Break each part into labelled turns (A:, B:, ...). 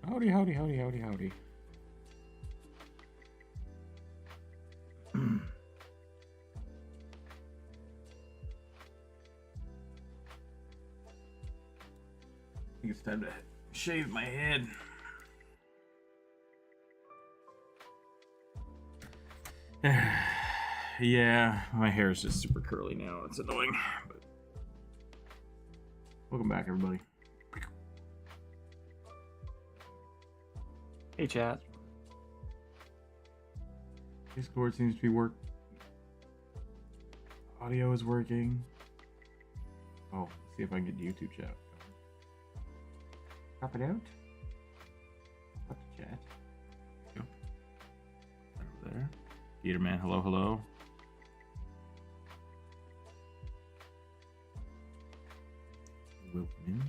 A: Howdy, howdy, howdy, howdy, howdy. I think it's time to shave my head. Yeah, my hair is just super curly now. It's annoying. But welcome back, everybody.
B: Hey, chat.
A: Discord seems to be working. Audio is working. Oh, let's see if I can get YouTube chat. Pop it out. Pop the chat. There we go. Right over there. Peterman, hello, hello. Welcome in.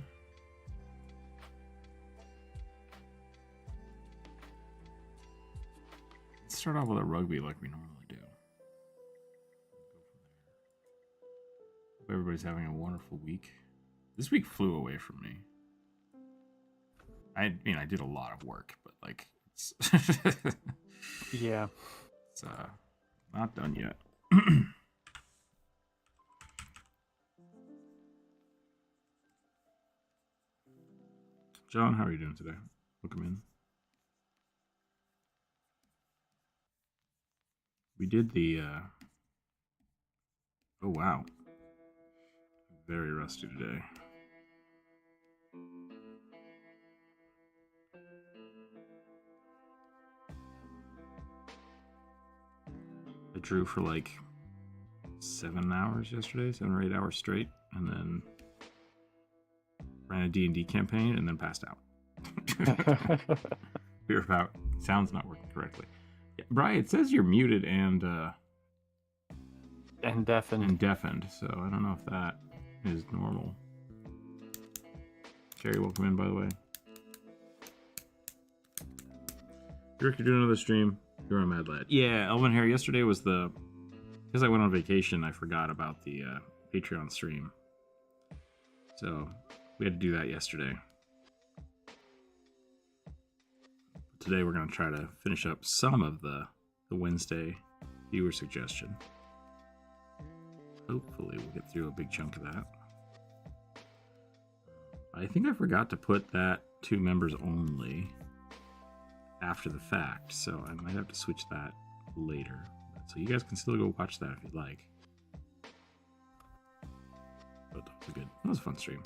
A: Let's start off with a rugby like we normally do. Hope everybody's having a wonderful week. This week flew away from me. I mean, I did a lot of work, but like, it's
B: Yeah.
A: it's not done yet. John, how are you doing today? Welcome in. We did the oh wow. Very rusty today. I drew for like 7 hours yesterday, 7 or 8 hours straight, and then ran a D&D campaign and then passed out. We were about sound's not working correctly. Yeah, Brian, it says you're muted and
B: deafened.
A: so I don't know if that is normal. Jerry, welcome in, by the way. Rick, you're doing another stream. You're a mad lad. Yeah, Elvin here. Yesterday was because I went on vacation, I forgot about the Patreon stream. So we had to do that yesterday. Today we're going to try to finish up some of the Wednesday viewer suggestion. Hopefully we'll get through a big chunk of that. I think I forgot to put that 2 members only after the fact, so I might have to switch that later. So you guys can still go watch that if you'd like. But that was a fun stream.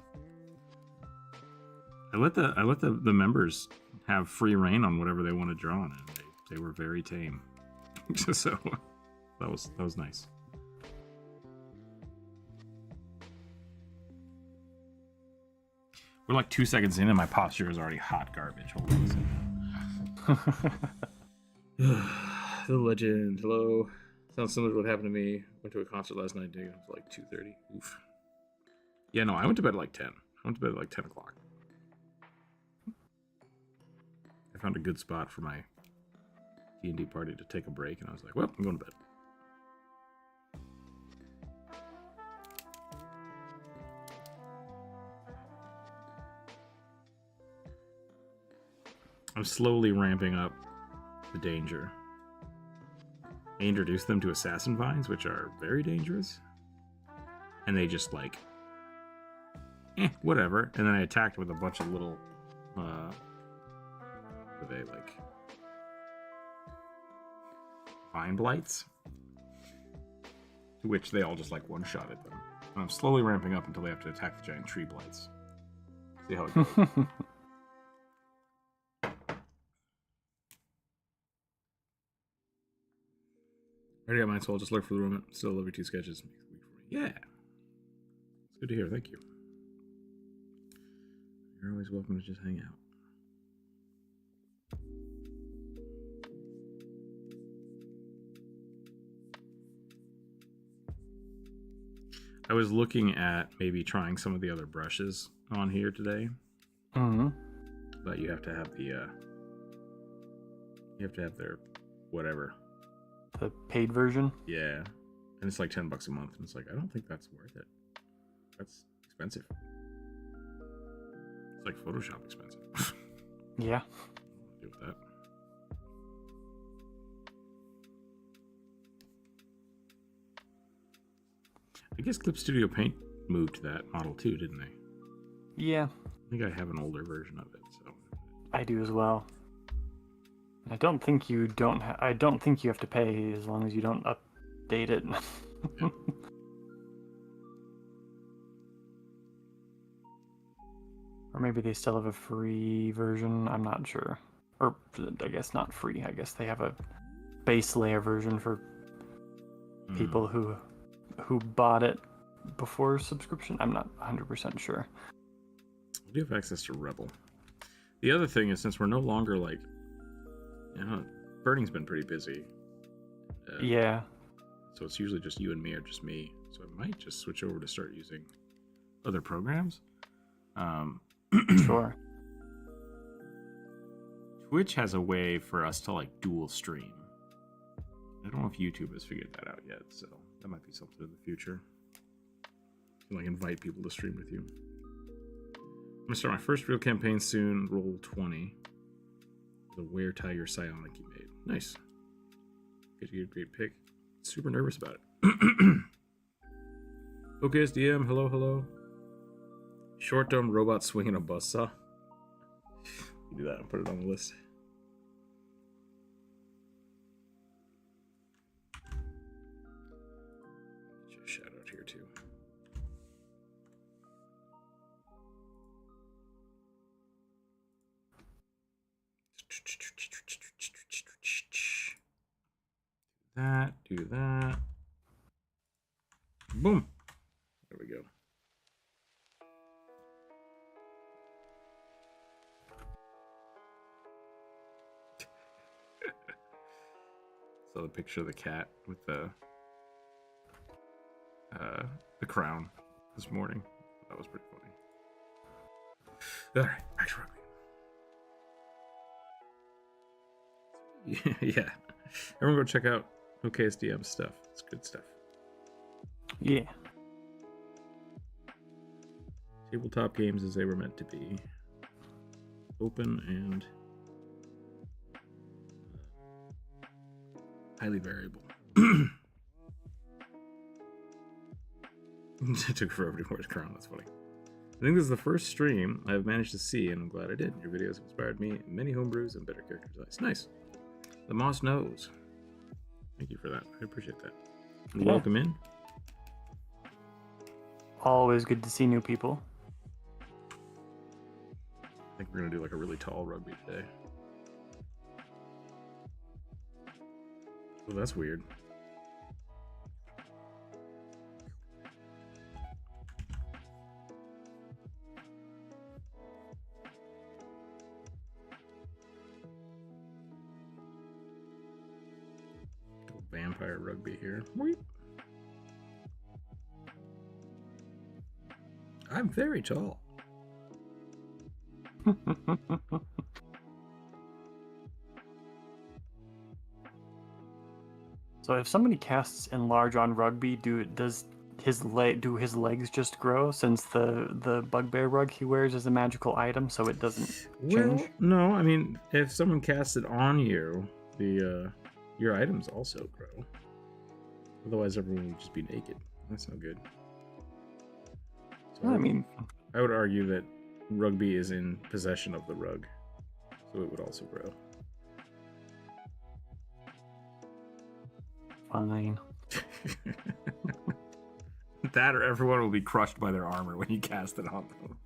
A: I let the members have free reign on whatever they want to draw on, and they were very tame. So that was nice. We're like 2 seconds in and my posture is already hot garbage. Hold on a second. The legend. Hello. Sounds similar to what happened to me. Went to a concert last night. It was like 2:30. Oof. Yeah, no, I went to bed at like 10. I went to bed at like 10 o'clock. I found a good spot for my D&D party to take a break, and I was like, well, I'm going to bed. I'm slowly ramping up the danger. I introduced them to assassin vines, which are very dangerous. And they just like, whatever. And then I attacked with a bunch of little, they like vine blights, to which they all just like one-shotted them. And I'm slowly ramping up until they have to attack the giant tree blights. See how it goes. I already got mine, so I'll just look for the room. Still love your 2 sketches. Yeah. It's good to hear. Thank you. You're always welcome to just hang out. I was looking at maybe trying some of the other brushes on here today.
B: Mm-hmm.
A: But you have to have their whatever.
B: The paid version?
A: Yeah. And it's like $10 a month. And it's like, I don't think that's worth it. That's expensive. It's like Photoshop expensive.
B: Yeah.
A: Deal with that. I guess Clip Studio Paint moved to that model too, didn't they?
B: Yeah,
A: I think I have an older version of it, so.
B: I do as well. I don't think you don't. I don't think you have to pay as long as you don't update it.
A: Yeah.
B: Or maybe they still have a free version. I'm not sure. Or I guess not free. I guess they have a base layer version for people who bought it before subscription. I'm not 100% sure.
A: We do have access to Rebel. The other thing is, since we're no longer like, Burning's been pretty busy.
B: Yeah.
A: So it's usually just you and me or just me. So I might just switch over to start using other programs.
B: Sure.
A: Twitch has a way for us to like dual stream. I don't know if YouTube has figured that out yet, so that might be something in the future. You can like invite people to stream with you. I'm gonna start my first real campaign soon. Roll 20. The Were Tiger Psionic you made. Nice. Good to get a great pick. Super nervous about it. Okay, SDM. Hello, hello. Short dumb robot swinging a buzzsaw. Do that and put it on the list. Get you a shout out here too. Do that. Boom. There we go. Saw the picture of the cat with the crown this morning. That was pretty funny. All right, back to rugby. Yeah. Everyone go check out OKSDM stuff. It's good stuff.
B: Yeah.
A: Tabletop games as they were meant to be. Open and highly variable. It took forever to wear the crown. That's funny. I think this is the first stream I've managed to see, and I'm glad I did. Your videos have inspired me in many homebrews and better character designs. Nice. The Moss knows. Thank you for that. I appreciate that. And
B: Yeah.
A: welcome in.
B: Always good to see new people.
A: I think we're gonna do like a really tall rugby today. Oh, that's weird. Vampire rugby here. Weep. I'm very tall.
B: So if somebody casts enlarge on rugby, do his legs just grow, since the bugbear rug he wears is a magical item, so it doesn't change?
A: Well, no, I mean, if someone casts it on you, your items also grow. Otherwise, everyone would just be naked. That's not good. So
B: I mean,
A: I would argue that rugby is in possession of the rug, so it would also grow.
B: fine.
A: That or everyone will be crushed by their armor when you cast it on them.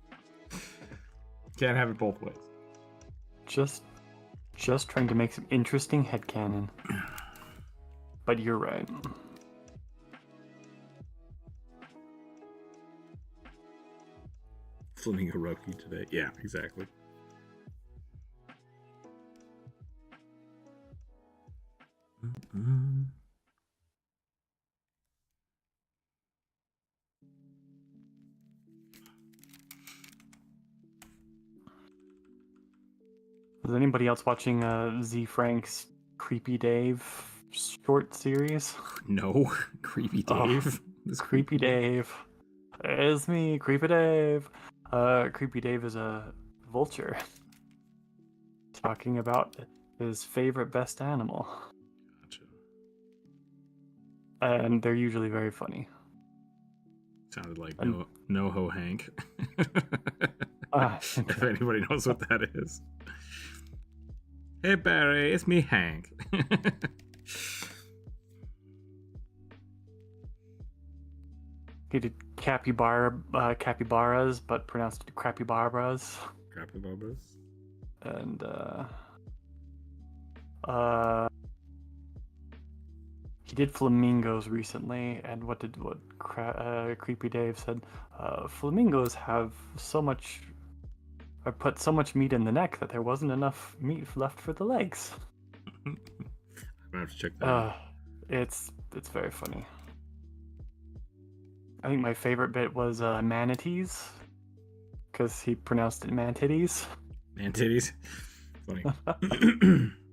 A: Can't have it both ways.
B: Just trying to make some interesting headcanon. But you're right.
A: Flamingo rugby today. Yeah, exactly.
B: Is anybody else watching Z Frank's Creepy Dave short series?
A: No, Creepy Dave.
B: This Creepy Dave. It's me, Creepy Dave. Creepy Dave is a vulture. talking about his favorite best animal.
A: Gotcha.
B: And they're usually very funny.
A: Sounded like no ho Hank.
B: Yeah.
A: If anybody knows what that is. Hey Barry, it's me Hank.
B: He did capybaras, but pronounced crappybaras.
A: Capybaras.
B: And he did flamingos recently. And what Creepy Dave said? Flamingos have so much, or put so much meat in the neck that there wasn't enough meat left for the legs.
A: I'm gonna have to check that out.
B: It's very funny. I think my favorite bit was manatees, because he pronounced it mantitties.
A: Mantitties? Funny.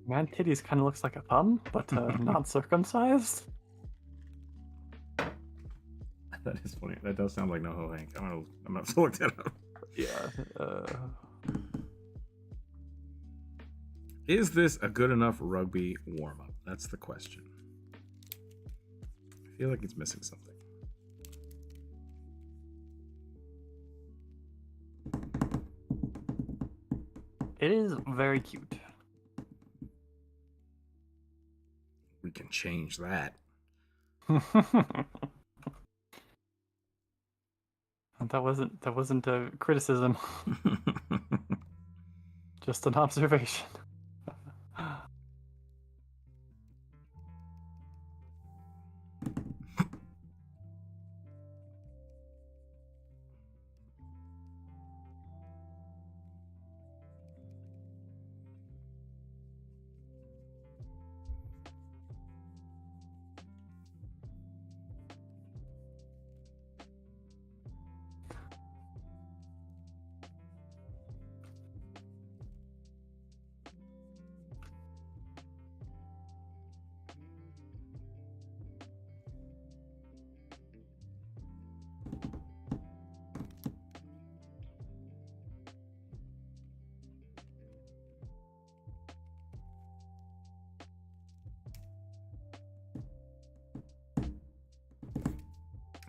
B: Mantitties kind of looks like a thumb, but not circumcised.
A: That is funny. That does sound like no ho Hank. I'm gonna have to look that up.
B: Yeah.
A: Is this a good enough rugby warm-up? That's the question. I feel like it's missing something.
B: It is very cute.
A: We can change that.
B: That wasn't a criticism. Just an observation.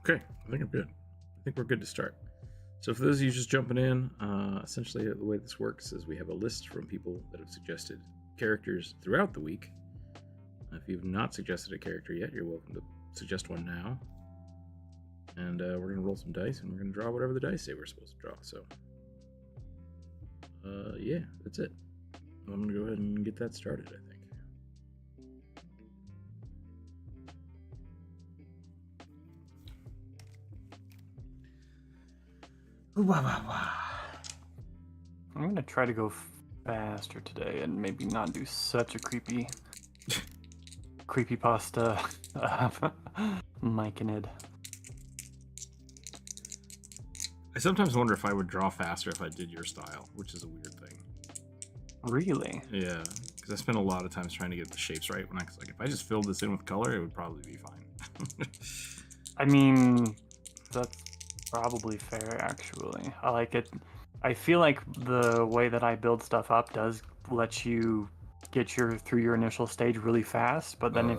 A: Okay, I think I'm good. I think we're good to start. So for those of you just jumping in, essentially the way this works is we have a list from people that have suggested characters throughout the week. If you've not suggested a character yet, you're welcome to suggest one now. And we're going to roll some dice, and we're going to draw whatever the dice say we're supposed to draw. So, yeah, that's it. I'm going to go ahead and get that started, I think.
B: I'm gonna try to go faster today and maybe not do such a creepypasta Mike and Ed.
A: I sometimes wonder if I would draw faster if I did your style, which is a weird thing.
B: Really?
A: Yeah, because I spend a lot of times trying to get the shapes right. When if I just filled this in with color, it would probably be fine.
B: I mean, that's probably fair, actually. I like it. I feel like the way that I build stuff up does let you get through your initial stage really fast, but then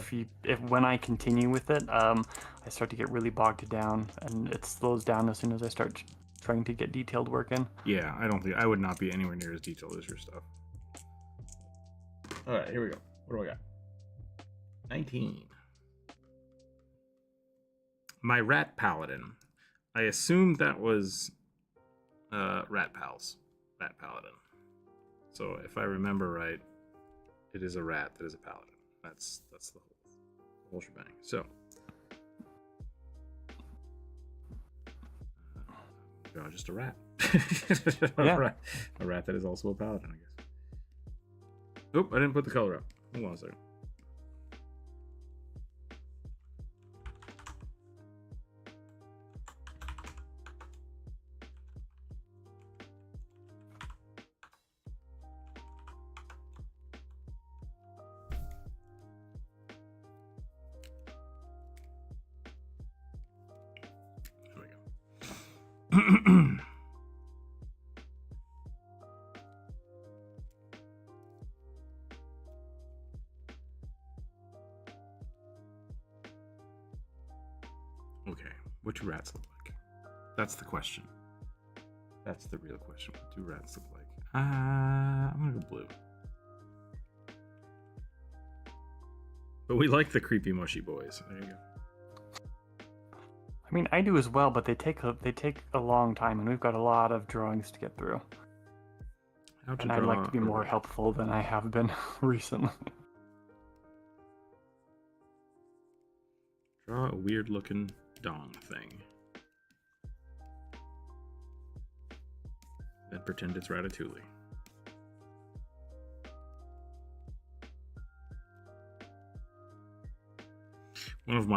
B: when I continue with it, I start to get really bogged down, and it slows down as soon as I start trying to get detailed work in.
A: Yeah, I would not be anywhere near as detailed as your stuff. All right, here we go. What do I got? 19. My rat paladin. I assumed that was rat pals. Rat paladin. So if I remember right, it is a rat that is a paladin. That's the whole shebang. So just a rat.
B: Yeah.
A: A rat that is also a paladin, I guess. Oop, I didn't put the color up. Hold on a second. What do rats look like? That's the question. That's the real question. What do rats look like? I'm gonna go blue. But we like the creepy mushy boys. There you go.
B: I mean, I do as well, but they take a long time, and we've got a lot of drawings to get through. And I'd like to be more helpful than I have been recently.
A: Draw a weird looking dong thing. Then pretend it's Ratatouille. One of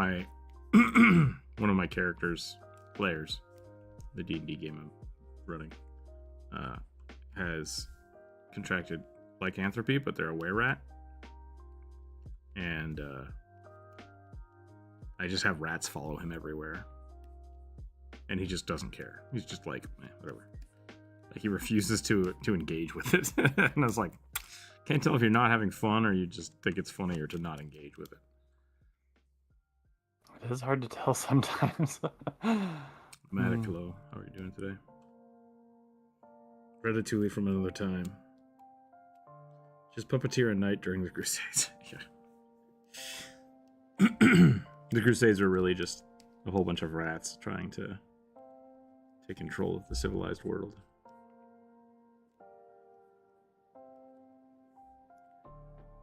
A: my characters, players, the D&D game I'm running, has contracted lycanthropy, but they're a were-rat. And I just have rats follow him everywhere. And he just doesn't care. He's just like, whatever. Like, he refuses to engage with it. And I was like, can't tell if you're not having fun or you just think it's funnier to not engage with it.
B: It is hard to tell sometimes.
A: Mataclo, how are you doing today? Ratatouille from another time. Just puppeteer at night during the Crusades. Yeah. The Crusades were really just a whole bunch of rats trying to take control of the civilized world.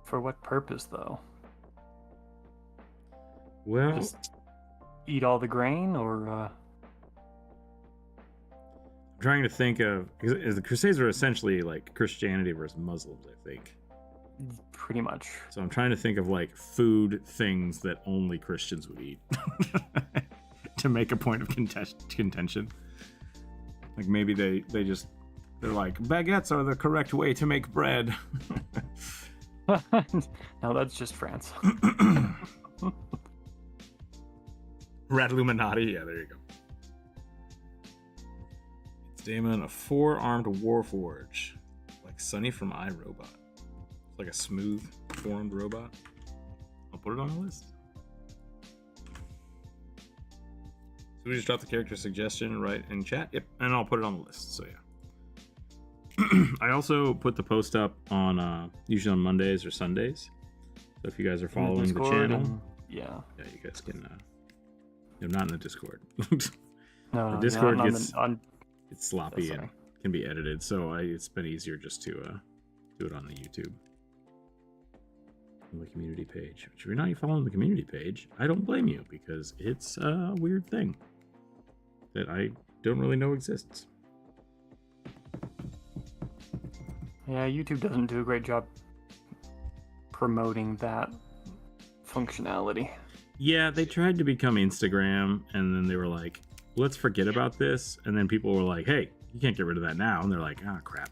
B: For what purpose, though?
A: Well,
B: just eat all the grain, or
A: I'm trying to think of, because the Crusades are essentially like Christianity versus Muslims, I think.
B: Pretty much.
A: So I'm trying to think of like food things that only Christians would eat to make a point of contention. Like maybe they're like, baguettes are the correct way to make bread.
B: No, that's just France.
A: Rat Illuminati, yeah, there you go. It's Damon, a 4-armed warforge, like Sonny from iRobot. It's like a smooth, 4-armed robot. I'll put it on the list. So we just dropped the character suggestion right in chat. Yep, and I'll put it on the list. So yeah. I also put the post up on usually on Mondays or Sundays. So if you guys are following the channel,
B: yeah,
A: you guys can. You're not in the Discord.
B: No,
A: the Discord
B: gets
A: it's sloppy and can be edited. So it's been easier just to do it on the YouTube, on the community page. If you're not following the community page, I don't blame you, because it's a weird thing that I don't really know exists.
B: Yeah, YouTube doesn't do a great job promoting that functionality.
A: Yeah, they tried to become Instagram, and then they were like, let's forget about this. And then people were like, hey, you can't get rid of that now. And they're like, ah, crap.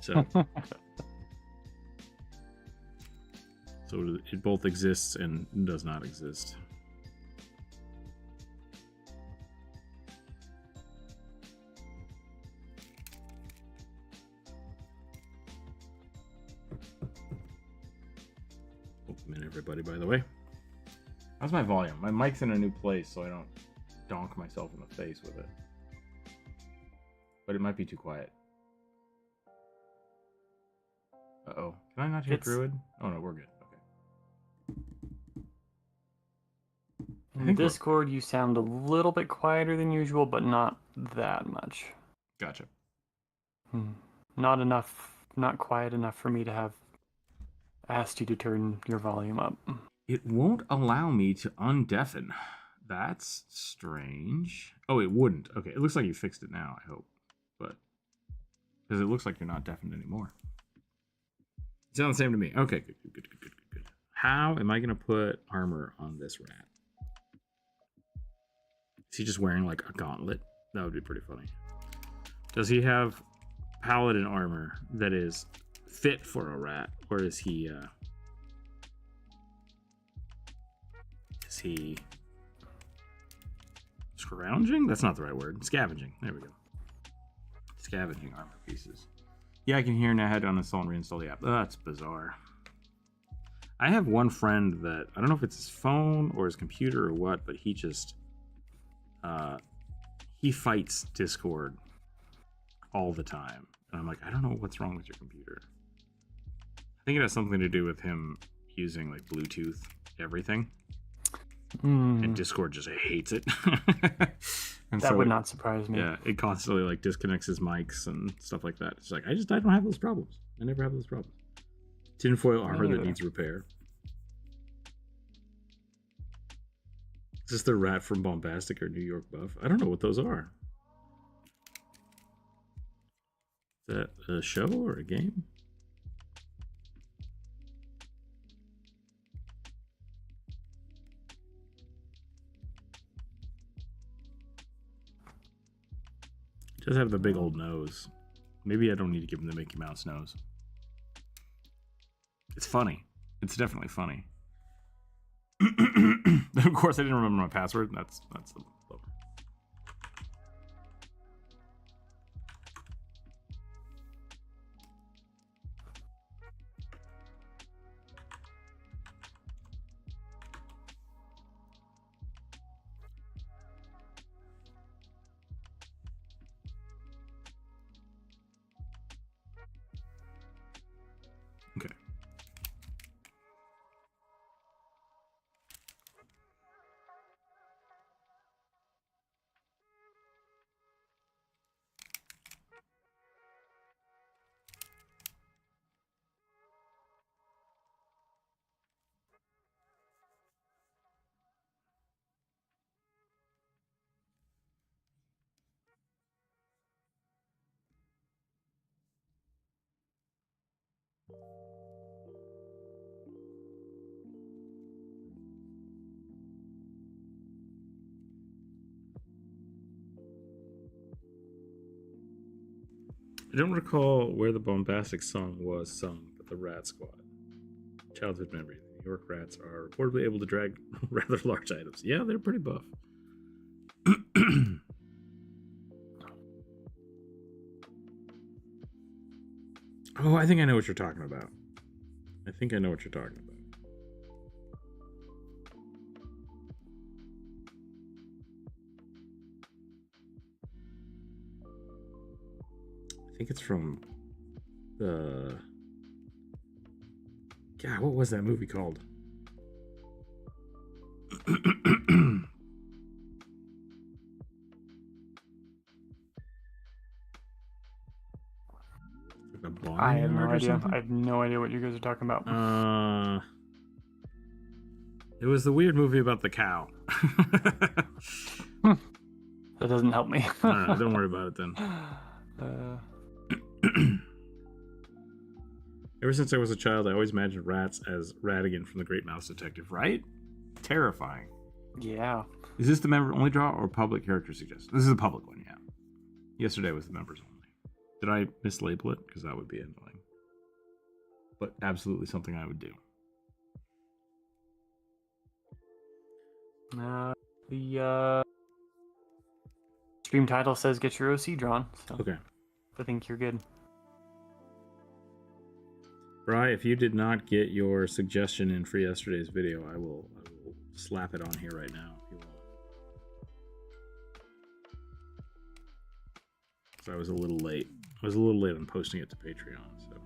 A: So, so it both exists and does not exist. Welcome in, everybody, by the way. How's my volume? My mic's in a new place, so I don't donk myself in the face with it. But it might be too quiet. Uh-oh. Can I not hear Druid? Oh, no, we're good. Okay.
B: In Discord, you sound a little bit quieter than usual, but not that much.
A: Gotcha.
B: Not enough, not quiet enough for me to have asked you to turn your volume up.
A: It won't allow me to undeafen. That's strange. Oh, it wouldn't. Okay, it looks like you fixed it now, I hope. But, because it looks like you're not deafened anymore. It sounds the same to me. Okay, good. How am I going to put armor on this rat? Is he just wearing like a gauntlet? That would be pretty funny. Does he have paladin armor that is fit for a rat? Or is he scrounging? That's not the right word. Scavenging. There we go. Scavenging armor pieces. Yeah, I can hear now. I had to uninstall and reinstall the app. Oh, that's bizarre. I have one friend that, I don't know if it's his phone or his computer or what, but he just he fights Discord all the time. And I'm like, I don't know what's wrong with your computer. I think it has something to do with him using like Bluetooth everything. And Discord just hates it. And
B: that would not surprise me.
A: Yeah, it constantly like disconnects his mics and stuff like that. It's like, I don't have those problems. I never have those problems. Tinfoil armor that needs repair. Is this the rat from Bombastic or New York Buff? I don't know what those are. Is that a show or a game? It does have the big old nose. Maybe I don't need to give him the Mickey Mouse nose. It's funny. It's definitely funny. Of course, I didn't remember my password. That's the bummer. Okay. I don't recall where the Bombastic song was sung, but the Rat Squad. Childhood memory. The New York Rats are reportedly able to drag rather large items. Yeah, they're pretty buff. Oh, I think I know what you're talking about. I think I know what you're talking about. I think it's from the... God, what was that movie called?
B: I have no idea. I have no idea what you guys are talking about.
A: It was the weird movie about the cow.
B: That doesn't help me.
A: Don't worry about it then. Ever since I was a child, I always imagined rats as Ratigan from The Great Mouse Detective, right? Terrifying.
B: Yeah.
A: Is this the member only draw or public character suggestion? This is a public one, yeah. Yesterday was the members only. Did I mislabel it? Because that would be annoying. But absolutely something I would do.
B: The stream title says get your OC drawn. So
A: Okay.
B: I think you're good.
A: Bri, if you did not get your suggestion in for yesterday's video, I will slap it on here right now if you want. So I was a little late. I was a little late on posting it to Patreon, so.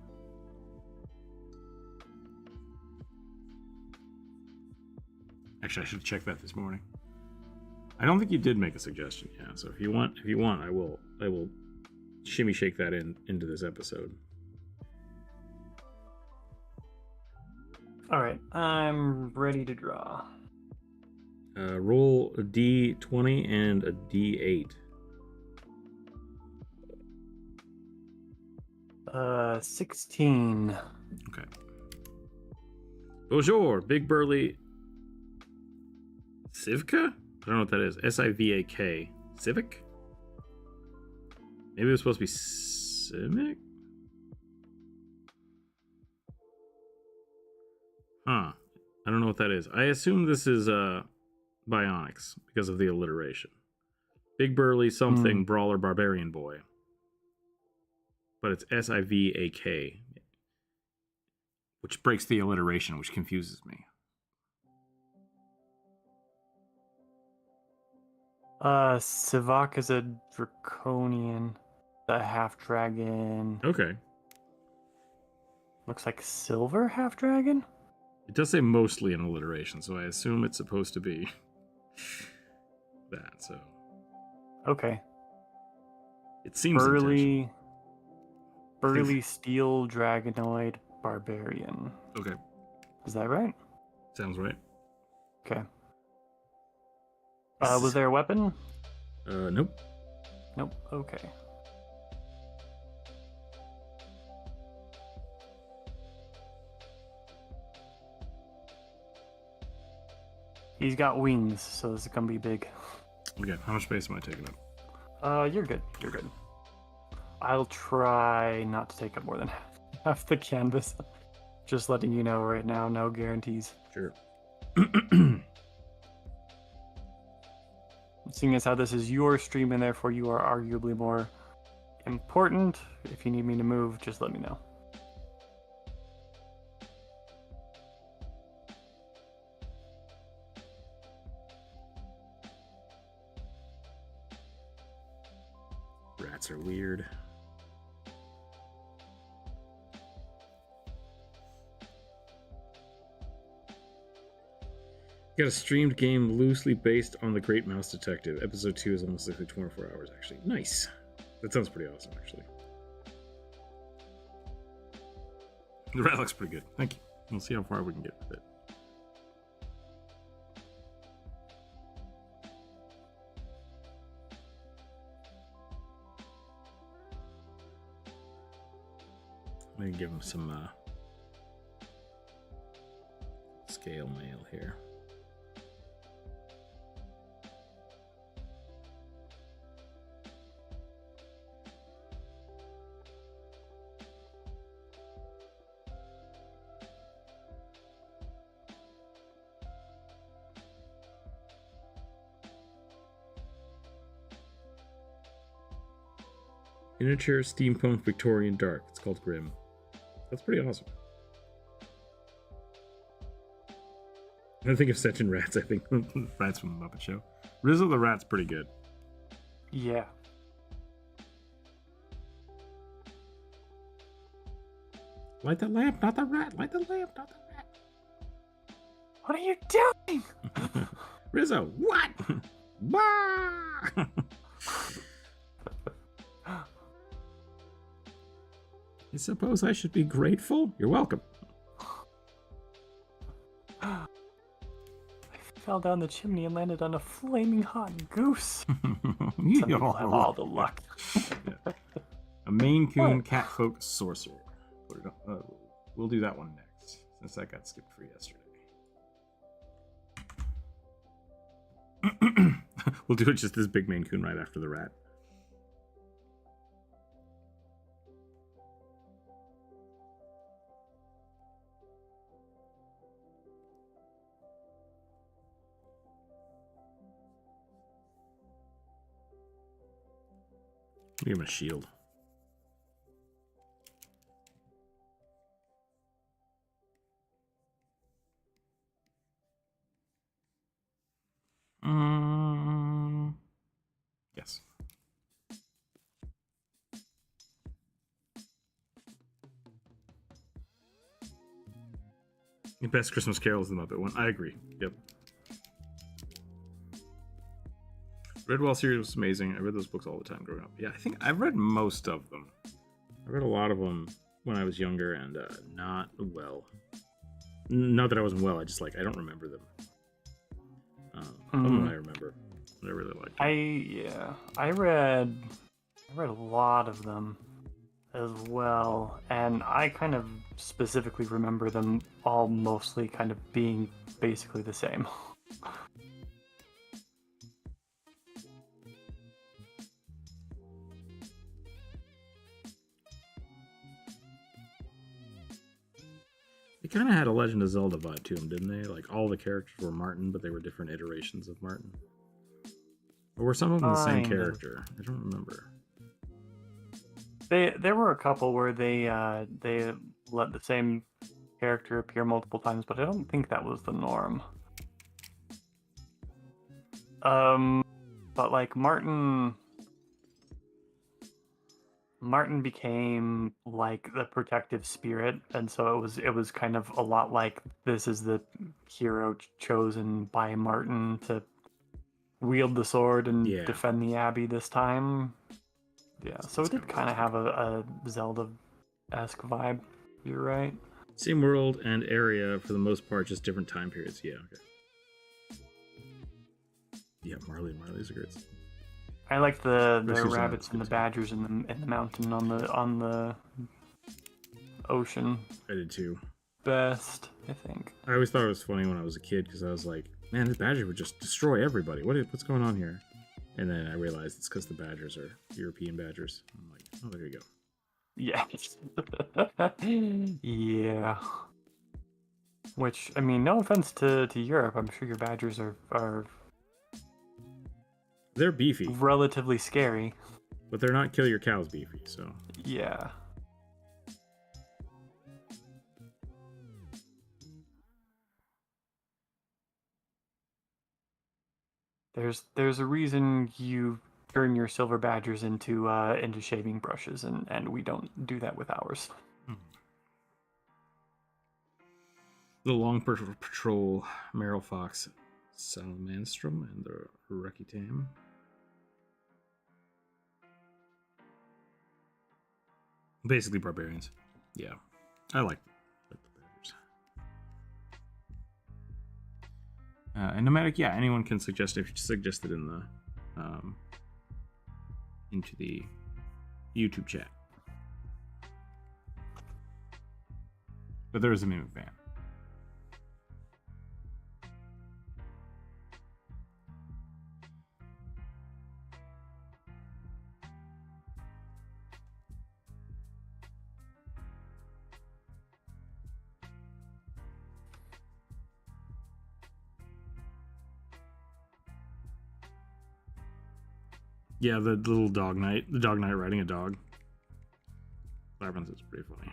A: Actually, I should have checked that this morning. I don't think you did make a suggestion, yeah. So if you want, I will shimmy shake that into this episode.
B: All right, I'm ready to draw.
A: Roll a D20 and a D8.
B: 16.
A: Okay. Bonjour, big burly Sivka? I don't know what that is. S-I-V-A-K. Civic? Maybe it was supposed to be Civic? Huh. I don't know what that is. I assume this is Bionics because of the alliteration. Big burly something brawler barbarian boy. But it's S-I-V-A-K. Which breaks the alliteration, which confuses me.
B: Sivak is a draconian, the half dragon.
A: Okay.
B: Looks like silver half dragon.
A: It does say mostly in alliteration, so I assume it's supposed to be that. So
B: Okay.
A: it seems intentional.
B: Burly steel dragonoid barbarian.
A: Okay.
B: Is that right?
A: Sounds right.
B: Okay. Was there a weapon?
A: Nope.
B: Nope. Okay. He's got wings, so this is gonna be big.
A: Okay, how much space am I taking up?
B: You're good. You're good. I'll try not to take up more than half the canvas. Just letting you know right now, no guarantees.
A: Sure.
B: Seeing as how this is your stream and therefore you are arguably more important, if you need me to move, just let me know.
A: Rats are weird. Got a streamed game loosely based on The Great Mouse Detective. Episode 2 is almost like 24 hours, actually. Nice. That sounds pretty awesome, actually. The rat looks pretty good. Thank you. We'll see how far we can get with it. I'm gonna give him some scale mail here. Miniature steampunk Victorian dark. It's called Grim. That's pretty awesome. I think of such in rats. I think rats from the Muppet Show. Rizzo the Rat's pretty good.
B: Yeah.
A: Light the lamp, not the rat. Light the lamp, not the rat.
B: What are you doing?
A: Rizzo, what? Bah! I suppose I should be grateful. You're welcome.
B: I fell down the chimney and landed on a flaming hot goose. Some people have all the luck.
A: Yeah. A Maine Coon catfolk sorcerer. We'll do that one next, since that got skipped for yesterday. We'll do it just this big Maine Coon right after the rat. Give him a shield. Yes. The best Christmas Carol is the Muppet one. I agree. Yep. Redwall series was amazing. I read those books all the time growing up. Yeah, I think I've read most of them. I read a lot of them when I was younger and not well. Not that I wasn't well. I just I don't remember them. Some of them I remember. I really liked them.
B: I read a lot of them as well, and I kind of specifically remember them all mostly kind of being basically the same.
A: They kind of had a Legend of Zelda vibe to them, didn't they? Like, all the characters were Martin, but they were different iterations of Martin. Or were some of them the same character? I don't remember.
B: There were a couple where they let the same character appear multiple times, but I don't think that was the norm. But like Martin became like the protective spirit, and so it was kind of a lot like this is the hero chosen by Martin to wield the sword and
A: Yeah.
B: defend the abbey this time. Yeah, so
A: That's
B: it did kind of have a Zelda-esque vibe. You're right.
A: Same world and area for the most part, just different time periods. Yeah, okay. Yeah, Marley's a great.
B: I like the
A: Rescue Sonic
B: rabbits
A: is
B: and the
A: good too.
B: badgers in the mountain on the ocean
A: I did too.
B: best, I think.
A: I always thought it was funny when I was a kid because I was like, man, this badger would just destroy everybody. What's going on here? And then I realized it's because the badgers are European badgers. I'm like, oh, there you go.
B: Yeah. Yeah. Which, I mean, no offense to Europe, I'm sure your badgers are
A: They're beefy,
B: relatively scary.
A: but they're not kill your cows beefy, so.
B: Yeah. There's a reason you turn your silver badgers into shaving brushes, and we don't do that with ours.
A: The Long Patrol, Meryl Fox, Salamanstrom, and the Rekitam. Basically barbarians. Yeah. I like the badgers. And nomadic, yeah, anyone can suggest if you suggest it in the into the YouTube chat. But there is a mimic ban. Yeah, the little dog knight. The dog knight riding a dog. Labyrinth is pretty funny.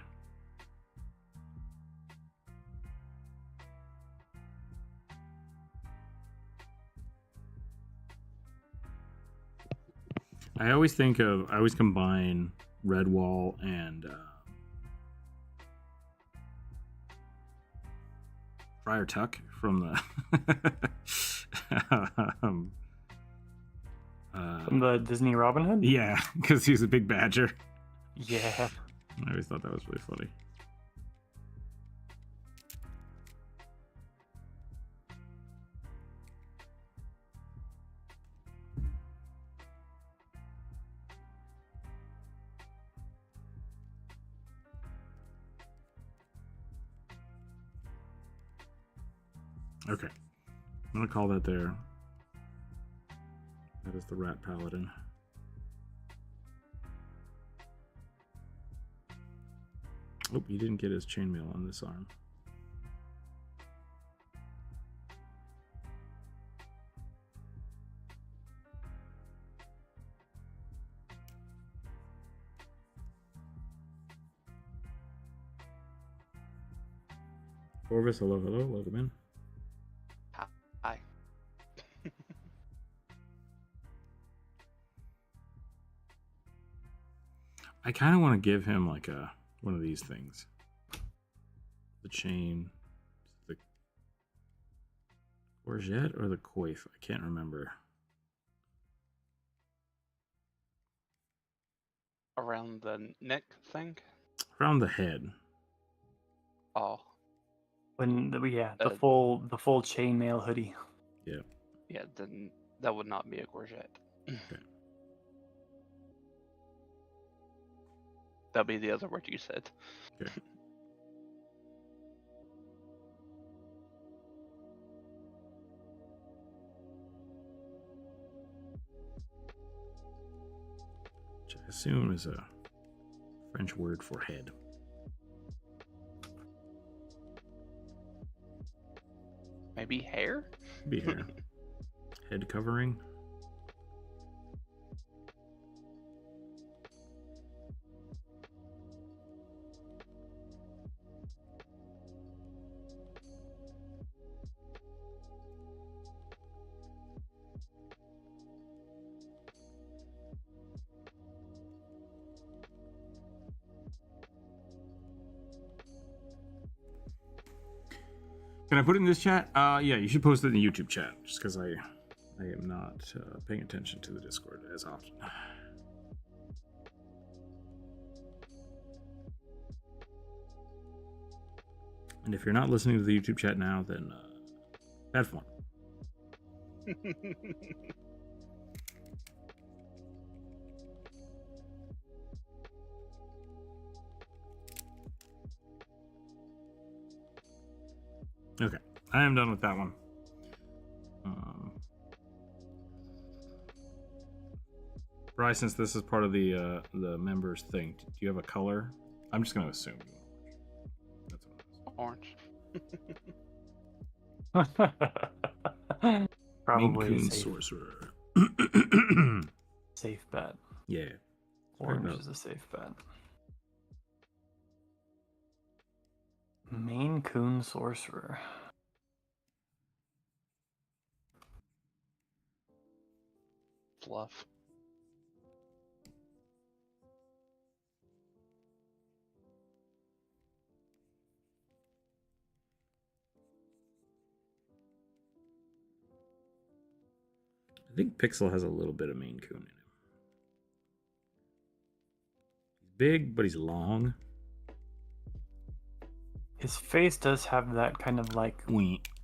A: I always combine Redwall and Friar Tuck from the
B: From the Disney Robin Hood?
A: yeah, because he's a big badger.
B: Yeah.
A: I always thought that was really funny. Okay, I'm gonna call that there. That is the Rat Paladin. Oh, he didn't get his chainmail on this arm. Orvis, hello, welcome in.
C: Hi.
A: I kind of want to give him like one of these things. The chain, the courgette or the coif? I can't remember.
C: Around the neck thing?
A: Around the head.
C: Oh.
B: The full chainmail hoodie.
A: Yeah.
C: Yeah, then that would not be a courgette.
A: Okay.
C: That'd be the other word you said.
A: Okay. Which I assume is a French word for head.
C: Maybe hair?
A: Be hair. Head covering. Can I put it in this chat? Yeah, you should post it in the YouTube chat, just because I am not paying attention to the Discord as often. And if you're not listening to the YouTube chat now, then have fun. Okay, I am done with that one. Bry, since this is part of the members thing, do you have a color? I'm just going to assume you want
C: Orange.
B: Probably
A: Maine Coon
B: safe,
A: Sorcerer.
B: safe bet.
A: Yeah.
B: Orange is a safe bet. Maine Coon Sorcerer.
C: Fluff.
A: I think Pixel has a little bit of Maine Coon in him. He's big, but he's long.
B: His face does have that kind of like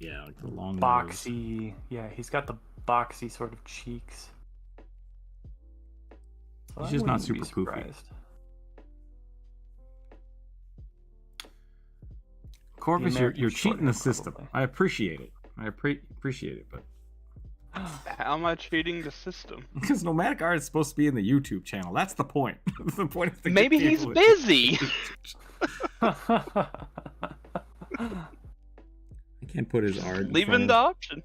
A: Yeah, like the long
B: boxy. Nose. Yeah, he's got the boxy sort of cheeks. So
A: he's
B: I
A: just not
B: wouldn't be
A: super poofy.
B: surprised.
A: Corvus, you're cheating the system.
B: Probably.
A: I appreciate it. I appreciate it, but
C: How am I cheating the system?
A: because Nomadic Art is supposed to be in the YouTube channel. That's the point. The point is to get
C: Maybe he's
A: people
C: busy.
A: I can't put his art.
C: Leaving the option.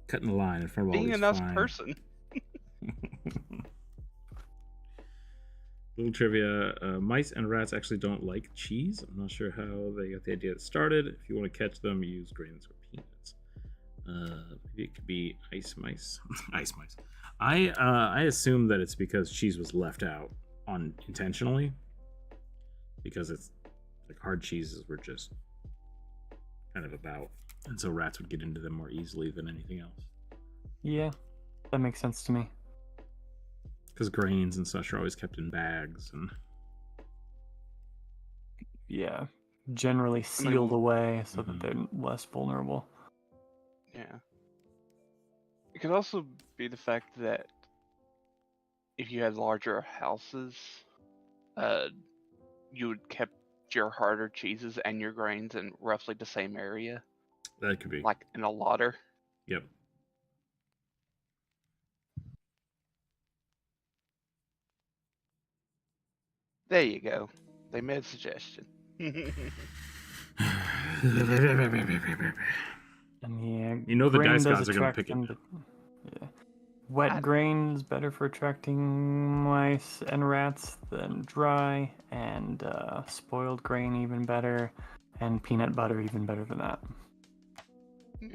A: Cutting the line in front of all
C: Being
A: these
C: a nice
A: fine-
C: person.
A: Little trivia: mice and rats actually don't like cheese. I'm not sure how they got the idea started. If you want to catch them, use grains or peanuts. Maybe it could be ice mice. Ice mice. I assume that it's because cheese was left out unintentionally, because it's like hard cheeses were just kind of about, and so rats would get into them more easily than anything else.
B: Yeah, that makes sense to me.
A: Because grains and such are always kept in bags, and
B: Yeah, generally sealed away so that they're less vulnerable.
C: Yeah. It could also be the fact that if you had larger houses, you would kept your harder cheeses and your grains in roughly the same area,
A: that could be.
C: like in a lotter.
A: Yep.
C: There you go. They made a suggestion.
B: And yeah,
A: You know the
B: grain
A: dice
B: does
A: gods are gonna
B: attract
A: pick it.
B: them yeah. Wet grain is better for attracting mice and rats than dry, and spoiled grain even better, and peanut butter even better than that.
C: Yeah.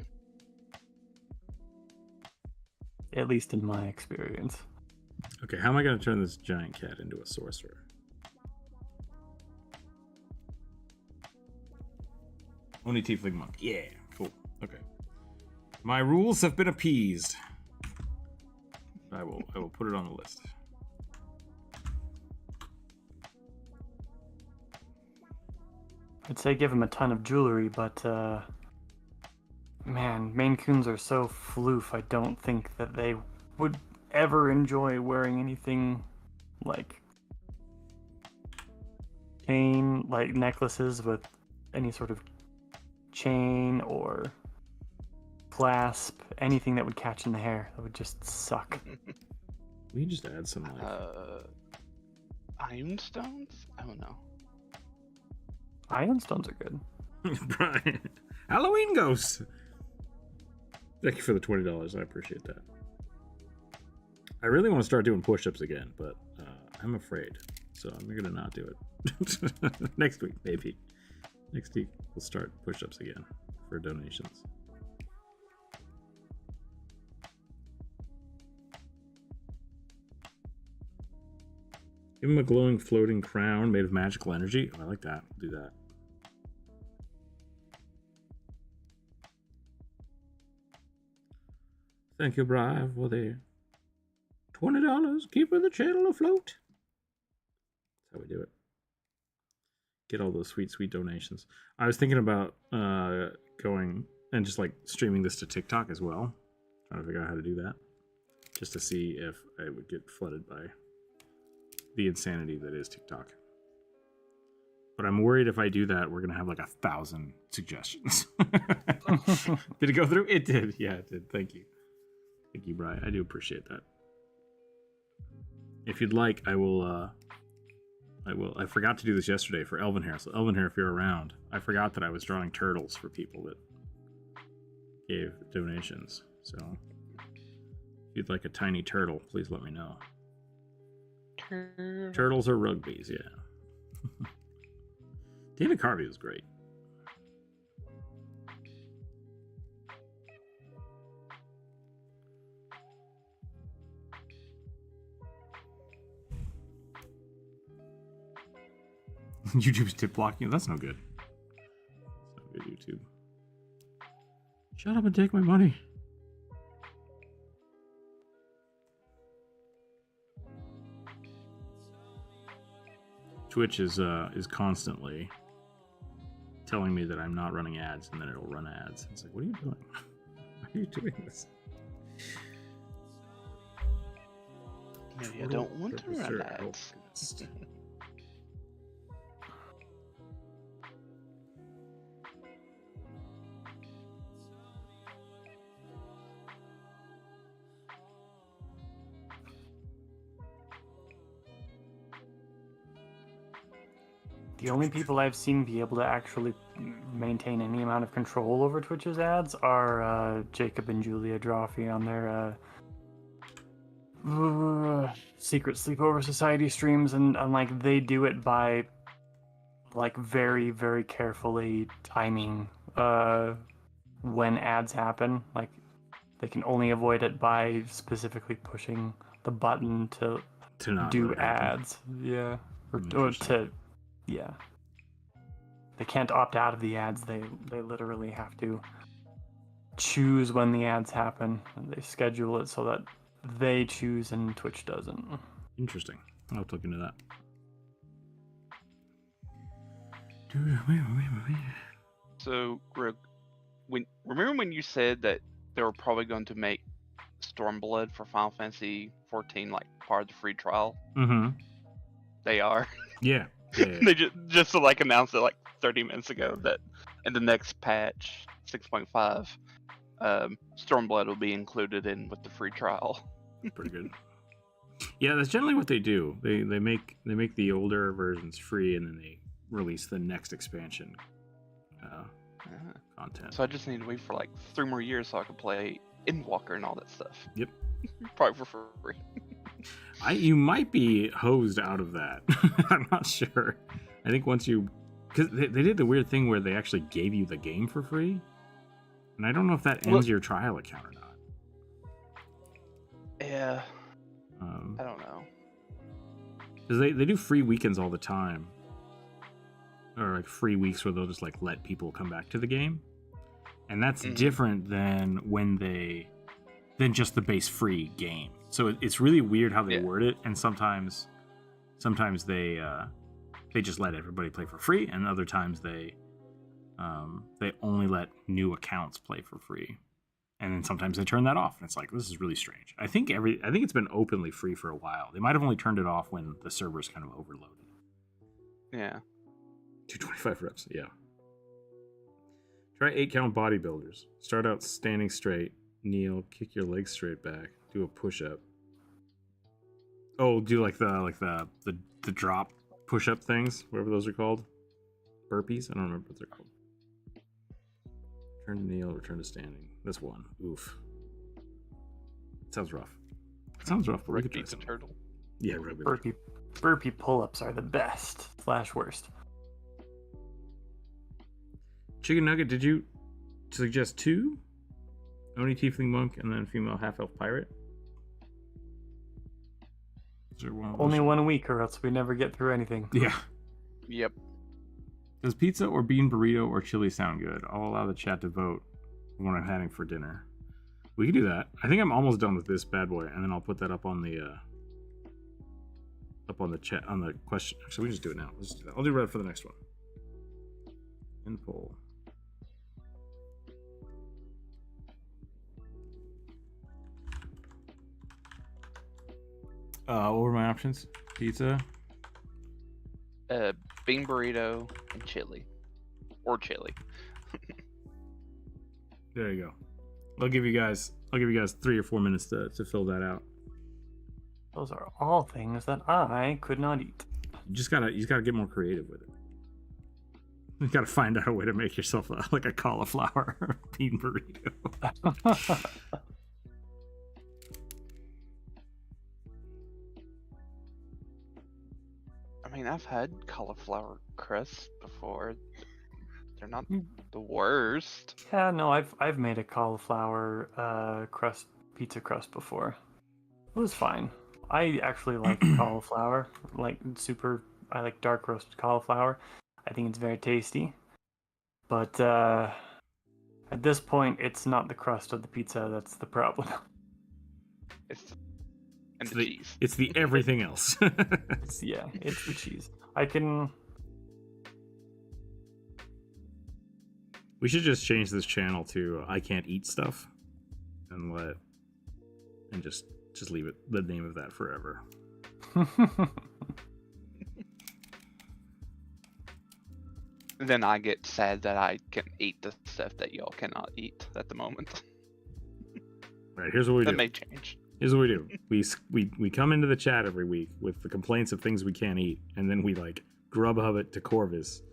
B: At least in my experience.
A: Okay, how am I going to turn this giant cat into a sorcerer? Only tiefling monk. Yeah, cool. Okay. My rules have been appeased. I will put it on the list.
B: I'd say give him a ton of jewelry, but man, Maine Coons are so floof. I don't think that they would ever enjoy wearing anything like chain, like necklaces with any sort of chain or clasp, anything that would catch in the hair. That would just suck.
A: We just add some like
C: Iron stones? I don't know.
B: Iron stones are good.
A: Brian. Halloween ghosts. Thank you for the $20. I appreciate that. I really want to start doing push-ups again, but I'm afraid, so I'm gonna not do it. Next week, maybe. Next week we'll start push-ups again for donations. Give him a glowing floating crown made of magical energy. Oh, I like that. Do that. Thank you, Brian, for the $20. Keeping the channel afloat. That's how we do it. Get all those sweet, sweet donations. I was thinking about going and just like streaming this to TikTok as well. Trying to figure out how to do that. Just to see if I would get flooded by the insanity that is TikTok. But I'm worried if I do that, we're going to have like 1,000 suggestions. Did it go through? It did. Yeah, it did. Thank you. Thank you, Brian. I do appreciate that. If you'd like, I will. I forgot to do this yesterday for Elven Hair. So Elven Hair, if you're around, I forgot that I was drawing turtles for people that gave donations. So if you'd like a tiny turtle, please let me know. Turtles or rugbies, yeah. David Carvey was great. YouTube's tip blocking you. That's no good. That's no good, YouTube. Shut up and take my money. Twitch is constantly telling me that I'm not running ads, and then it'll run ads. It's like, what are you doing? Why are you doing this?
C: Maybe I don't want to run ads.
B: The only people I've seen be able to actually maintain any amount of control over Twitch's ads are Jacob and Julia Drawfee on their Secret Sleepover Society streams, and like they do it by like very, very carefully timing when ads happen. Like they can only avoid it by specifically pushing the button to
A: not
B: do
A: really
B: ads. Yeah. Or to yeah. They can't opt out of the ads. They literally have to choose when the ads happen, and they schedule it so that they choose and Twitch doesn't.
A: Interesting. I'll have to look into that.
C: So, Rook, remember when you said that they were probably going to make Stormblood for Final Fantasy 14 like part of the free trial?
A: Mm-hmm.
C: They are.
A: Yeah. Yeah.
C: They just to, like announced it like 30 minutes ago that in the next patch 6.5, Stormblood will be included in with the free trial.
A: Pretty good. Yeah, that's generally what they do. They make the older versions free, and then they release the next expansion content.
C: So I just need to wait for like 3 more years so I can play Endwalker and all that stuff.
A: Yep.
C: Probably for free.
A: You might be hosed out of that. I'm not sure. I think once you... Because they did the weird thing where they actually gave you the game for free. And I don't know if that ends your trial account or not.
C: Yeah. I don't know.
A: Because they do free weekends all the time. Or like free weeks where they'll just like let people come back to the game. And that's different than than just the base free game. So it's really weird how they word it, and sometimes they just let everybody play for free, and other times they only let new accounts play for free, and then sometimes they turn that off, and it's like, this is really strange. I think it's been openly free for a while. They might have only turned it off when the server's kind of overloaded.
C: Yeah.
A: 225 reps, yeah. Try 8 count bodybuilders. Start out standing straight, kneel, kick your legs straight back, do a push-up. Oh, do like the drop push-up things, whatever those are called. Burpees? I don't remember what they're called. Turn to kneel, return to standing. This one. Oof. It sounds rough. It sounds rough, but we could try
C: the
A: something.
C: turtle.
A: Yeah,
B: Burpee pull-ups are the best / worst.
A: Chicken Nugget, did you suggest 2? Oni Tiefling Monk and then female half-elf pirate?
B: Only 1 week, or else we never get through anything.
A: Yeah.
C: Yep.
A: Does pizza or bean burrito or chili sound good? I'll allow the chat to vote what I'm having for dinner. We can do that. I think I'm almost done with this bad boy, and then I'll put that up on the chat on the question. Actually, we can just do it now. Let's do that. I'll do red for the next one. End poll. What were my options? Pizza.
C: Bean burrito and chili, or chili.
A: There you go. I'll give you guys 3 or 4 minutes to fill that out.
B: Those are all things that I could not eat.
A: You just gotta get more creative with it. You gotta find out a way to make yourself like a cauliflower bean burrito.
C: I mean, I've had cauliflower crusts before. They're not the worst.
B: Yeah, no, I've made a cauliflower pizza crust before. It was fine. I actually like cauliflower, I like dark roasted cauliflower. I think it's very tasty. But at this point, it's not the crust of the pizza that's the problem.
C: It's the cheese.
A: It's the everything else.
B: It's the cheese.
A: We should just change this channel to I can't eat stuff, and just leave it the name of that forever.
C: Then I get sad that I can eat the stuff that y'all cannot eat at the moment.
A: Right, here's what we do.
C: That may change.
A: Here's what we do. We come into the chat every week with the complaints of things we can't eat, and then we Grubhub it to Corvus,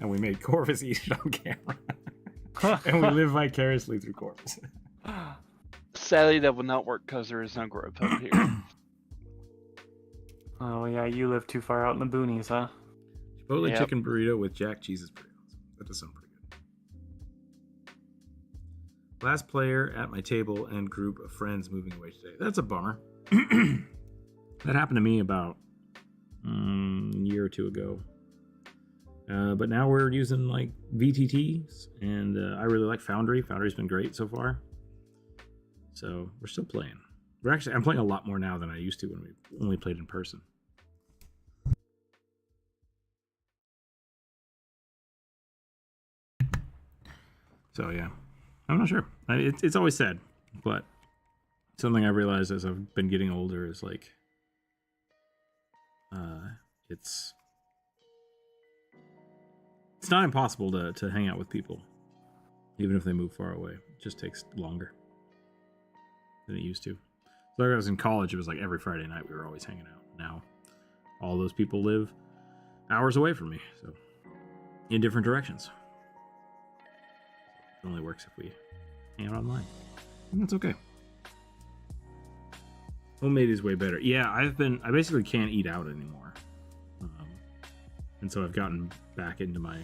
A: and we made Corvus eat it on camera. And we live vicariously through Corvus.
C: Sadly, that will not work because there is no Grubhub here.
B: Oh yeah, you live too far out in the boonies, huh?
A: Chipotle
C: Yep.
A: chicken burrito with Jack Cheese's burritos. That does sound pretty good. Last player at my table and group of friends moving away today. That's a bummer. That happened to me about a year or two ago. But now we're using VTTs, and I really like Foundry. Foundry's been great so far. So we're still playing. I'm playing a lot more now than I used to when we only played in person. So yeah, I'm not sure. It's always sad, but something I realized as I've been getting older is it's not impossible to hang out with people, even if they move far away. It just takes longer than it used to. So when I was in college, it was like every Friday night we were always hanging out. Now, all those people live hours away from me, so in different directions. It only works if we hang out online, and that's okay. Homemade is way better. Yeah, I basically can't eat out anymore, and so I've gotten back into my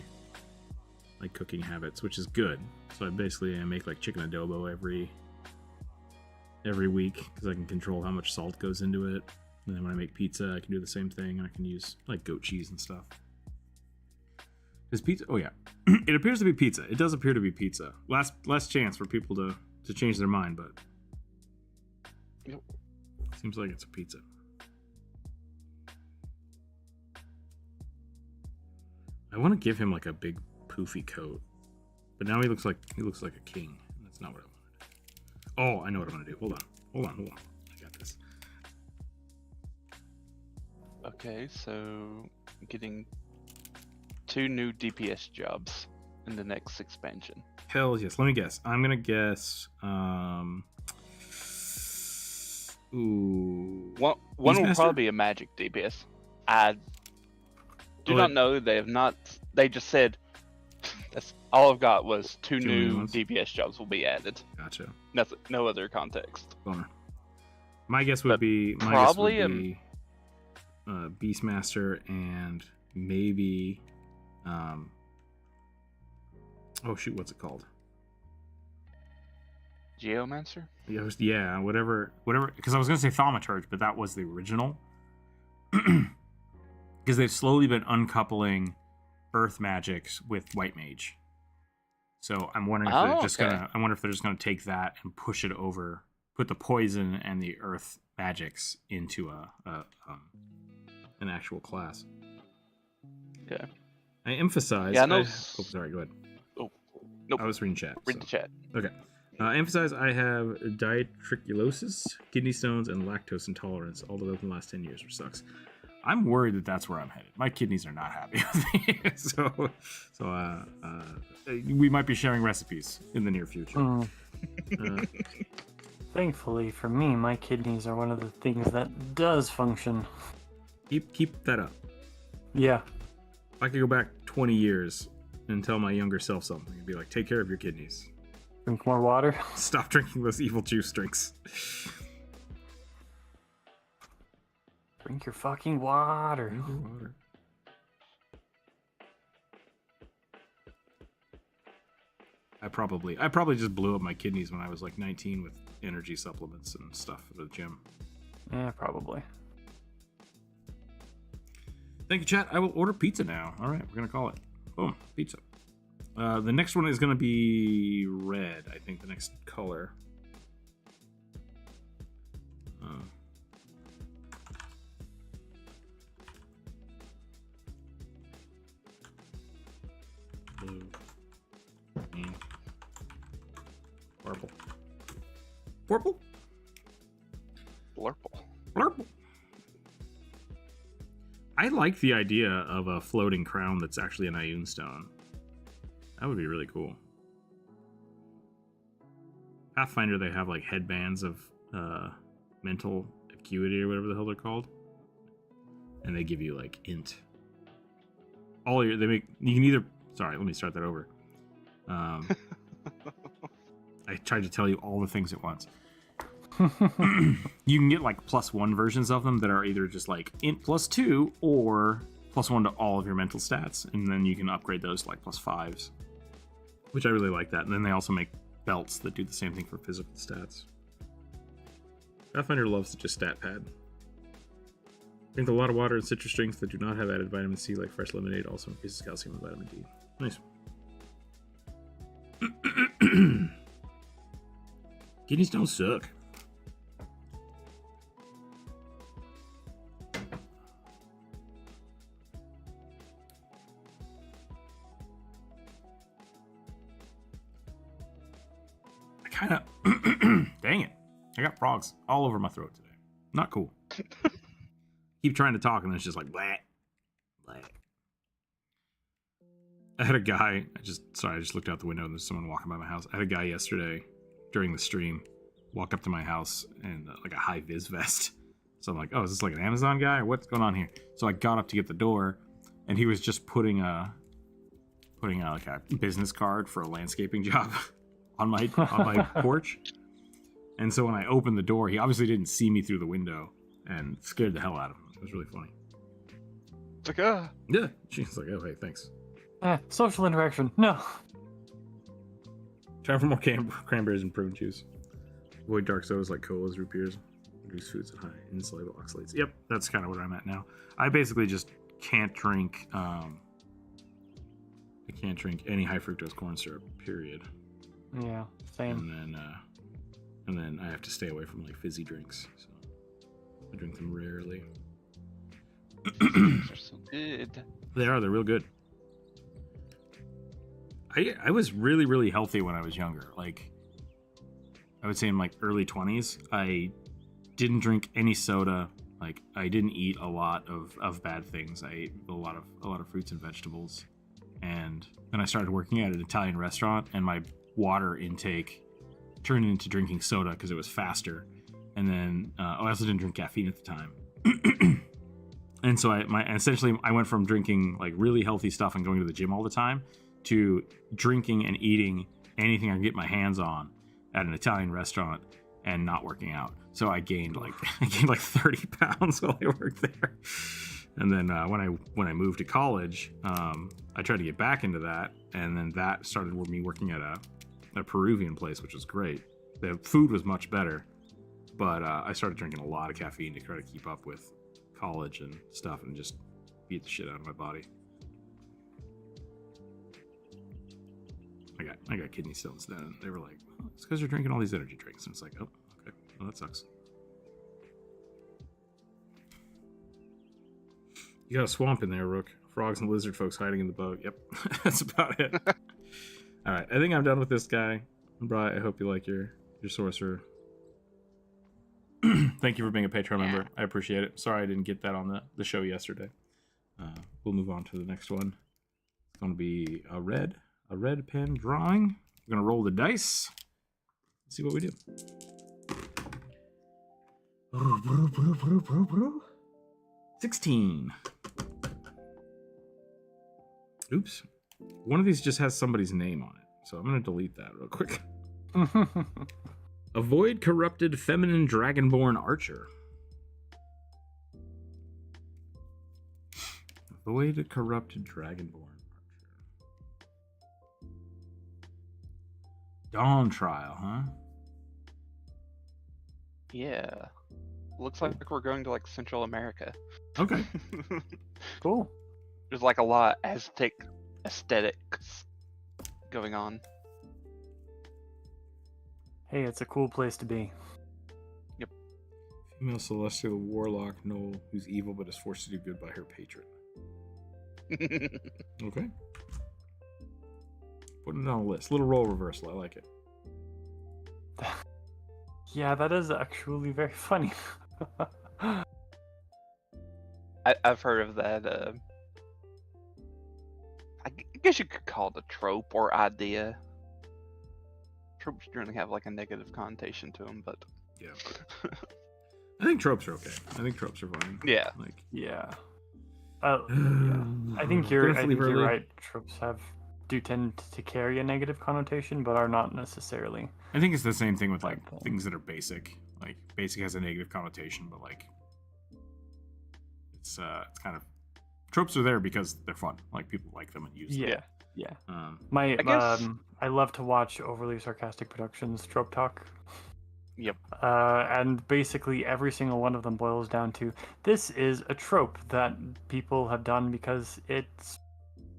A: cooking habits, which is good. So I make chicken adobo every week because I can control how much salt goes into it. And then when I make pizza, I can do the same thing, and I can use goat cheese and stuff. Is pizza? Oh yeah, it appears to be pizza. It does appear to be pizza. Last chance for people to change their mind, but seems like it's a pizza. I want to give him a big poofy coat, but now he looks like a king. That's not what I wanted. Oh, I know what I'm gonna do. Hold on. I got this.
C: Okay, so getting 2 new DPS jobs in the next expansion.
A: Hell yes. Let me guess. I'm gonna guess. Ooh.
C: One will
A: Beastmaster?
C: probably be a magic DPS. I do not know. They have not. They just said that's all I've got was 2 new
A: ones?
C: DPS jobs will be added.
A: Gotcha.
C: Nothing. No other context.
A: Bummer. My guess would
C: But
A: be
C: probably
A: Beastmaster and maybe oh shoot, what's it called?
C: Geomancer?
A: Yeah, whatever. Because I was gonna say Thaumaturge, but that was the original. because they've slowly been uncoupling earth magics with white mage. So I'm wondering if they're just gonna. I wonder if they're just gonna take that and push it over, put the poison and the earth magics into an actual class.
C: Okay.
A: I emphasize.
C: Yeah, I know.
A: Oh, sorry. Go ahead.
C: Oh, nope.
A: I was reading chat.
C: Read the chat.
A: Okay. I emphasize I have diatriculosis, kidney stones, and lactose intolerance, all developed in the last 10 years, which sucks. I'm worried that that's where I'm headed. My kidneys are not happy with me. so we might be sharing recipes in the near future.
B: Thankfully for me, my kidneys are one of the things that does function.
A: Keep that up.
B: Yeah.
A: If I could go back 20 years and tell my younger self something, it'd be like, take care of your kidneys.
B: Drink more water.
A: Stop drinking those evil juice drinks.
B: Drink your fucking water.
A: Drink your water. I probably just blew up my kidneys when I was like 19 with energy supplements and stuff at the gym.
B: Yeah, probably.
A: Thank you, chat. I will order pizza now. All right, we're gonna call it. Boom, pizza. The next one is gonna be red. I think the next color. Blue. Green. Purple. Purple.
C: Blurple.
A: Purple. I like the idea of a floating crown that's actually an Ioun stone. That would be really cool. Pathfinder, they have like headbands of mental acuity or whatever the hell they're called, and they give you like int. You can either. Sorry, let me start that over. I tried to tell you all the things at once. You can get like +1 versions of them that are either just like int +2 or +1 to all of your mental stats, and then you can upgrade those to like +5s, which I really like that. And then they also make belts that do the same thing for physical stats. Pathfinder loves to just stat pad. Drink a lot of water and citrus drinks that do not have added vitamin C, like fresh lemonade, also increases calcium and vitamin D. Nice. Kidneys don't suck. I kind of... Dang it. I got frogs all over my throat today. Not cool. Keep trying to talk and then it's just like, blah. Blah. I had a guy... I just looked out the window and there's someone walking by my house. I had a guy yesterday during the stream walk up to my house in like a high vis vest. So I'm like, oh, is this like an Amazon guy or what's going on here? So I got up to get the door and he was just putting like a business card for a landscaping job on my porch. And so when I opened the door, he obviously didn't see me through the window and scared the hell out of him. It was really funny.
C: It's like,
A: Yeah. She's like, oh, hey, thanks.
B: Social interaction. No.
A: Time for more cranberries and prune juice. Avoid dark sodas like colas, root beers. Reduce foods at high insoluble oxalates. Yep, that's kind of what I'm at now. I basically just can't drink. I can't drink any high fructose corn syrup. Period.
B: Yeah, same.
A: And then I have to stay away from like fizzy drinks. So I drink them rarely.
C: they're so good.
A: They are. They're real good. I was really, really healthy when I was younger. Like, I would say in my early 20s, I didn't drink any soda. Like, I didn't eat a lot of bad things. I ate a lot of fruits and vegetables. And then I started working at an Italian restaurant, and my water intake turned into drinking soda because it was faster. And then I also didn't drink caffeine at the time. And so essentially I went from drinking like really healthy stuff and going to the gym all the time to drinking and eating anything I can get my hands on at an Italian restaurant and not working out. So I gained like 30 pounds while I worked there. And then when I moved to college, I tried to get back into that, and then that started with me working at a Peruvian place, which was great. The food was much better, but I started drinking a lot of caffeine to try to keep up with college and stuff and just beat the shit out of my body. I got kidney stones then. And they were like, well, it's because you're drinking all these energy drinks. And it's like, oh, okay. Well, that sucks. You got a swamp in there, Rook. Frogs and lizard folks hiding in the boat. Yep. That's about it. All right. I think I'm done with this guy. Bri, I hope you like your sorcerer. Thank you for being a Patreon member. I appreciate it. Sorry I didn't get that on the show yesterday. We'll move on to the next one. It's going to be a red pen drawing. We're going to roll the dice. Let's see what we do. 16. Oops. One of these just has somebody's name on it. So I'm going to delete that real quick. Avoid corrupted feminine dragonborn archer. Avoid a corrupted dragonborn archer. Dawn trial, huh?
C: Yeah. Looks like we're going to like Central America.
A: Okay.
B: Cool.
C: There's like a lot of Aztec aesthetics going on.
B: Hey, it's a cool place to be.
C: Yep.
A: Female celestial warlock Noel, who's evil but is forced to do good by her patron. Okay. Putting it on a list. Little role reversal. I like it.
B: Yeah, that is actually very funny.
C: I've heard of that. I guess you could call it a trope or idea. Tropes generally have like a negative connotation to them, but
A: Yeah. I think tropes are okay. I think tropes are fine.
C: yeah.
A: Like,
B: Yeah. Yeah. I think you're
A: early.
B: right. Tropes do tend to carry a negative connotation, but are not necessarily.
A: I think it's the same thing with like
B: Okay.
A: things that are basic. Like basic has a negative connotation, but like it's kind of tropes are there because they're fun. Like people like them and use them.
B: Yeah.
C: I guess-
B: I love to watch overly sarcastic productions trope talk.
C: Yep.
B: And basically every single one of them boils down to this is a trope that people have done because it's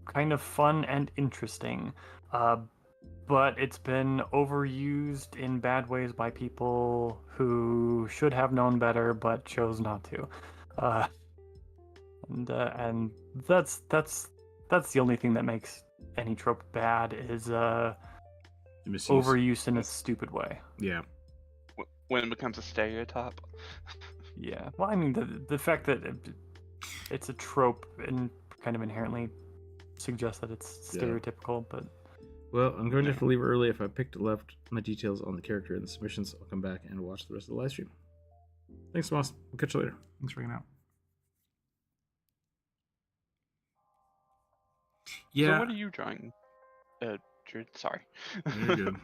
B: kind of fun and interesting. But it's been overused in bad ways by people who should have known better but chose not to. And that's the only thing that makes any trope bad is
A: Misuse.
B: overuse in a stupid way.
A: Yeah.
C: When it becomes a stereotype.
B: Yeah. Well, I mean, the fact that it's a trope and kind of inherently suggests that it's stereotypical, but
A: Well, I'm going to have to leave early. If I left my details on the character in the submissions, I'll come back and watch the rest of the live stream. Thanks, Moss. We'll catch you later. Thanks for hanging out. Yeah.
C: So what are you drawing, Jude? Sorry.
A: You're good.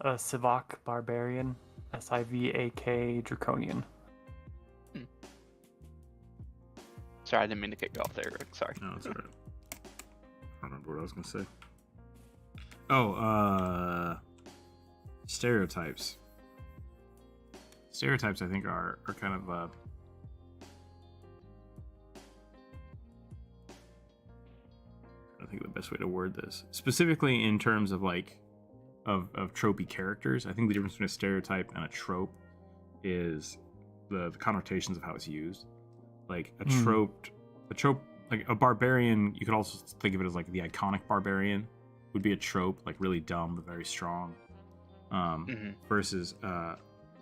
B: Sivak Barbarian, Sivak Draconian.
C: Sorry, I didn't mean to kick you off there, Rick. Sorry.
A: No, it's alright. I don't remember what I was going to say. Oh, stereotypes. Stereotypes, I think, are kind of I think the best way to word this, specifically in terms of like of tropey characters. I think the difference between a stereotype and a trope is the connotations of how it's used. Like a trope, like a barbarian, you could also think of it as like the iconic barbarian would be a trope, like really dumb but very strong. Versus a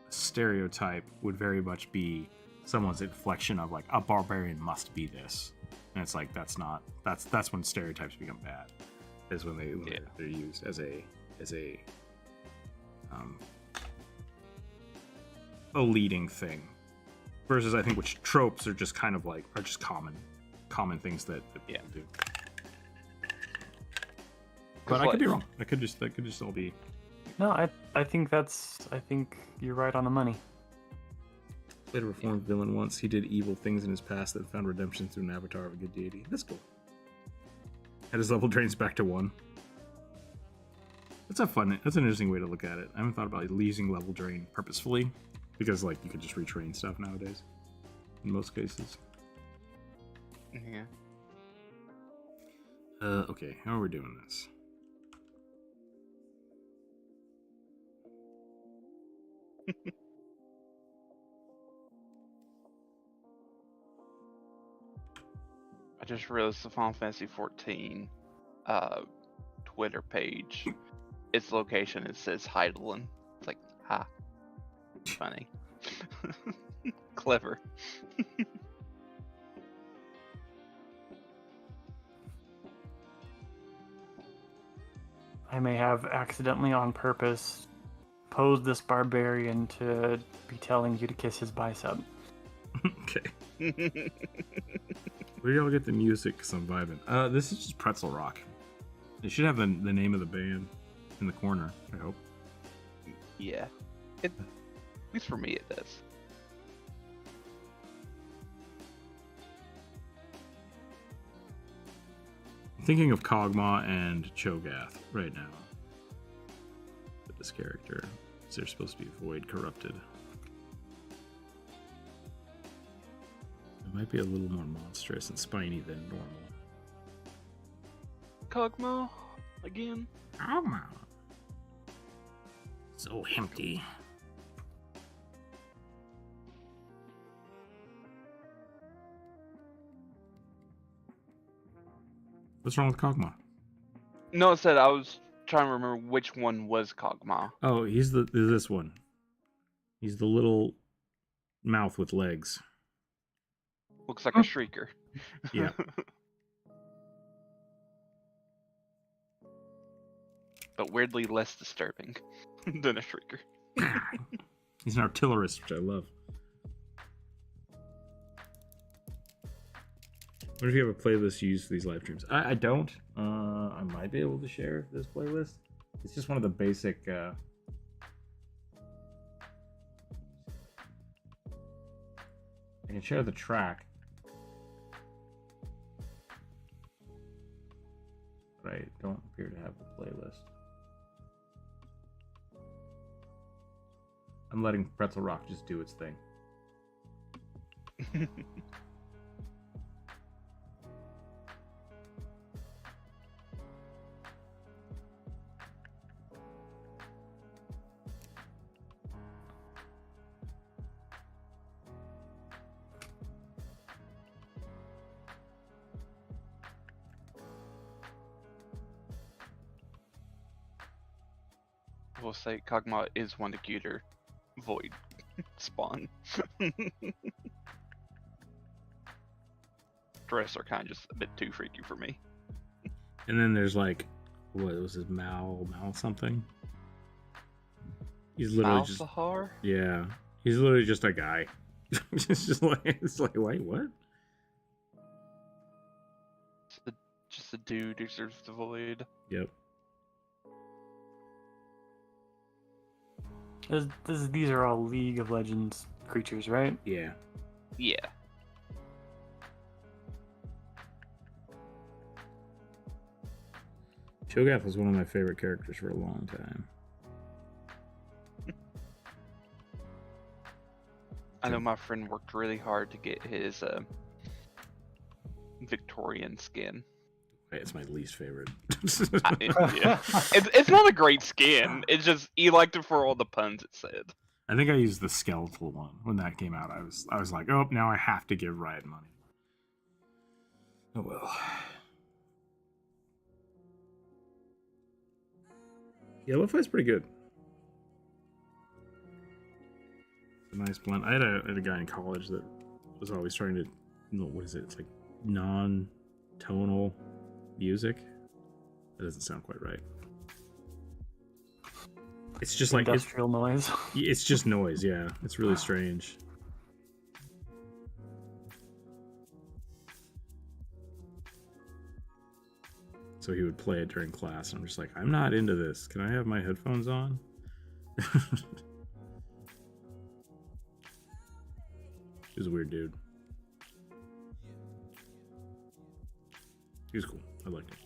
A: stereotype would very much be someone's inflection of like a barbarian must be this, and it's like that's when stereotypes become bad, is when they're used as a leading thing. Versus I think which tropes are just kind of like common things that people do. But I could be wrong. That could just all be.
B: No, I think you're right on the money.
A: Played a reformed villain once. He did evil things in his past that found redemption through an avatar of a good deity. That's cool. And his level drains back to 1. That's an interesting way to look at it. I haven't thought about using level drain purposefully, because like you could just retrain stuff nowadays. In most cases.
C: Yeah.
A: Okay, how are we doing this?
C: I just realized the Final Fantasy 14 Twitter page, its location, it says Heidelin. It's like, ha. Funny. Clever.
B: I may have accidentally on purpose posed this barbarian to be telling you to kiss his bicep.
A: Okay. Where do y'all get the music? Because I'm vibing. This is just Pretzel Rock. It should have the name of the band in the corner, I hope.
C: Yeah. At least for me it does.
A: I'm thinking of Kog'Maw and Cho'Gath right now. With this character. So they're supposed to be void corrupted. It might be a little more monstrous and spiny than normal.
C: Kog'Maw? Again?
A: Kog'Maw. So empty. What's wrong with Kog'Maw?
C: No, it said I was trying to remember which one was Kog'Maw.
A: Oh, he's this one. He's the little mouth with legs.
C: Looks like a shrieker.
A: Yeah.
C: But weirdly less disturbing than a shrieker.
A: He's an artillerist, which I love. What if you have a playlist you use for these live streams? I don't. I might be able to share this playlist. It's just one of the basic. I can share the track, but I don't appear to have the playlist. I'm letting Pretzel Rock just do its thing.
C: We'll say Kog'Maw is one of the cuter void spawn. The rest are kind of just a bit too freaky for me.
A: And then there's like, what was his Mal something? He's literally just
C: Sahar?
A: yeah. He's literally just a guy. it's like wait, what?
C: Just a dude who serves the void.
A: Yep.
B: These are all League of Legends creatures, right?
A: Yeah.
C: Yeah.
A: Cho'Gath was one of my favorite characters for a long time.
C: I know my friend worked really hard to get his Victorian skin.
A: It's my least favorite.
C: Yeah. It's not a great skin. It's just he liked it for all the puns it said.
A: I think I used the skeletal one when that came out. I was like, oh, now I have to give Riot money. Oh well. Yeah, Lo-Fi's pretty good. It's a nice blend. I had a guy in college that was always trying to, what is it? It's like non-tonal music. That doesn't sound quite right. It's just like
B: industrial noise.
A: It's just noise, yeah. It's really strange. So he would play it during class, and I'm just like, I'm not into this. Can I have my headphones on? He was a weird dude. He was cool. I liked him.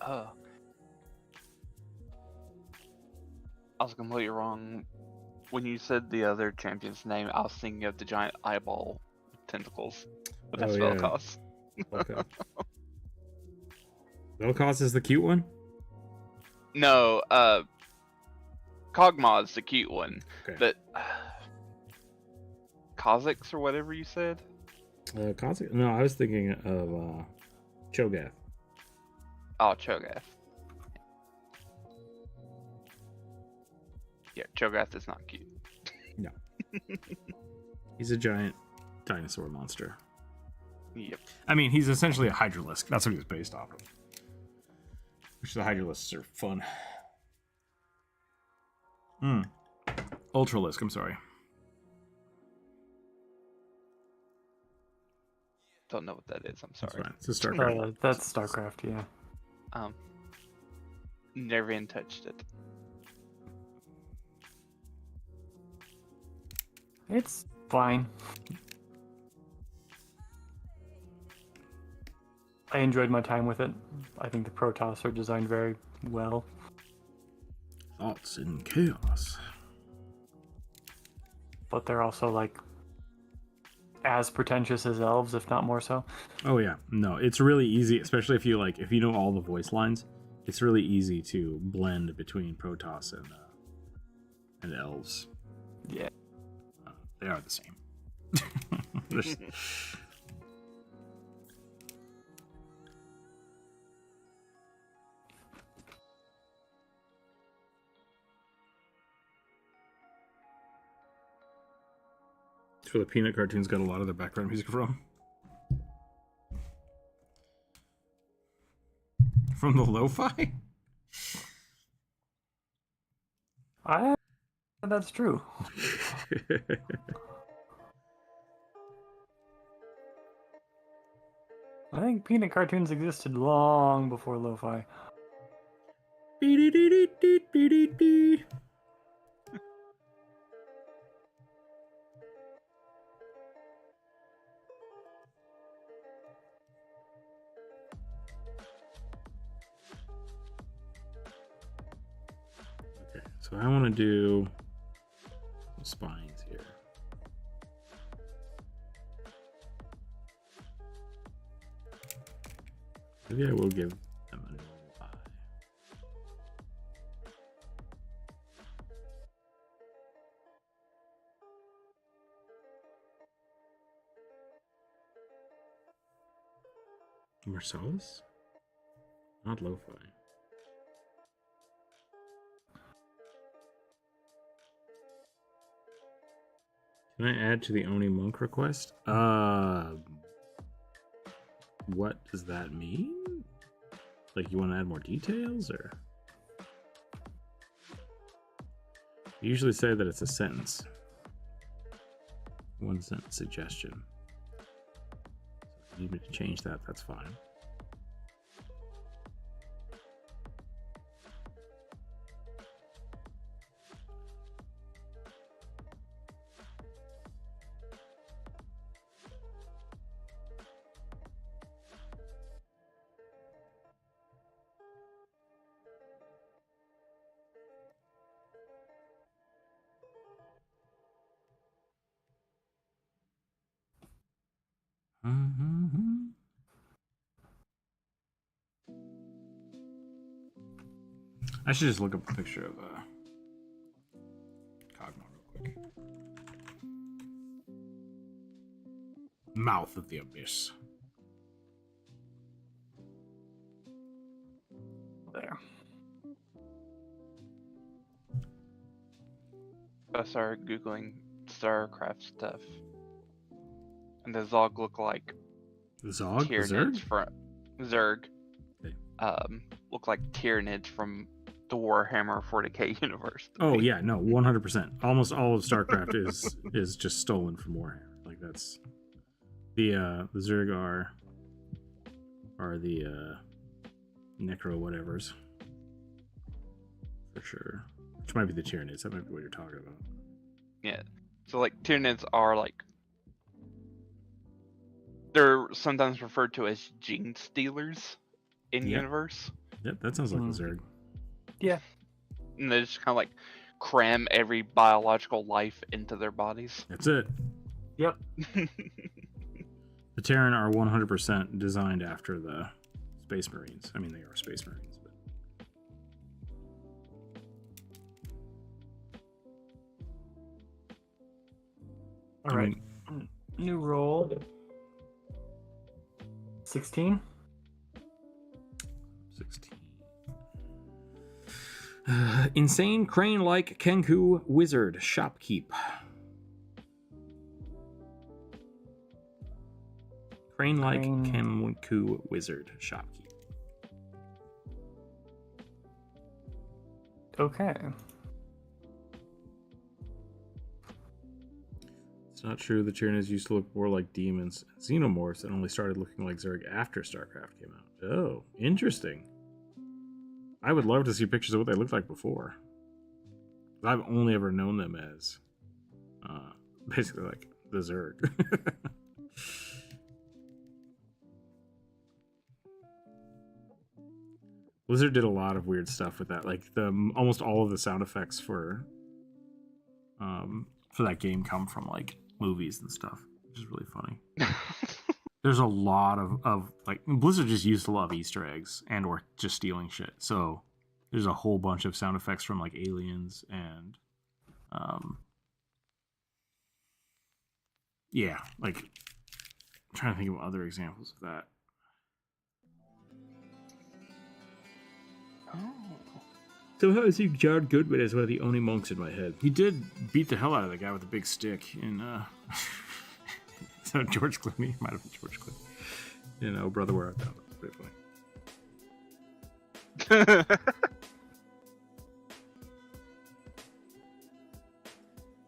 C: I was completely wrong. When you said the other champion's name, I was thinking of the giant eyeball tentacles with the
A: Oh,
C: spell
A: yeah.
C: cost.
A: Okay. Vel'Koz is the cute one?
C: No, Kog'Maw's the cute one,
A: Okay.
C: but Kha'Zix or whatever you said.
A: Kha'Zix? No, I was thinking of Cho'Gath.
C: Oh, Cho'Gath. Yeah, Cho'Gath is not cute.
A: No. He's a giant dinosaur monster.
C: Yep.
A: I mean, he's essentially a Hydralisk. That's what he was based off of. Which the Hydralisks are fun. Ultralisk, I'm sorry.
C: Don't know what that is. I'm
A: That's
C: sorry.
A: fine. It's a StarCraft.
B: That's StarCraft, yeah.
C: Never even touched it.
B: It's fine. I enjoyed my time with it. I think the Protoss are designed very well.
A: Thoughts in chaos.
B: But they're also like as pretentious as elves, if not more so.
A: Oh yeah, no, it's really easy, especially if you know all the voice lines. It's really easy to blend between Protoss and elves.
B: Yeah.
A: They are the same. That's where the Peanut cartoons got a lot of their background music from. From the lo-fi?
B: That's true. I think peanut cartoons existed long before lo-fi.
A: Okay, so I want to do spines here. Maybe I will give them a normal eye. Marcellus? Not lo-fi. Can I add to the Oni Monk request? What does that mean? Like, you want to add more details, or? You usually say that it's a sentence. One sentence suggestion. If you need me to change that, that's fine. I should just look up a picture of Kog'Maw real quick. Mouth of the Abyss.
B: There.
C: I started Googling StarCraft stuff. And the Zog look like
A: Zog? The
C: Tyranids
A: Zerg?
C: from Zerg.
A: Okay.
C: Look like Tyranids from the Warhammer 40k universe.
A: Oh yeah, no, 100%. Almost all of StarCraft is just stolen from Warhammer. Like, that's the Zerg are the Necro whatevers for sure. Which might be the Tyranids. That might be what you're talking about.
C: Yeah. So like Tyranids are like, they're sometimes referred to as gene stealers in
A: Yeah.
C: universe.
A: Yep, that sounds like a Zerg.
B: Yeah.
C: And they just kind of like cram every biological life into their bodies.
A: That's it.
B: Yep.
A: The Terran are 100% designed after the Space Marines. I mean, they are Space Marines, but
B: All right. New roll. 16.
A: 16. Insane crane-like Kenku wizard shopkeep. Crane-like Kenku wizard shopkeep.
B: Okay.
A: It's not true. The Tyranids used to look more like demons, xenomorphs, and only started looking like Zerg after StarCraft came out. Oh, interesting. I would love to see pictures of what they looked like before. I've only ever known them as basically like the Zerg. Blizzard did a lot of weird stuff with that. Like almost all of the sound effects for that game come from like movies and stuff, which is really funny. There's a lot of like Blizzard just used to love Easter eggs and or just stealing shit. So there's a whole bunch of sound effects from like Aliens and yeah, like I'm trying to think of other examples of that. Somehow I see John Goodman as one of the only monks in my head. He did beat the hell out of the guy with the big stick in so George Clooney. Might have been George Clooney. You know, Brother Where Art Thou. Pretty funny.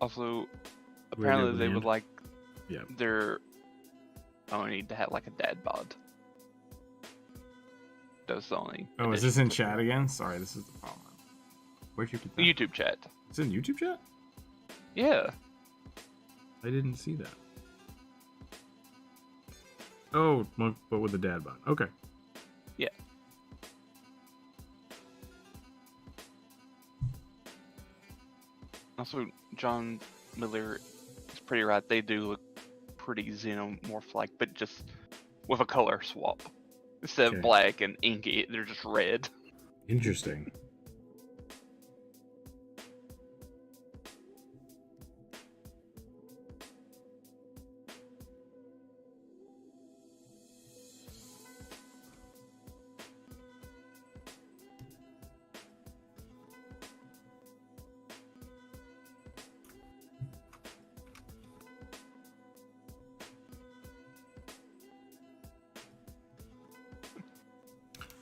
C: Also, apparently they would like
A: yeah.
C: their need to have like a dad bod. That's the only.
A: Oh, is this in chat again? Sorry, this is the problem. Where'd you get that?
C: YouTube chat.
A: It's in YouTube chat?
C: Yeah.
A: I didn't see that. Oh, but with the dad bod. Okay.
C: Yeah. Also, John Miller is pretty right. They do look pretty xenomorph-like, but just with a color swap. Instead of black and inky, they're just red.
A: Interesting.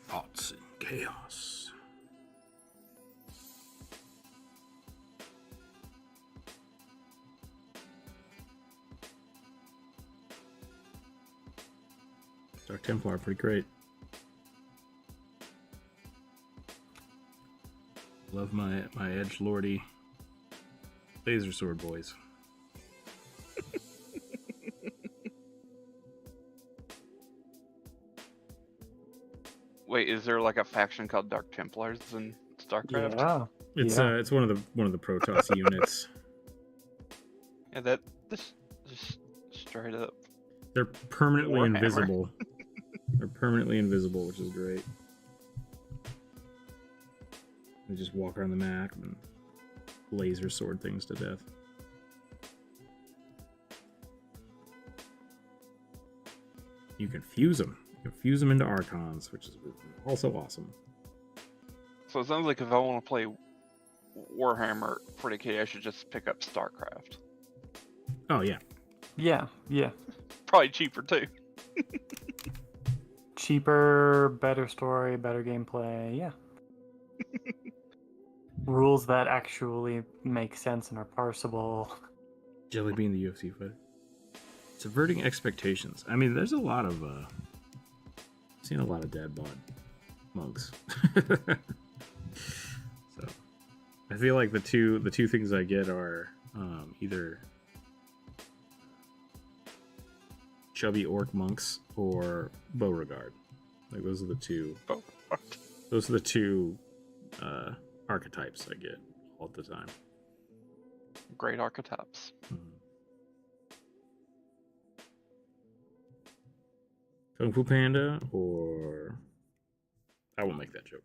A: Thoughts and chaos. Dark Templar, pretty great. Love my edgelordy laser sword boys.
C: Wait, is there like a faction called Dark Templars in StarCraft?
B: Yeah.
A: It's one of the Protoss units.
C: Yeah, that just straight up.
A: They're permanently
C: Warhammer.
A: invisible. They're permanently invisible, which is great. They just walk around the map and laser sword things to death. You can fuse them. You can fuse them into Archons, which is also awesome.
C: So it sounds like if I want to play Warhammer 40k, I should just pick up StarCraft.
A: Oh, yeah.
B: Yeah.
C: Probably cheaper too.
B: Cheaper, better story, better gameplay. Yeah. Rules that actually make sense and are parsable.
A: Jelly Bean, the UFC fighter. Subverting expectations. I mean, there's a lot of I've seen a lot of dad bod monks. So I feel like the two things I get are either chubby orc monks or Beauregard. Like those are the two. Those are the two archetypes I get all the time.
C: Great archetypes.
A: Kung Fu Panda, or I won't make that joke.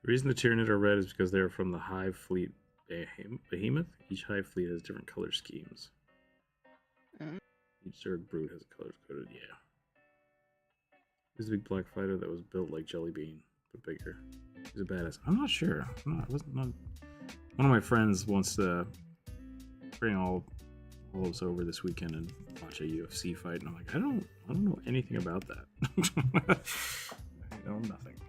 A: The reason the Tyranid are red is because they're from the Hive Fleet Behemoth. Each Hive Fleet has different color schemes. Each Zerg brood has a color coded, yeah. He's a big black fighter that was built like Jelly Bean, but bigger. He's a badass. I'm not sure. One of my friends wants to bring all of us over this weekend and watch a UFC fight, and I'm like, I don't know anything about that. I know nothing.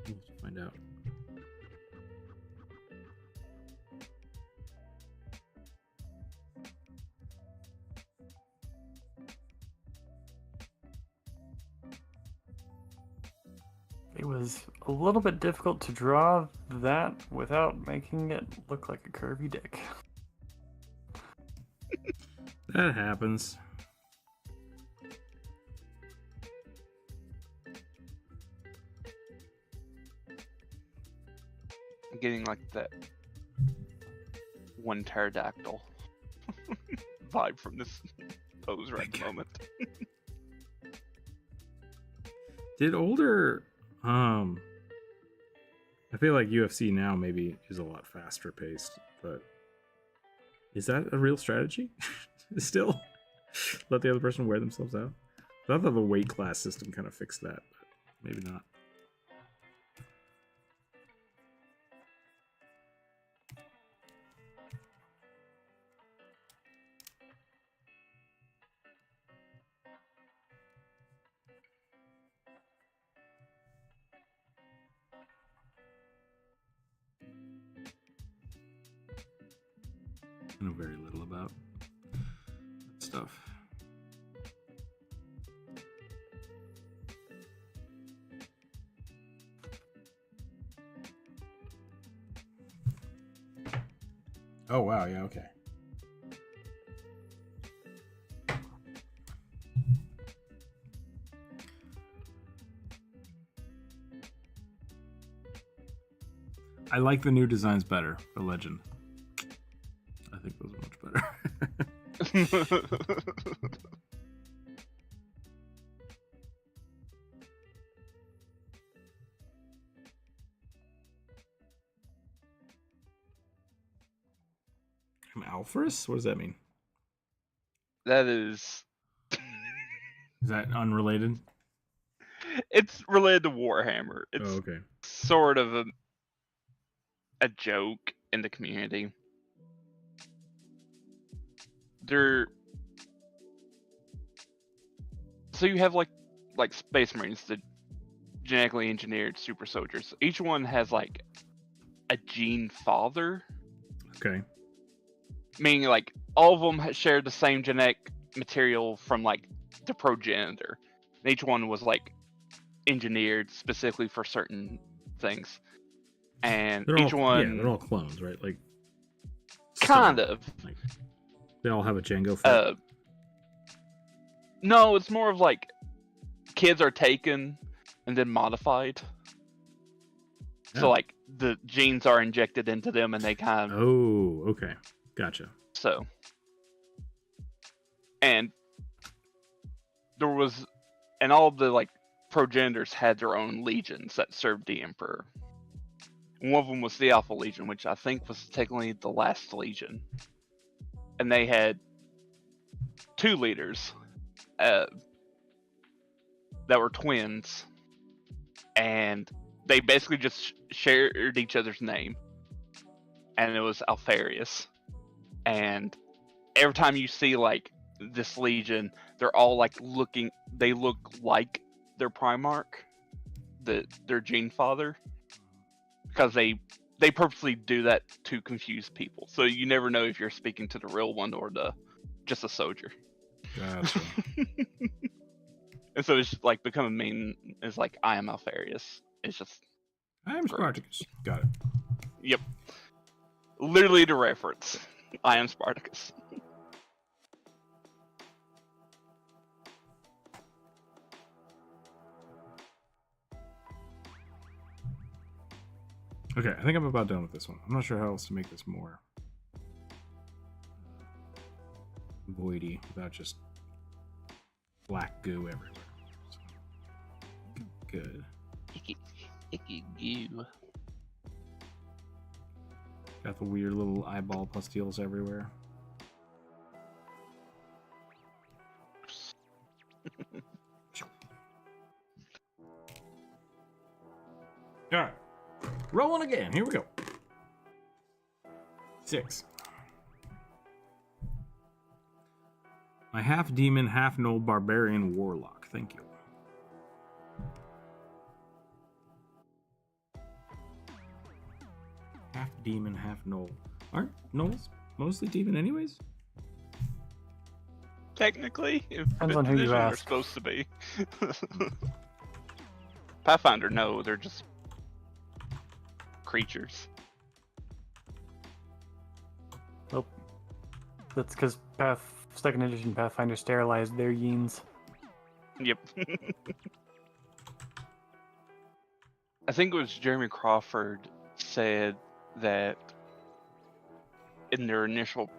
A: We'll have to find out.
B: It was a little bit difficult to draw that without making it look like a curvy dick.
A: That happens.
C: I'm getting like that one pterodactyl vibe from this pose right at the moment.
A: Did older I feel like UFC now maybe is a lot faster paced, but is that a real strategy? Still? Let the other person wear themselves out? I thought the weight class system kind of fixed that, but maybe not. I know very little about that stuff. Oh wow, yeah, okay. I like the new designs better, the Legend. I think those are much better. Alphorus? What does that mean?
C: That is...
A: Is that unrelated?
C: It's related to Warhammer. It's
A: okay.
C: Sort of a joke in the community. So you have like Space Marines, the genetically engineered super soldiers. Each one has like a gene father.
A: Okay.
C: Meaning like all of them shared the same genetic material from like the progenitor. And each one was like engineered specifically for certain things. And they're
A: all clones, right? Like
C: kind of.
A: Like, they all have a Django fit.
C: No, it's more of like kids are taken and then modified. Yeah. So like the genes are injected into them and they kind of...
A: Oh, okay. Gotcha.
C: So, and all the like progenitors had their own legions that served the Emperor. One of them was the Alpha Legion, which I think was technically the last legion. And they had two leaders that were twins, and they basically just shared each other's name, and it was Alfarius. And every time you see like this legion, they're all like they look like their Primarch, their gene father, because they purposely do that to confuse people. So you never know if you're speaking to the real one or just a soldier.
A: Gotcha.
C: And so it's like becoming main is like I am Alfarius. It's just
A: I am Spartacus. Got it.
C: Yep. Literally the reference. I am Spartacus.
A: Okay, I think I'm about done with this one. I'm not sure how else to make this more voidy without just black goo everywhere. So, good.
C: Icky goo.
A: Got the weird little eyeball pastilles everywhere. Alright. Rolling again. Here we go. 6. My half demon, half gnoll barbarian warlock. Thank you. Half demon, half gnoll. Aren't gnolls mostly demon anyways?
C: Technically, if
B: Depends on who you
C: they're
B: ask.
C: supposed to be. Pathfinder, no, they're just creatures.
B: Nope. That's because second edition Pathfinder sterilized their yeens.
C: Yep. I think it was Jeremy Crawford said that in their initial,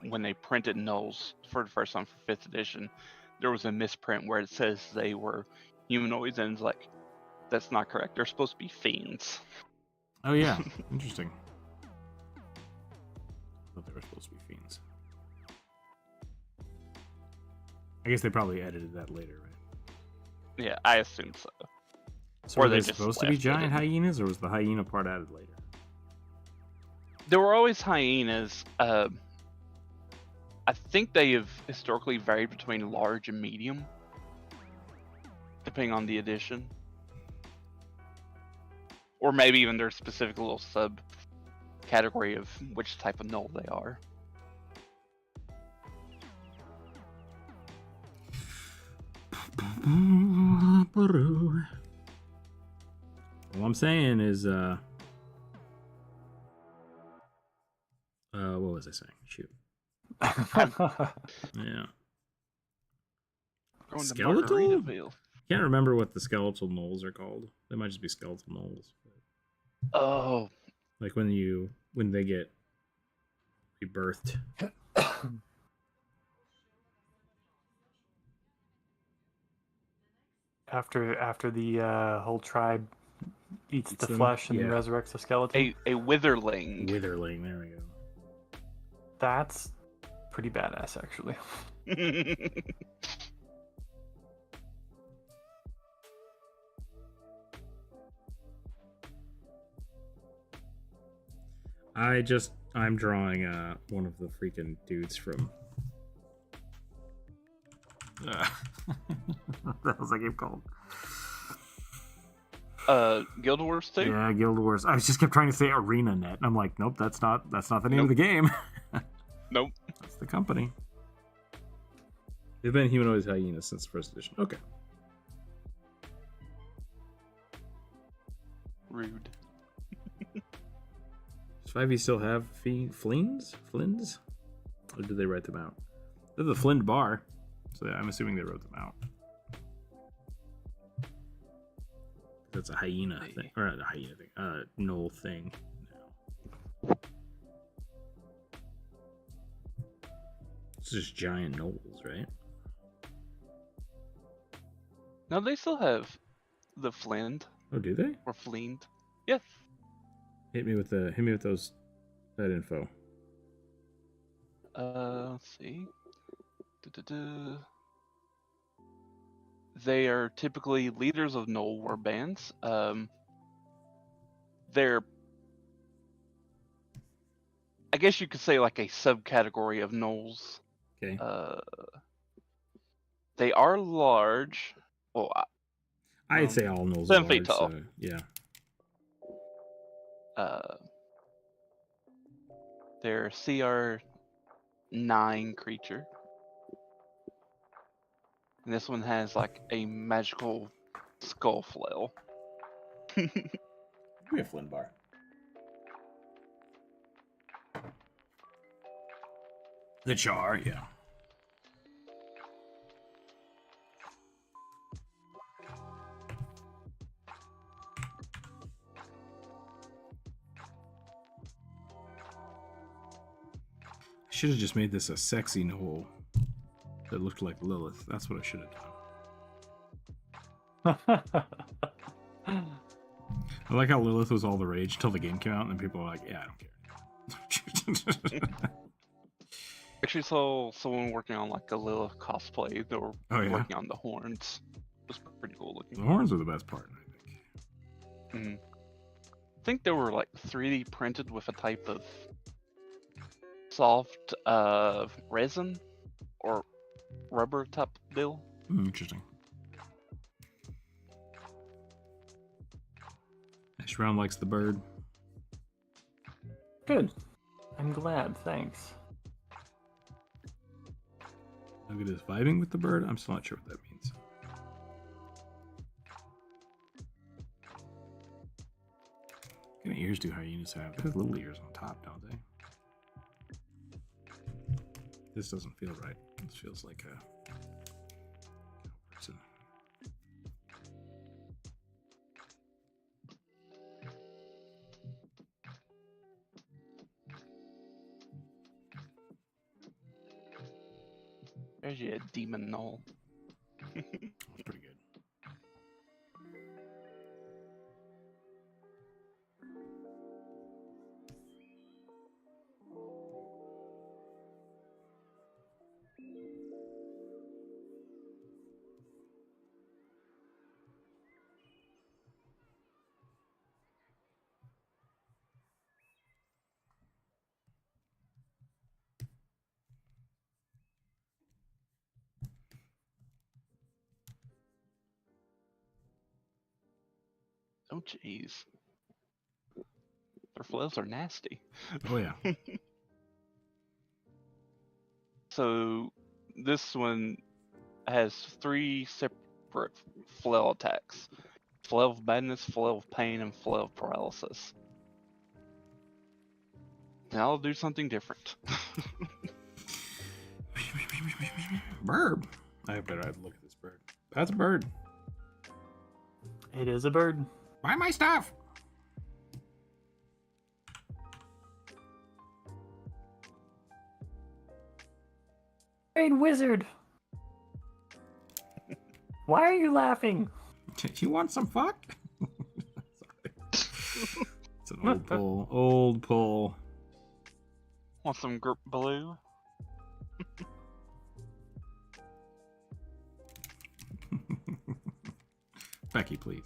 C: when they printed gnolls for the first time for 5th edition, there was a misprint where it says they were humanoids, and it's like, that's not correct. They're supposed to be fiends.
A: Oh yeah, interesting. I thought they were supposed to be fiends. I guess they probably edited that later, right?
C: Yeah, I assume so.
A: So
C: Or
A: were
C: they
A: they
C: just
A: supposed to be
C: left it
A: giant
C: in.
A: hyenas, or was the hyena part added later?
C: There were always hyenas. I think they have historically varied between large and medium, depending on the edition. Or maybe even their specific little sub-category of which type of gnoll they are.
A: All I'm saying is, what was I saying? Shoot. Yeah.
C: Going to
A: Skeletal?
C: Margaritaville.
A: Can't remember what the skeletal gnolls are called. They might just be skeletal gnolls.
C: Oh,
A: Like when they get rebirthed.
B: After the whole tribe eats
A: Eats
B: the
A: them?
B: flesh and
A: Yeah.
B: resurrects the skeleton.
C: a witherling.
A: Witherling, there we go.
B: That's pretty badass, actually.
A: I'm drawing one of the freaking dudes from what was that game called?
C: Guild Wars 2?
A: Yeah, Guild Wars. I just kept trying to say ArenaNet, and I'm like, nope, that's not the name of the game.
C: Nope.
A: That's the company. They've been humanoid hyenas since the first edition. Okay.
C: Rude.
A: Does 5e still have fleens? Flins? Or did they write them out? They're the Flint bar, so yeah, I'm assuming they wrote them out. That's a hyena thing, or not a hyena thing, gnoll thing. No. It's just giant gnolls, right?
C: No, they still have the Flint
A: Oh, do they?
C: or Fleend. Yes.
A: Hit me with that info.
C: Let's see. Du-du-du. They are typically leaders of gnoll war bands. They're, I guess you could say, like a subcategory of gnolls.
A: Okay.
C: They are large. Well,
A: I'd say all gnolls
C: 7
A: are
C: feet
A: large,
C: tall.
A: so, yeah.
C: They're a CR9 creature. And this one has like a magical skull flail.
A: Give me a Flynn bar. The char, yeah. Should have just made this a sexy knoll that looked like Lilith. That's what I should have done. I like how Lilith was all the rage until the game came out, and then people were like, "Yeah, I don't care."
C: Actually saw someone working on like a Lilith cosplay. They were working on the horns. It was pretty cool looking.
A: The horns are the best part, I think.
C: I think they were like 3D printed with a type of soft resin or rubber type deal.
A: Interesting. Shroud likes the bird.
B: Good. I'm glad, thanks.
A: Look at his vibing with the bird. I'm still not sure what that means. What kind of ears do hyenas have? They have little ears on top, don't they? This doesn't feel right. This feels like a person.
C: There's your demon knoll.
A: That's pretty good.
C: Oh jeez. Their flails are nasty.
A: Oh yeah.
C: So this one has 3 separate flail attacks. Flail of madness, flail of pain, and flail of paralysis. Now I'll do something different.
A: Bird. I better have to look at this bird. That's a bird.
B: It is a bird.
A: Buy my stuff.
B: Hey, wizard! Why are you laughing?
A: You want some fuck? It's an old pull. Old pull.
C: Want some grip blue?
A: Becky, please.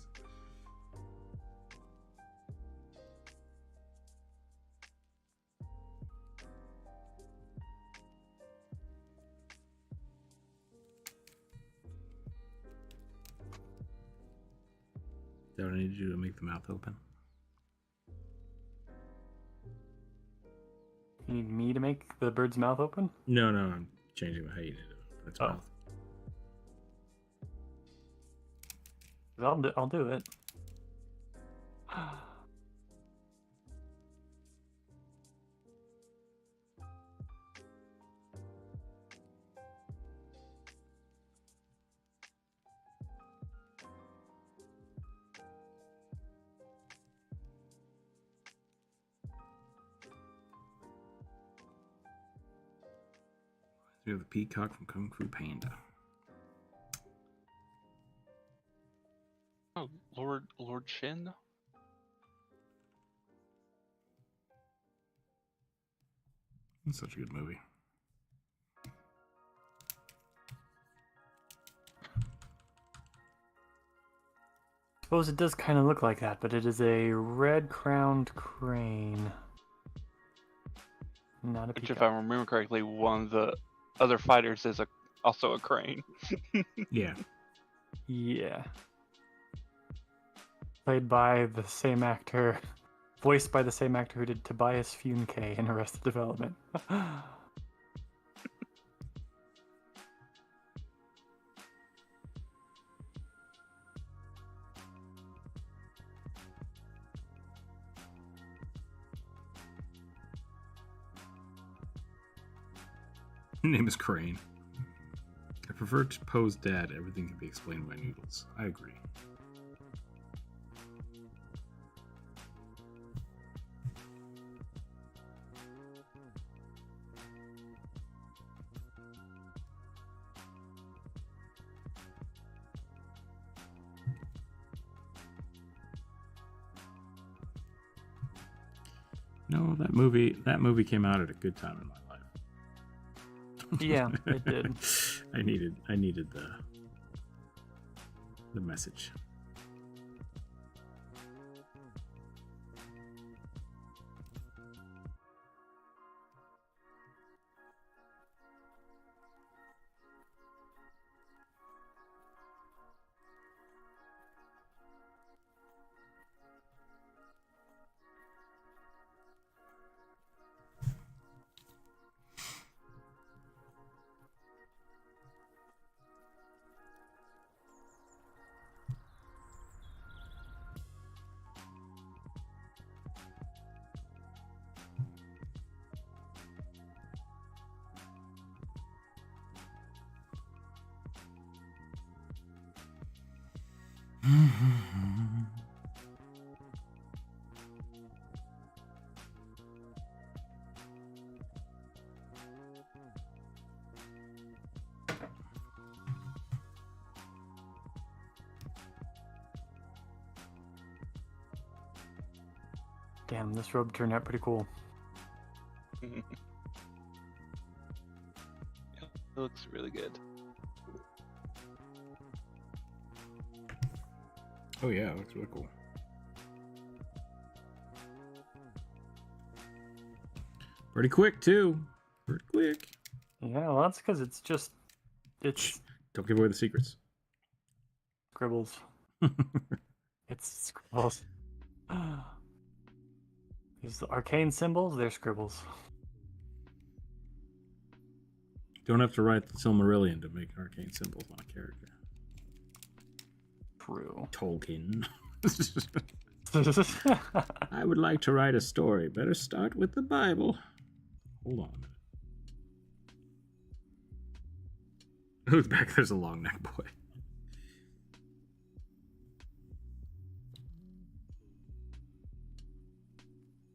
A: Is that what I need to do to make the mouth open?
B: You need me to make the bird's mouth open?
A: No, I'm changing how you need to open its mouth.
B: I'll do it.
A: We have the peacock from Kung Fu Panda.
C: Oh, Lord Shin?
A: It's such a good movie.
B: I suppose it does kind of look like that, but it is a red-crowned crane. Not a
C: Which,
B: peacock.
C: if I remember correctly, one of the other fighters is also a crane.
A: Yeah.
B: Yeah. Played by the same actor, voiced by the same actor who did Tobias Funke in Arrested Development.
A: Name is Crane. I prefer to pose dad. Everything can be explained by noodles. I agree. No, that movie came out at a good time in my life.
B: Yeah, it did.
A: I needed the message.
B: Damn, this robe turned out pretty cool.
C: It looks really good.
A: Oh yeah, it looks really cool. Pretty quick too. Pretty quick.
B: Yeah, well, that's because it's
A: Don't give away the secrets.
B: scribbles. It's scribbles. These arcane symbols, they're scribbles.
A: Don't have to write the Silmarillion to make arcane symbols on a character.
B: True.
A: Tolkien. I would like to write a story. Better start with the Bible. Hold on a minute. Who's back? There's a long neck boy.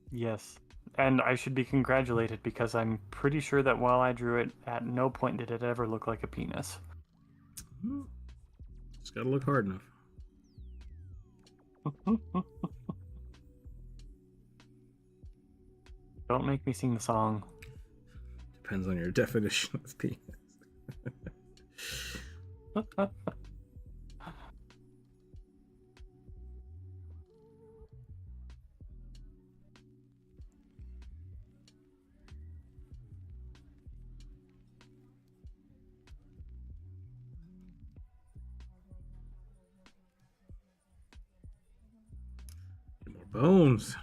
B: Yes. And I should be congratulated because I'm pretty sure that while I drew it, at no point did it ever look like a penis.
A: Just gotta look hard enough.
B: Don't make me sing the song.
A: Depends on your definition of penis. Get more bones.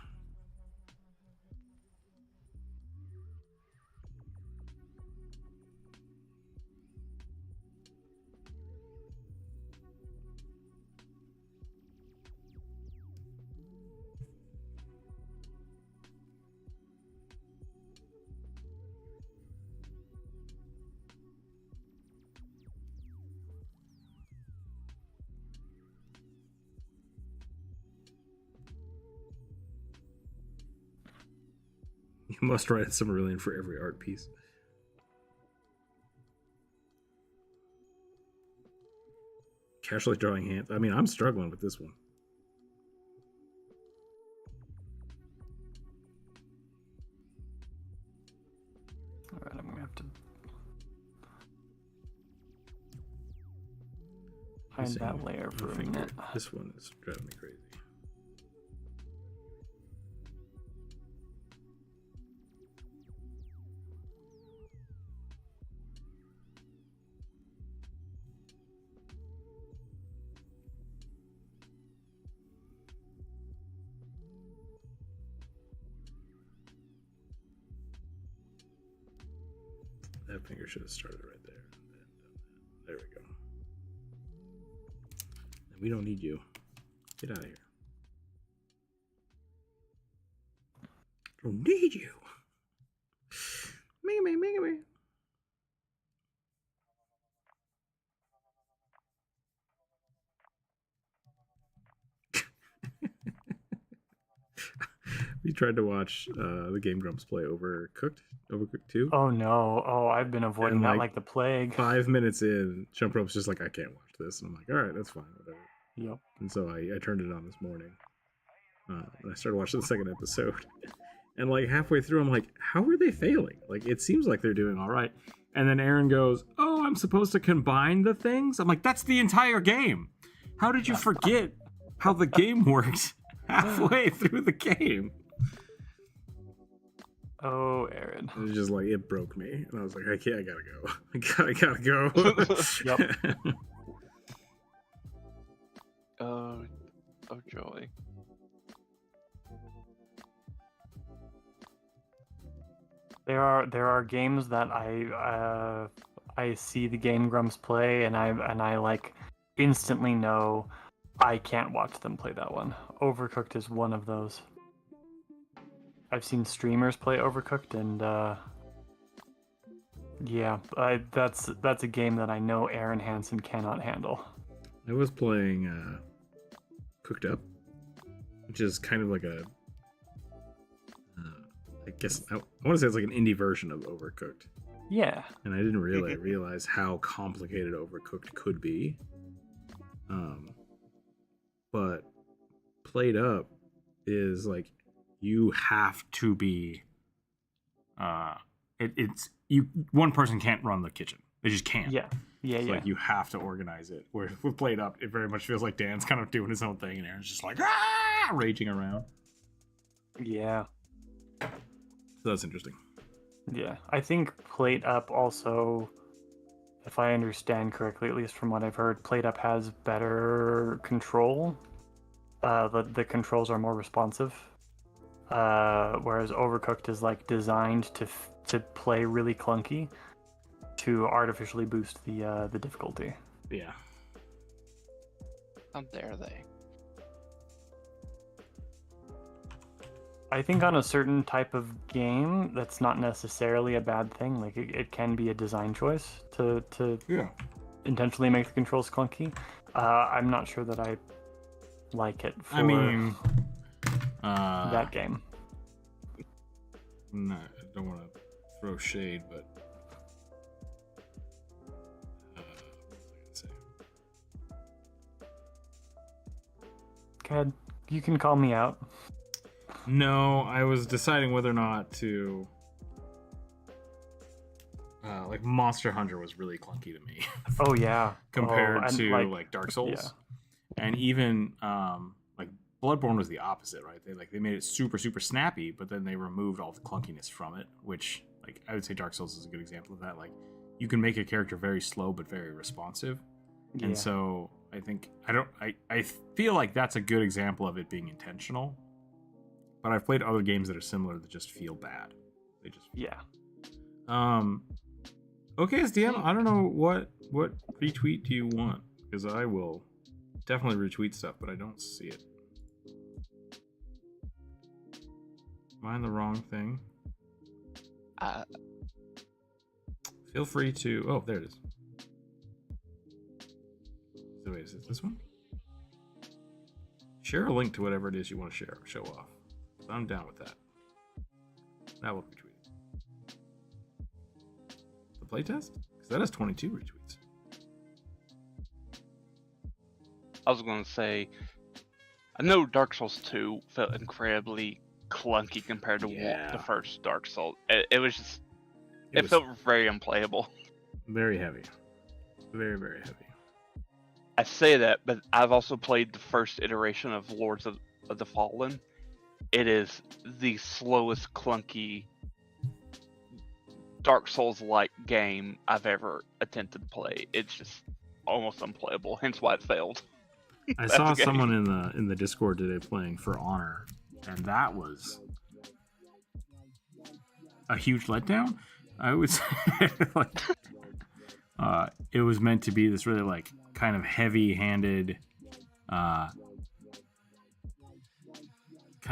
A: You must write a Silmarillion for every art piece. Casually drawing hands. I mean, I'm struggling with this one.
B: Alright, I'm gonna have to hide that layer for a minute.
A: This one is driving me crazy. That finger should have started right there. There we go. And we don't need you. Get out of here. Don't need you. Me. You tried to watch the Game Grumps play Overcooked 2?
B: Oh no! Oh, I've been avoiding
A: And,
B: that
A: like,
B: like the plague.
A: 5 minutes in, Jump Rope's just like, I can't watch this. And I'm like, all right, that's fine, whatever.
B: Yep.
A: And so I turned it on this morning. And I started watching the second episode. And like halfway through, I'm like, how are they failing? Like, it seems like they're doing all right. And then Aaron goes, oh, I'm supposed to combine the things? I'm like, that's the entire game. How did you forget how the game works halfway through the game?
B: Oh, Aaron.
A: It was just like, it broke me. And I was like, I gotta go. I gotta go.
B: Yep.
C: Oh joy.
B: There are games that I see the Game Grumps play, and I like instantly know I can't watch them play that one. Overcooked is one of those. I've seen streamers play Overcooked, and yeah, that's a game that I know Aaron Hansen cannot handle.
A: I was playing Cooked Up, which is kind of like a, I guess I want to say it's like an indie version of Overcooked.
B: Yeah.
A: And I didn't really realize how complicated Overcooked could be. But Played Up is like, you have to be it's you one person can't run the kitchen. They just can't.
B: Yeah.
A: It's like you have to organize it. Where with Played Up, it very much feels like Dan's kind of doing his own thing and Aaron's just like raging around.
B: Yeah.
A: So that's interesting.
B: Yeah. I think Played Up also, if I understand correctly, at least from what I've heard, Played Up has better control. The controls are more responsive. Whereas Overcooked is like designed to play really clunky to artificially boost the difficulty.
A: Yeah.
C: How dare they?
B: I think on a certain type of game, that's not necessarily a bad thing. Like it can be a design choice to intentionally make the controls clunky. I'm not sure that I like it for that game.
A: No, I don't want to throw shade, but what was I gonna say?
B: Go ahead. You can call me out.
A: No, I was deciding whether or not to. Like Monster Hunter was really clunky to me.
B: Oh yeah.
A: Compared
B: and
A: to like Dark Souls,
B: yeah.
A: And even like Bloodborne was the opposite, right? They made it super snappy, but then they removed all the clunkiness from it, which like I would say Dark Souls is a good example of that. Like you can make a character very slow but very responsive, and so I think I feel like that's a good example of it being intentional. But I've played other games that are similar that just feel bad. They just Okay, SDM, I don't know what retweet do you want? Because I will definitely retweet stuff, but I don't see it. Am I in the wrong thing? Feel free to. Oh, there it is. So wait, is it this one? Share a link to whatever it is you want to share, show off. I'm down with that. That will retweet it. The playtest? Because that has 22 retweets.
C: I was going to say, I know Dark Souls 2 felt incredibly clunky compared to the first Dark Souls. It was just, it felt very unplayable.
A: Very heavy. Very, very heavy.
C: I say that, but I've also played the first iteration of Lords of the Fallen. It is the slowest, clunky Dark Souls-like game I've ever attempted to play. It's just almost unplayable, hence why it failed.
A: I saw someone in the Discord today playing For Honor, and that was a huge letdown. I would say like it was meant to be this really like kind of heavy-handed kind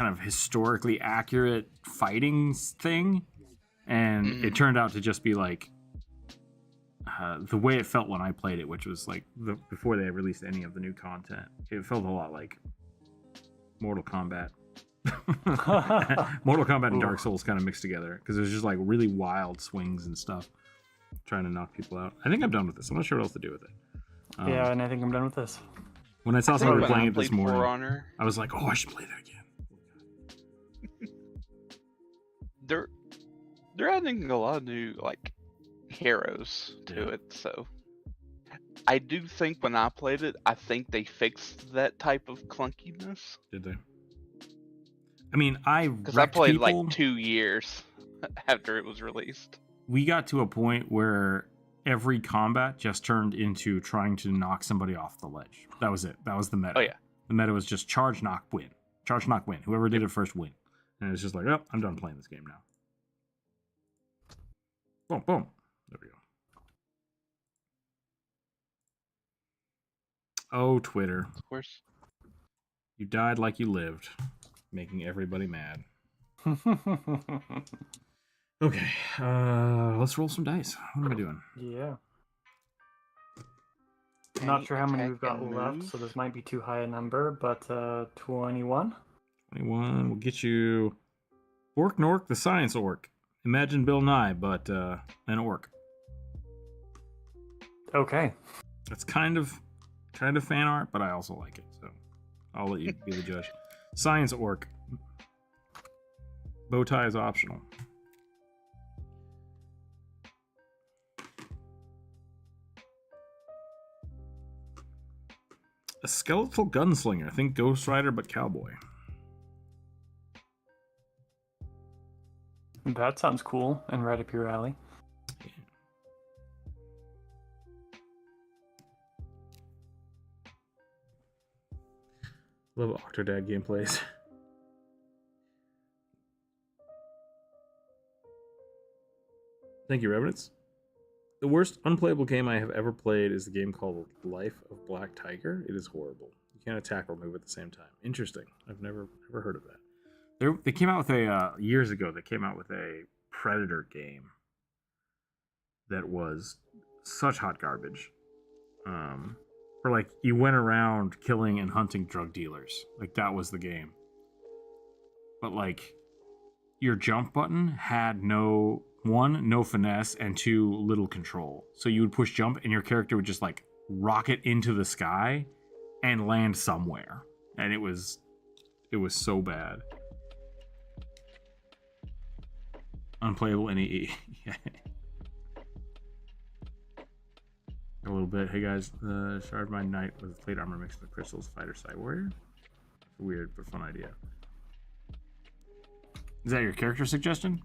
A: of historically accurate fighting thing, and it turned out to just be like the way it felt when I played it, which was like before they released any of the new content. It felt a lot like Mortal Kombat Mortal Kombat and Dark Souls kind of mixed together because there's just like really wild swings and stuff, trying to knock people out. I think I'm done with this. I'm not sure what else to do with it.
B: Yeah, and I think I'm done with this.
A: When I saw somebody
C: when
A: playing
C: I
A: it this
C: played For
A: morning,
C: Honor,
A: I was like, "Oh, I should play that again."
C: they're adding a lot of new like heroes to it, so I do think when I played it, I think they fixed that type of clunkiness.
A: Did they? I mean, I
C: played
A: people.
C: like 2 years after it was released.
A: We got to a point where every combat just turned into trying to knock somebody off the ledge. That was it. That was the meta.
C: Oh yeah.
A: The meta was just charge, knock, win. Charge, knock, win. Whoever did it first, win. And it's just like, oh, I'm done playing this game now. Boom, boom. There we go. Oh, Twitter.
C: Of course.
A: You died like you lived, making everybody mad. Okay, let's roll some dice. What am I doing?
B: Yeah. Not sure how many we've got
C: attack and
B: left,
C: move?
B: so this might be too high a number, but 21.
A: 21 will get you Orc Nork, the science orc. Imagine Bill Nye, but an orc.
B: Okay.
A: That's kind of fan art, but I also like it, so I'll let you be the judge. Science orc. Bow tie is optional. A skeletal gunslinger. Think Ghost Rider, but cowboy.
B: That sounds cool and right up your alley.
A: Love Octodad gameplays. Thank you, Revenants. The worst unplayable game I have ever played is the game called Life of Black Tiger. It is horrible. You can't attack or move at the same time. Interesting. I've never heard of that. They came out with a years ago. They came out with a Predator game that was such hot garbage. Where like you went around killing and hunting drug dealers. Like that was the game. But like your jump button had no finesse, and 2, little control. So you would push jump and your character would just like rocket into the sky and land somewhere. And it was so bad. Unplayable NEE. A little bit. Hey guys, the Shard Mine Knight with plate armor mixed with crystals, fighter, side warrior. Weird but fun idea. Is that your character suggestion?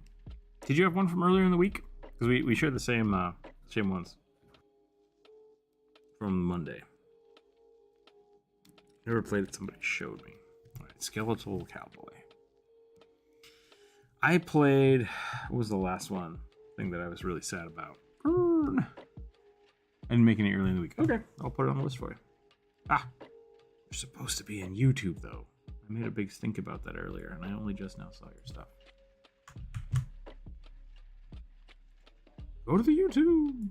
A: Did you have one from earlier in the week? Because we shared the same ones from Monday. Never played it. Somebody showed me. All right, Skeletal Cowboy. I played. What was the last one? Thing that I was really sad about. I didn't make any early in the week. Okay, I'll put it on the list for you. You're supposed to be in YouTube though. I made a big stink about that earlier, and I only just now saw your stuff. Go to the YouTube.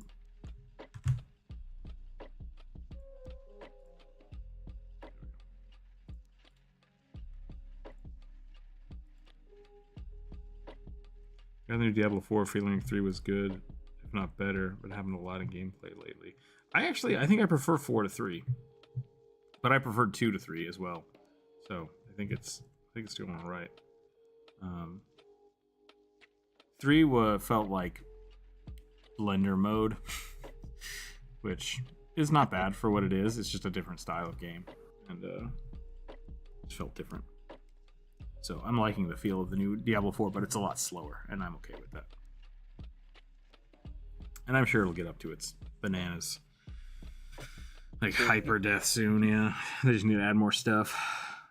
A: Got the new Diablo 4. Feeling 3 was good, if not better, but having a lot of gameplay lately. I think I prefer 4 to 3, but I preferred 2 to 3 as well. So I think it's doing all right. 3 felt like Blender mode, which is not bad for what it is. It's just a different style of game, and it felt different. So I'm liking the feel of the new Diablo 4, but it's a lot slower, and I'm okay with that. And I'm sure it'll get up to its bananas, like hyper death soon. Yeah, they just need to add more stuff.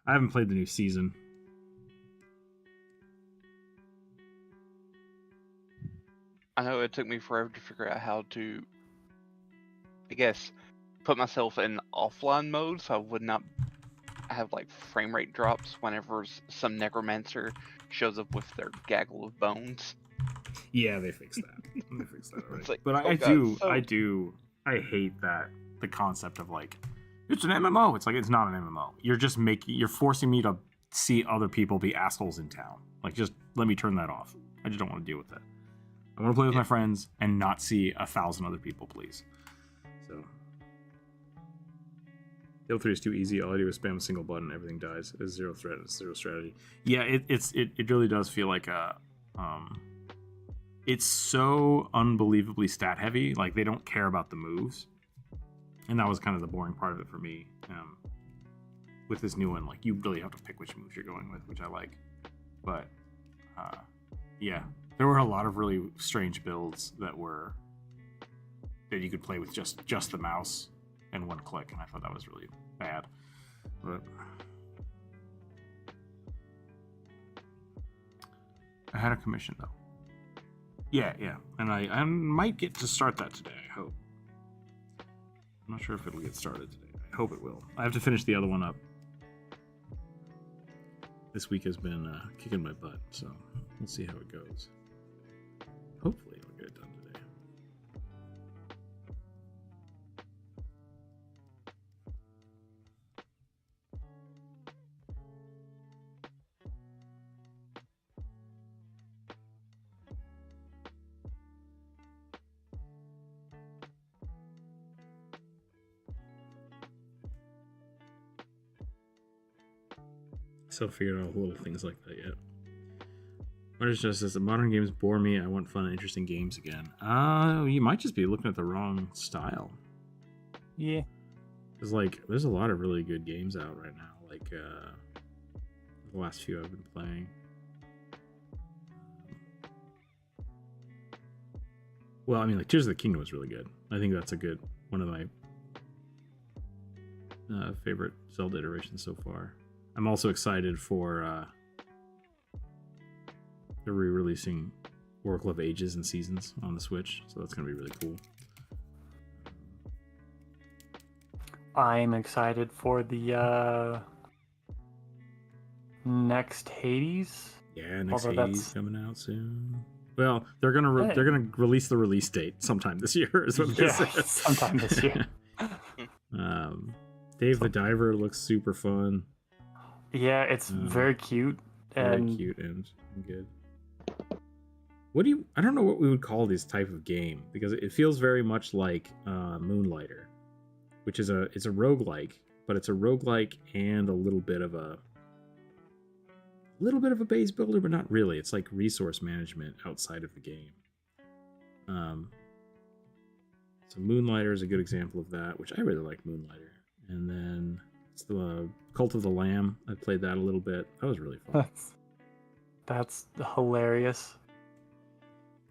A: I haven't played the new season.
C: I know it took me forever to figure out how to, I guess, put myself in offline mode so I would not have like frame rate drops whenever some necromancer shows up with their gaggle of bones.
A: Yeah, they fixed that. They fixed that already.
C: Like,
A: but I hate that, the concept of like, it's an MMO. It's like, it's not an MMO. You're forcing me to see other people be assholes in town. Like, just let me turn that off. I just don't want to deal with that. I want to play with my friends and not see 1,000 other people, please. So, Diablo 3 is too easy. All I do is spam a single button, everything dies. It's zero threat, it's zero strategy. Yeah, it really does feel like a it's so unbelievably stat heavy. Like, they don't care about the moves, and that was kind of the boring part of it for me. With this new one, like, you really have to pick which moves you're going with, which I like. But yeah, there were a lot of really strange builds that you could play with just the mouse and one click, and I thought that was really bad. But I had a commission though. Yeah, and I might get to start that today. I hope. I'm not sure if it'll get started today. I hope it will. I have to finish the other one up. This week has been kicking my butt, so we'll see how it goes. Hopefully I'll get it done today. Still figuring out little things like that yet. What is just the modern games bore me? I want fun and interesting games again. You might just be looking at the wrong style.
B: Yeah.
A: Cause like, there's a lot of really good games out right now. Like the last few I've been playing. Well, I mean, like Tears of the Kingdom was really good. I think that's one of my favorite Zelda iterations so far. I'm also excited for they're re-releasing Oracle of Ages and Seasons on the Switch, so that's going to be really cool.
B: I'm excited for the next Hades.
A: Yeah, next
B: Although
A: Hades coming out soon. Well, they're gonna release the release date sometime this year. Is what they said.
B: Sometime this year.
A: Dave the Diver looks super fun.
B: Yeah, it's very cute.
A: Very cute and good. I don't know what we would call this type of game, because it feels very much like Moonlighter, which is it's a roguelike, but it's a roguelike and a little bit of a base builder, but not really. It's like resource management outside of the game. So Moonlighter is a good example of that, which I really like Moonlighter. And then it's the Cult of the Lamb. I played that a little bit. That was really fun.
B: That's hilarious.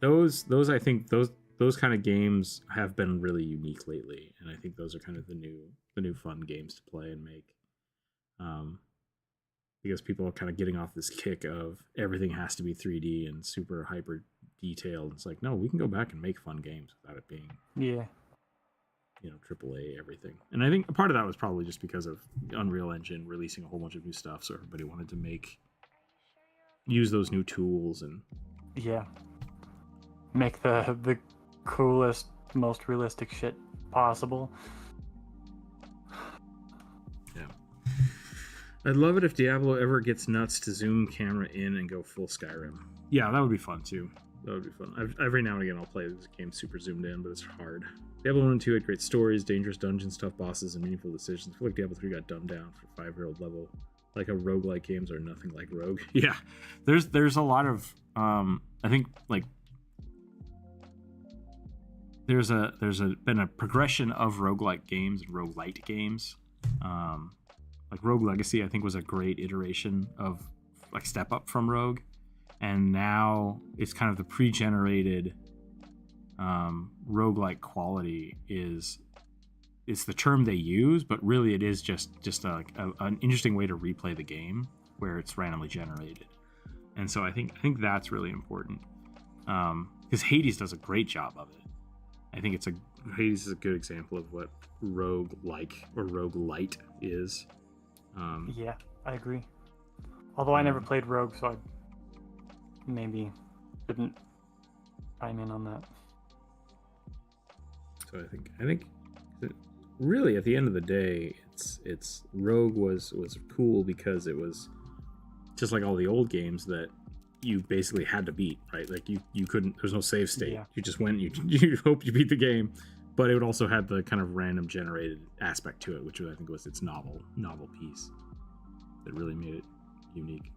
A: Those I think those kind of games have been really unique lately, and I think those are kind of the new fun games to play and make. Because people are kind of getting off this kick of everything has to be 3D and super hyper detailed. It's like, no, we can go back and make fun games without it being AAA everything. And I think a part of that was probably just because of Unreal Engine releasing a whole bunch of new stuff, so everybody wanted to use those new tools and
B: make the coolest, most realistic shit possible.
A: Yeah. I'd love it if Diablo ever gets nuts to zoom camera in and go full Skyrim. Yeah, that would be fun too. That would be fun. Every now and again I'll play this game super zoomed in, but it's hard. Diablo 1 and 2 had great stories, dangerous dungeons, tough bosses, and meaningful decisions. I feel like Diablo 3 got dumbed down for 5-year-old level. Like, roguelike games are nothing like Rogue. Yeah, there's a lot of I think like there's been a progression of roguelike games and roguelite games. Like Rogue Legacy, I think, was a great iteration of like step up from Rogue, and now it's kind of the pre-generated roguelike quality it's the term they use, but really it is just an interesting way to replay the game where it's randomly generated. And so I think that's really important, because Hades does a great job of it. I think Hades is a good example of what roguelike or roguelite is.
B: Yeah, I agree. Although I never played Rogue, so I maybe shouldn't chime in on that.
A: So I think really at the end of the day, it's Rogue was cool because it was just like all the old games that you basically had to beat, right? Like you couldn't. There's no save state.
B: Yeah.
A: You just went. You hoped you beat the game, but it would also have the kind of random generated aspect to it, which I think was its novel piece that really made it unique.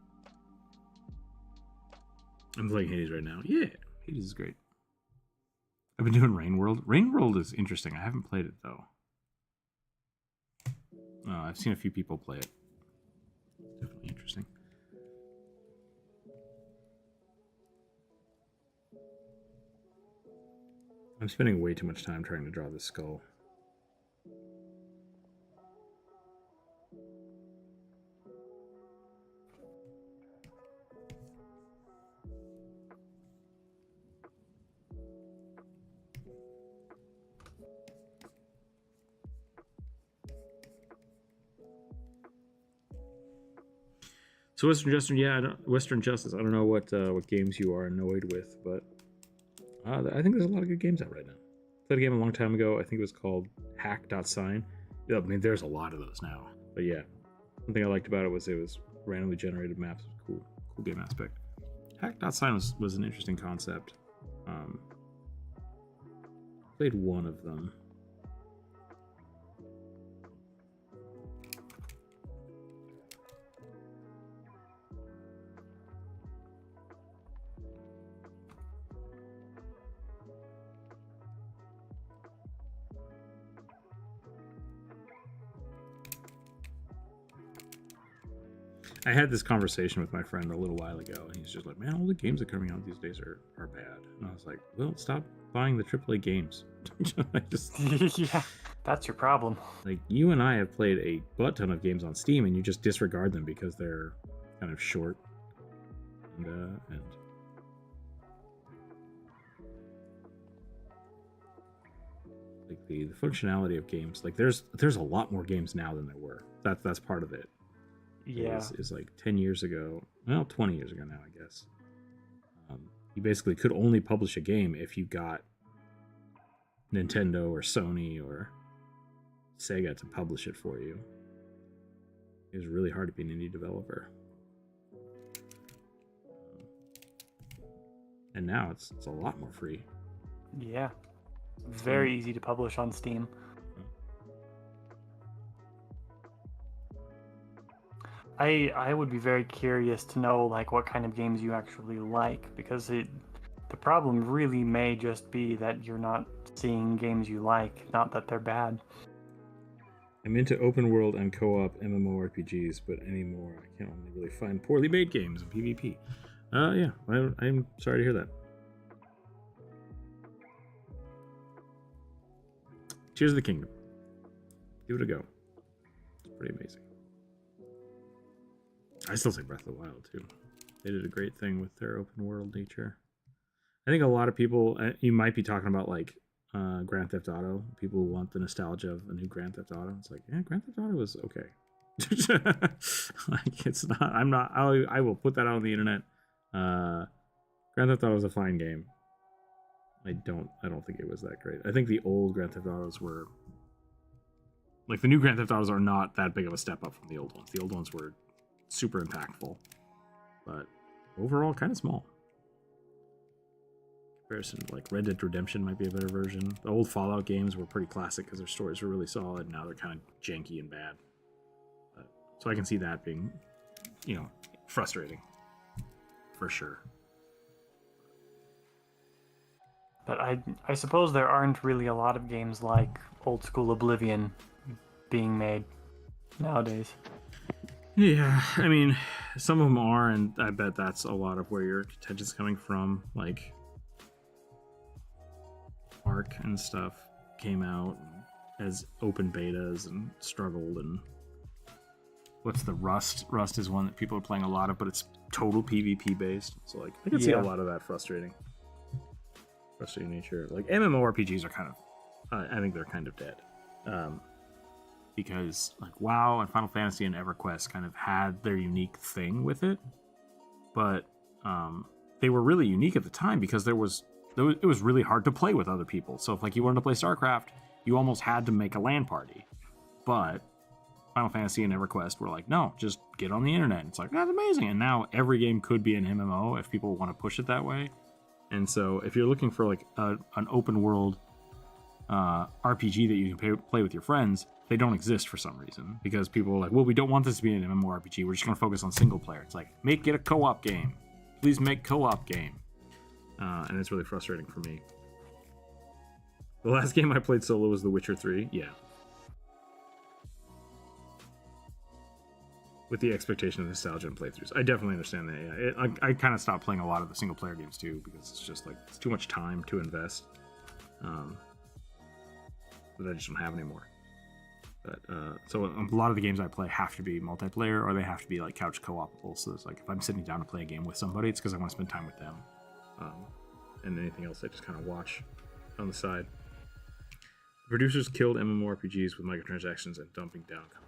A: I'm playing Hades right now. Yeah, Hades is great. I've been doing Rain World. Rain World is interesting. I haven't played it though. I've seen a few people play it. Definitely interesting. I'm spending way too much time trying to draw this skull. So Western Justice. I don't know what games you are annoyed with, but I think there's a lot of good games out right now. Played a game a long time ago. I think it was called Hack.sign. I mean, there's a lot of those now. But yeah, one thing I liked about it was randomly generated maps. Cool game aspect. Hack.sign was an interesting concept. Played one of them. I had this conversation with my friend a little while ago, and he's just like, man, all the games that are coming out these days are bad. And I was like, well, stop buying the AAA games.
B: Yeah, that's your problem.
A: Like, you and I have played a butt ton of games on Steam, and you just disregard them because they're kind of short. And like the functionality of games, like there's a lot more games now than there were. That's part of it.
B: Yeah,
A: is like 10 years ago, well, 20 years ago now, I guess. You basically could only publish a game if you got Nintendo or Sony or Sega to publish it for you. It was really hard to be an indie developer. And now it's a lot more free.
B: Yeah, very easy to publish on Steam. I would be very curious to know like what kind of games you actually like, because the problem really may just be that you're not seeing games you like, not that they're bad.
A: I'm into open world and co-op MMORPGs, but anymore I can only really find poorly made games in PvP. Yeah, I'm sorry to hear that. Tears of the Kingdom. Give it a go. It's pretty amazing. I still say Breath of the Wild, too. They did a great thing with their open world nature. I think a lot of people, you might be talking about like Grand Theft Auto. People who want the nostalgia of a new Grand Theft Auto. It's like, yeah, Grand Theft Auto was okay. Like, it's not, I will put that out on the internet. Grand Theft Auto was a fine game. I don't think it was that great. I think the old Grand Theft Autos were, like, the new Grand Theft Autos are not that big of a step up from the old ones. The old ones were super impactful, but overall kind of small. Comparison to like Red Dead Redemption might be a better version. The old Fallout games were pretty classic because their stories were really solid. Now they're kind of janky and bad. So I can see that being, frustrating for sure.
B: But I suppose there aren't really a lot of games like old school Oblivion being made nowadays.
A: Yeah, I mean, some of them are, and I bet that's a lot of where your contention's coming from. Like, Ark and stuff came out as open betas and struggled, and what's the Rust? Rust is one that people are playing a lot of, but it's total PvP based. So, like, I can see a lot of that frustrating nature. Like, MMORPGs are kind of, I think they're kind of dead. Because like WoW and Final Fantasy and EverQuest kind of had their unique thing with it, but they were really unique at the time because it was really hard to play with other people. So if like you wanted to play StarCraft, you almost had to make a LAN party. But Final Fantasy and EverQuest were like, no, just get on the internet. It's like, that's amazing. And now every game could be an MMO if people want to push it that way. And so if you're looking for like an open world RPG that you can play with your friends, they don't exist for some reason, because people are like, well, we don't want this to be an MMORPG. We're just going to focus on single player. It's like, make it a co-op game. Please make co-op game. And it's really frustrating for me. The last game I played solo was The Witcher 3. Yeah. With the expectation of nostalgia and playthroughs. I definitely understand that, yeah. I kind of stopped playing a lot of the single player games too, because it's just like, it's too much time to invest. That I just don't have anymore. But so a lot of the games I play have to be multiplayer, or they have to be like couch co-opable. So it's like, if I'm sitting down to play a game with somebody, it's because I want to spend time with them. And anything else I just kind of watch on the side. The producers killed MMORPGs with microtransactions and dumping down content.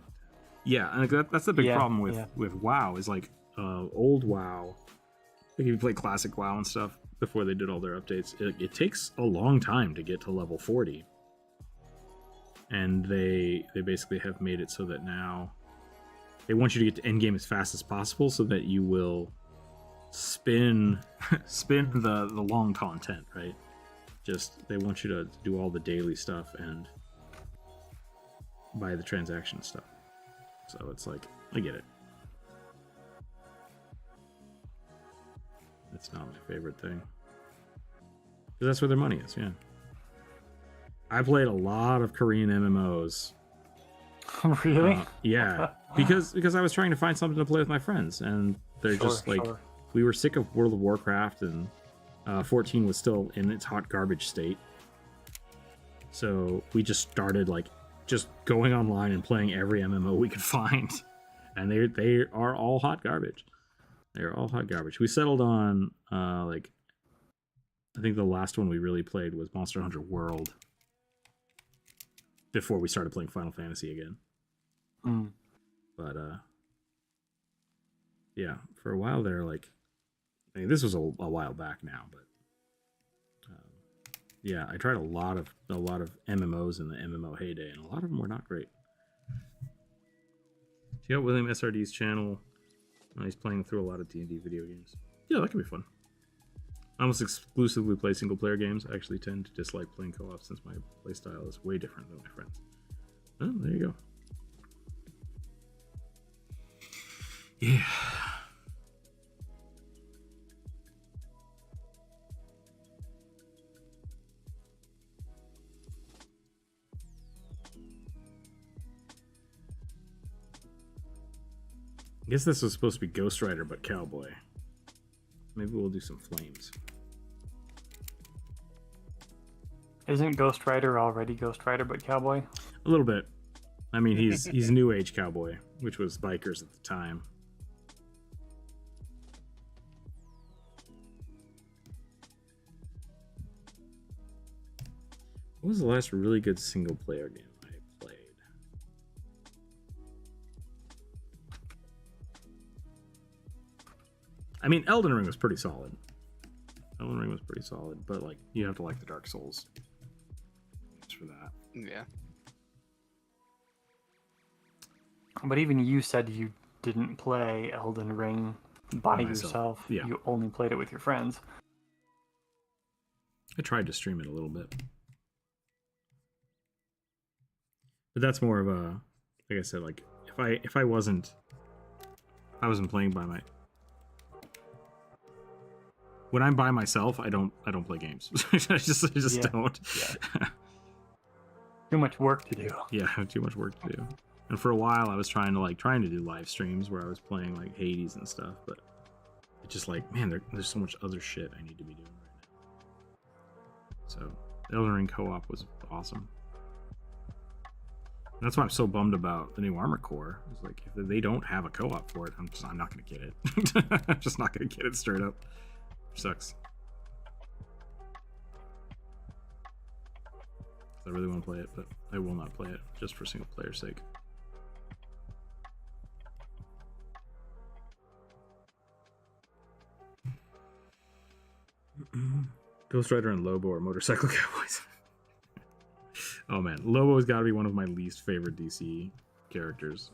A: Yeah, and that's the big problem with WoW, is like old WoW. Like if you play classic WoW and stuff before they did all their updates, it takes a long time to get to level 40. And they basically have made it so that now they want you to get to endgame as fast as possible, so that you will spin the long content, right? Just they want you to do all the daily stuff and buy the transaction stuff. So it's like, I get it. It's not my favorite thing, because that's where their money is. Yeah. I played a lot of Korean MMOs.
B: Really?
A: Yeah, because I was trying to find something to play with my friends, and they're just like, we were sick of World of Warcraft, and 14 was still in its hot garbage state. So we just started like just going online and playing every MMO we could find, and they are all hot garbage. They're all hot garbage. We settled on like, I think the last one we really played was Monster Hunter World, before we started playing Final Fantasy again. But yeah, for a while there, like, I mean, this was a while back now, but yeah, I tried a lot of MMOs in the MMO heyday, and a lot of them were not great. Check out William SRD's channel. He's playing through a lot of D&D video games. Yeah, that could be fun. I almost exclusively play single player games. I actually tend to dislike playing co-op, since my playstyle is way different than my friends. Oh, there you go. Yeah. I guess this was supposed to be Ghost Rider, but cowboy. Maybe we'll do some flames.
B: Isn't Ghost Rider already Ghost Rider but cowboy?
A: A little bit. I mean, he's new age cowboy, which was bikers at the time. What was the last really good single player game I played? I mean, Elden Ring was pretty solid. But like, you have to like the Dark Souls for that.
C: Yeah.
B: But even you said you didn't play Elden Ring by yourself.
A: Yeah.
B: You only played it with your friends.
A: I tried to stream it a little bit. But that's more of a, like I said, like if I wasn't playing by my, when I'm by myself, I don't play games. I just don't.
B: Yeah. Too much work to do.
A: Yeah, I have too much work to do. And for a while, I was trying to do live streams where I was playing like Hades and stuff, but it's just like, man, there's so much other shit I need to be doing right now. So Elden Ring co-op was awesome. And that's why I'm so bummed about the new Armored Core. It's like, if they don't have a co-op for it, I'm not gonna get it. I'm just not gonna get it straight up. Sucks. I really want to play it, but I will not play it just for single player sake. Ghost Rider and Lobo are motorcycle cowboys. Oh man, Lobo's got to be one of my least favorite DC characters.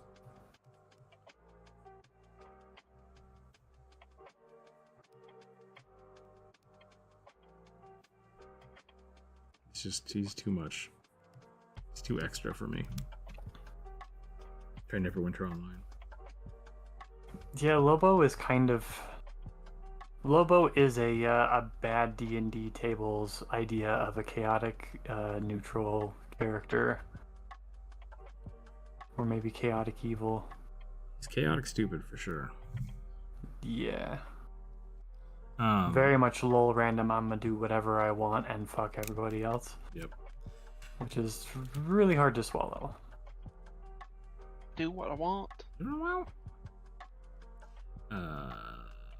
A: he's too much. It's too extra for me. Try Neverwinter Online.
B: Yeah, Lobo is a bad D&D tables idea of a chaotic neutral character, or maybe chaotic evil.
A: It's chaotic stupid for sure.
B: Yeah.
A: Um,
B: Very much lol random. I'm gonna do whatever I want and fuck everybody else.
A: Yep.
B: Which is really hard to swallow.
C: Do what I want.
A: Well,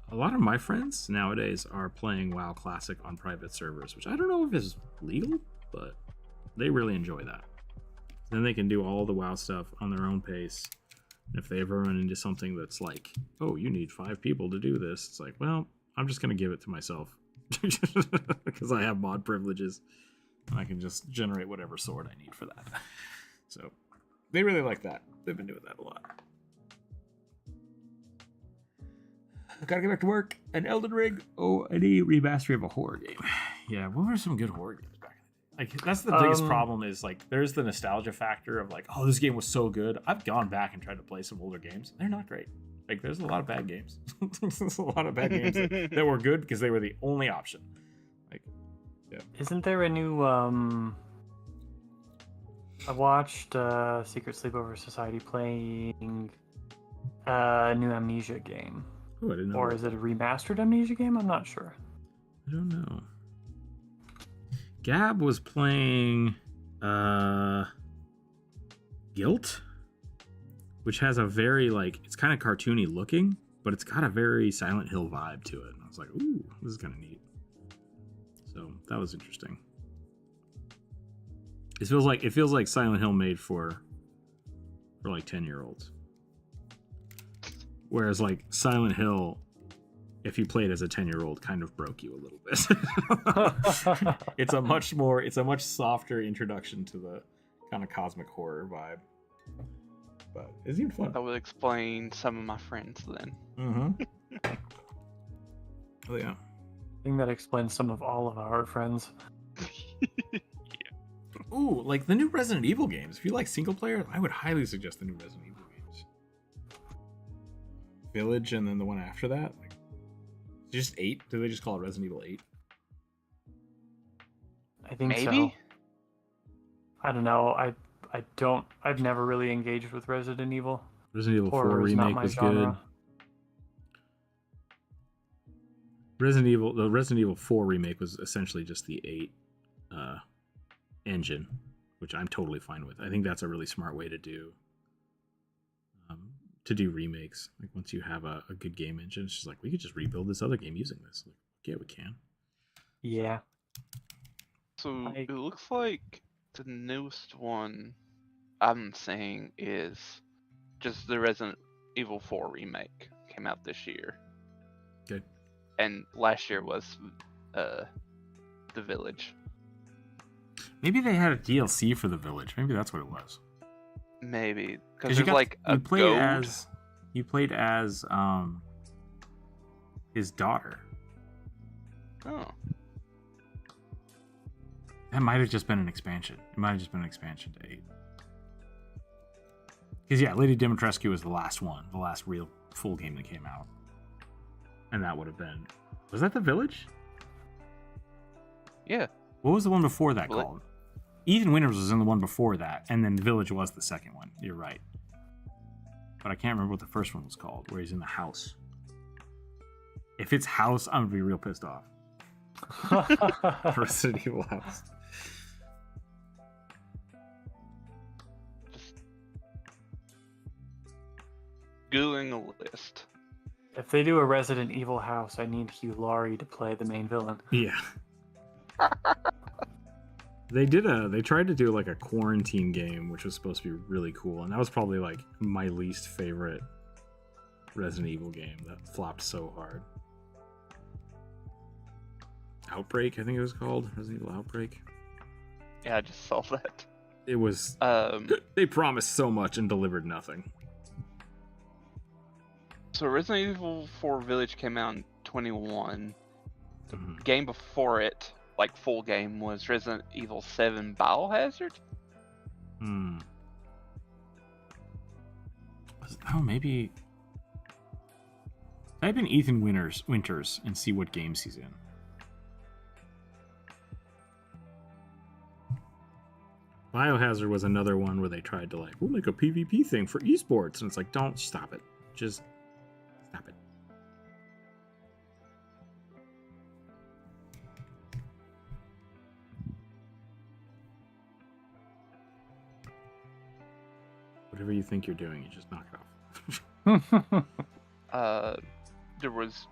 A: a lot of my friends nowadays are playing WoW Classic on private servers, which I don't know if is legal, but they really enjoy that. Then they can do all the WoW stuff on their own pace. And if they ever run into something that's like, oh, you need 5 people to do this, it's like, well, I'm just going to give it to myself because I have mod privileges and I can just generate whatever sword I need for that. So they really like that. They've been doing that a lot. I gotta get back to work. An Elden Ring. Oh, I need remastery of a horror game. Yeah, what were some good horror games back in the day? Like, that's the biggest problem is, like, there's the nostalgia factor of, like, oh, this game was so good. I've gone back and tried to play some older games. They're not great. Like, there's a lot of bad games. There's a lot of bad games that were good because they were the only option. Like, yeah.
B: Isn't there a new, I watched Secret Sleepover Society playing a new Amnesia game.
A: Oh, I didn't know.
B: Or is it a remastered Amnesia game? I'm not sure.
A: I don't know. Gab was playing Guilt, which has a very, like, it's kind of cartoony looking, but it's got a very Silent Hill vibe to it. And I was like, ooh, this is kind of neat. So that was interesting. It feels like Silent Hill made for like 10-year-olds. Whereas, like, Silent Hill, if you played as a 10-year-old, kind of broke you a little bit. It's a much softer introduction to the kind of cosmic horror vibe. But it's even fun.
C: That would explain some of my friends then.
A: Mm-hmm. Oh, yeah.
B: I think that explains some of all of our friends.
A: Ooh, like the new Resident Evil games. If you like single player, I would highly suggest the new Resident Evil games. Village and then the one after that. Like, just 8? Do they just call it Resident Evil 8?
B: I think
C: Maybe?
B: so. I don't know. I've never really engaged with Resident Evil.
A: Resident Evil 4
B: Horror is not
A: remake
B: my
A: was
B: genre.
A: good. The Resident Evil 4 remake was essentially just the 8 engine, which I'm totally fine with. I think that's a really smart way to do remakes. Like, once you have a good game engine, it's just like, we could just rebuild this other game using this. Like, yeah, we can.
B: Yeah.
C: So it looks like the newest one I'm seeing is just the Resident Evil 4 remake. Came out this year.
A: Good.
C: And last year was The Village.
A: Maybe they had a DLC for the Village. Maybe that's what it was.
C: Maybe because there's like a
A: you played
C: goat.
A: You played as his daughter.
C: Oh,
A: That might have just been an expansion. It might have just been an expansion to 8. Because, yeah, Lady Dimitrescu was the last one, the last real full game that came out. And that would have been... Was that The Village?
C: yeah.
A: What was the one before that
C: Well,
A: called? Ethan Winters was in the one before that, and then The Village was the second one. You're right. But I can't remember what the first one was called, where he's in the house. If it's House, I'm going to be real pissed off. Resident Evil House.
C: Just Googling a list.
B: If they do a Resident Evil house, I need Hugh Laurie to play the main villain.
A: Yeah. They tried to do like a quarantine game, which was supposed to be really cool, and that was probably like my least favorite Resident Evil game. That flopped so hard. Outbreak, I think it was called. Resident Evil Outbreak.
C: Yeah, I just saw that.
A: It was they promised so much and delivered nothing.
C: So Resident Evil 4 Village came out in 21. The
A: Mhm.
C: game before it like full game was Resident Evil 7 Biohazard.
A: Oh, maybe. Type in Ethan Winters and see what games he's in. Biohazard was another one where they tried to, like, we'll make a PvP thing for esports. And it's like, don't stop it. Just stop it. Whatever you think you're doing, you just knock it off.
C: There was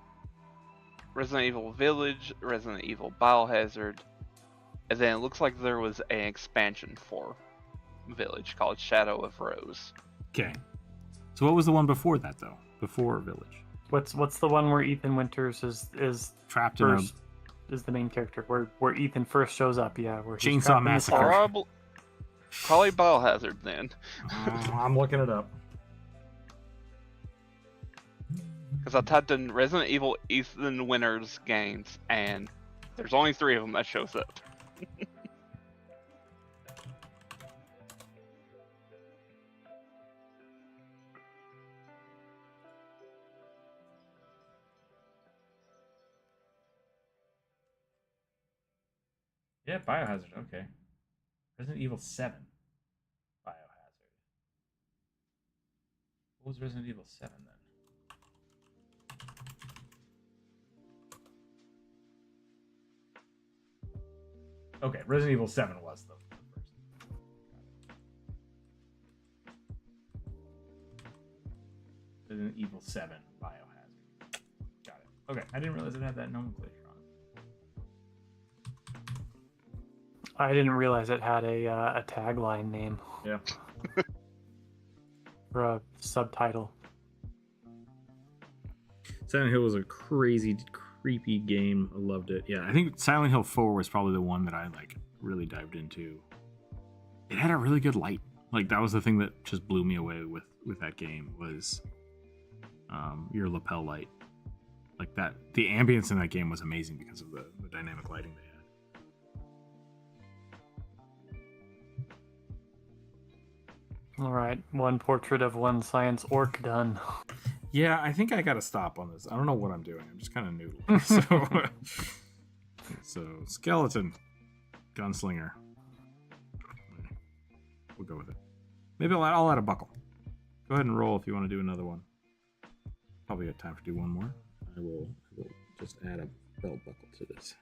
C: Resident Evil Village, Resident Evil Biohazard, and then it looks like there was an expansion for Village called Shadow of Rose.
A: Okay. So what was the one before that, though? Before Village?
B: What's the one where Ethan Winters is
A: Trapped
B: first,
A: in
B: is the main character, where Ethan first shows up? Yeah, where he's
A: Chainsaw
B: trapped in the
A: Massacre.
B: forest.
C: Probably Biohazard then.
A: I'm looking it up.
C: Because I typed in Resident Evil Ethan Winters games, and there's only 3 of them that shows up.
A: Yeah, Biohazard. Okay. Resident Evil 7. Biohazard. What was Resident Evil 7 then? Okay, Resident Evil 7 was the first. Resident Evil 7 Biohazard. Got it. Okay, I didn't realize it had that nomenclature on it.
B: I didn't realize it had a tagline name
A: Yeah.
B: or a subtitle.
A: Silent Hill was a crazy, creepy game. I loved it. Yeah, I think Silent Hill 4 was probably the one that I like really dived into. It had a really good light. Like that was the thing that just blew me away with that game was your lapel light. Like that, the ambience in that game was amazing because of the dynamic lighting they had.
B: All right, one portrait of one science orc done.
A: Yeah, I think I gotta stop on this. I don't know what I'm doing. I'm just kind of noodling. So skeleton, gunslinger. We'll go with it. Maybe I'll add a buckle. Go ahead and roll if you want to do another one. Probably got time to do one more. I will just add a belt buckle to this.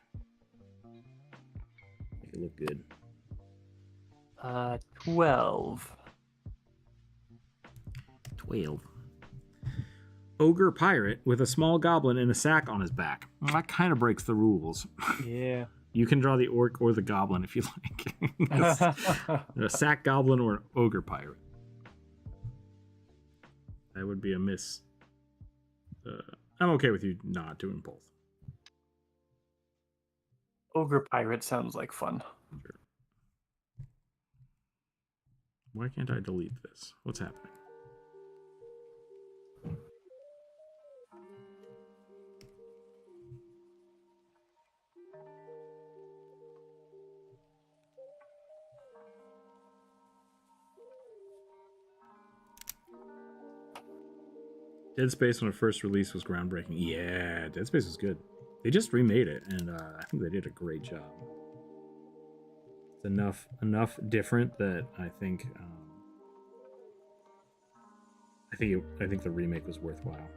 A: Make it look good.
B: 12.
A: 12. Ogre pirate with a small goblin and a sack on his back. Well, that kind of breaks the rules.
B: Yeah.
A: You can draw the orc or the goblin if you like. A sack goblin or an ogre pirate. That would be a miss. I'm okay with you not doing both.
B: Ogre pirate sounds like fun.
A: Sure. Why can't I delete this? What's happening? Dead Space when it first released was groundbreaking. Yeah, Dead Space was good. They just remade it, and I think they did a great job. It's enough different that I think I think the remake was worthwhile.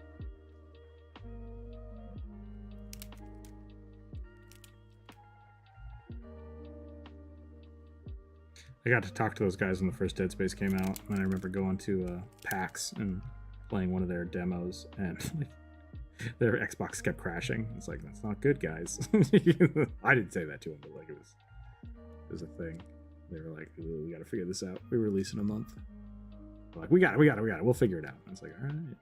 A: I got to talk to those guys when the first Dead Space came out, and I remember going to PAX and playing one of their demos, and like their Xbox kept crashing. It's like, that's not good, guys. I didn't say that to them, but like it was a thing. They were like, we got to figure this out. We release in a month. We're like, we got it. We'll figure it out. And it's like, all right.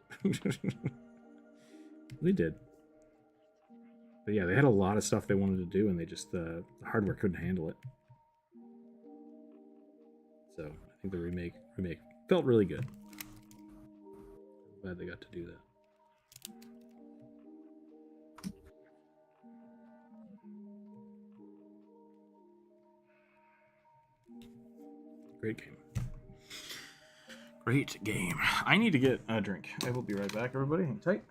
A: They did. But yeah, they had a lot of stuff they wanted to do, and they just the hardware couldn't handle it. So I think the remake felt really good. Glad they got to do that. Great game. Great game. I need to get a drink. I will be right back, everybody. Hang tight.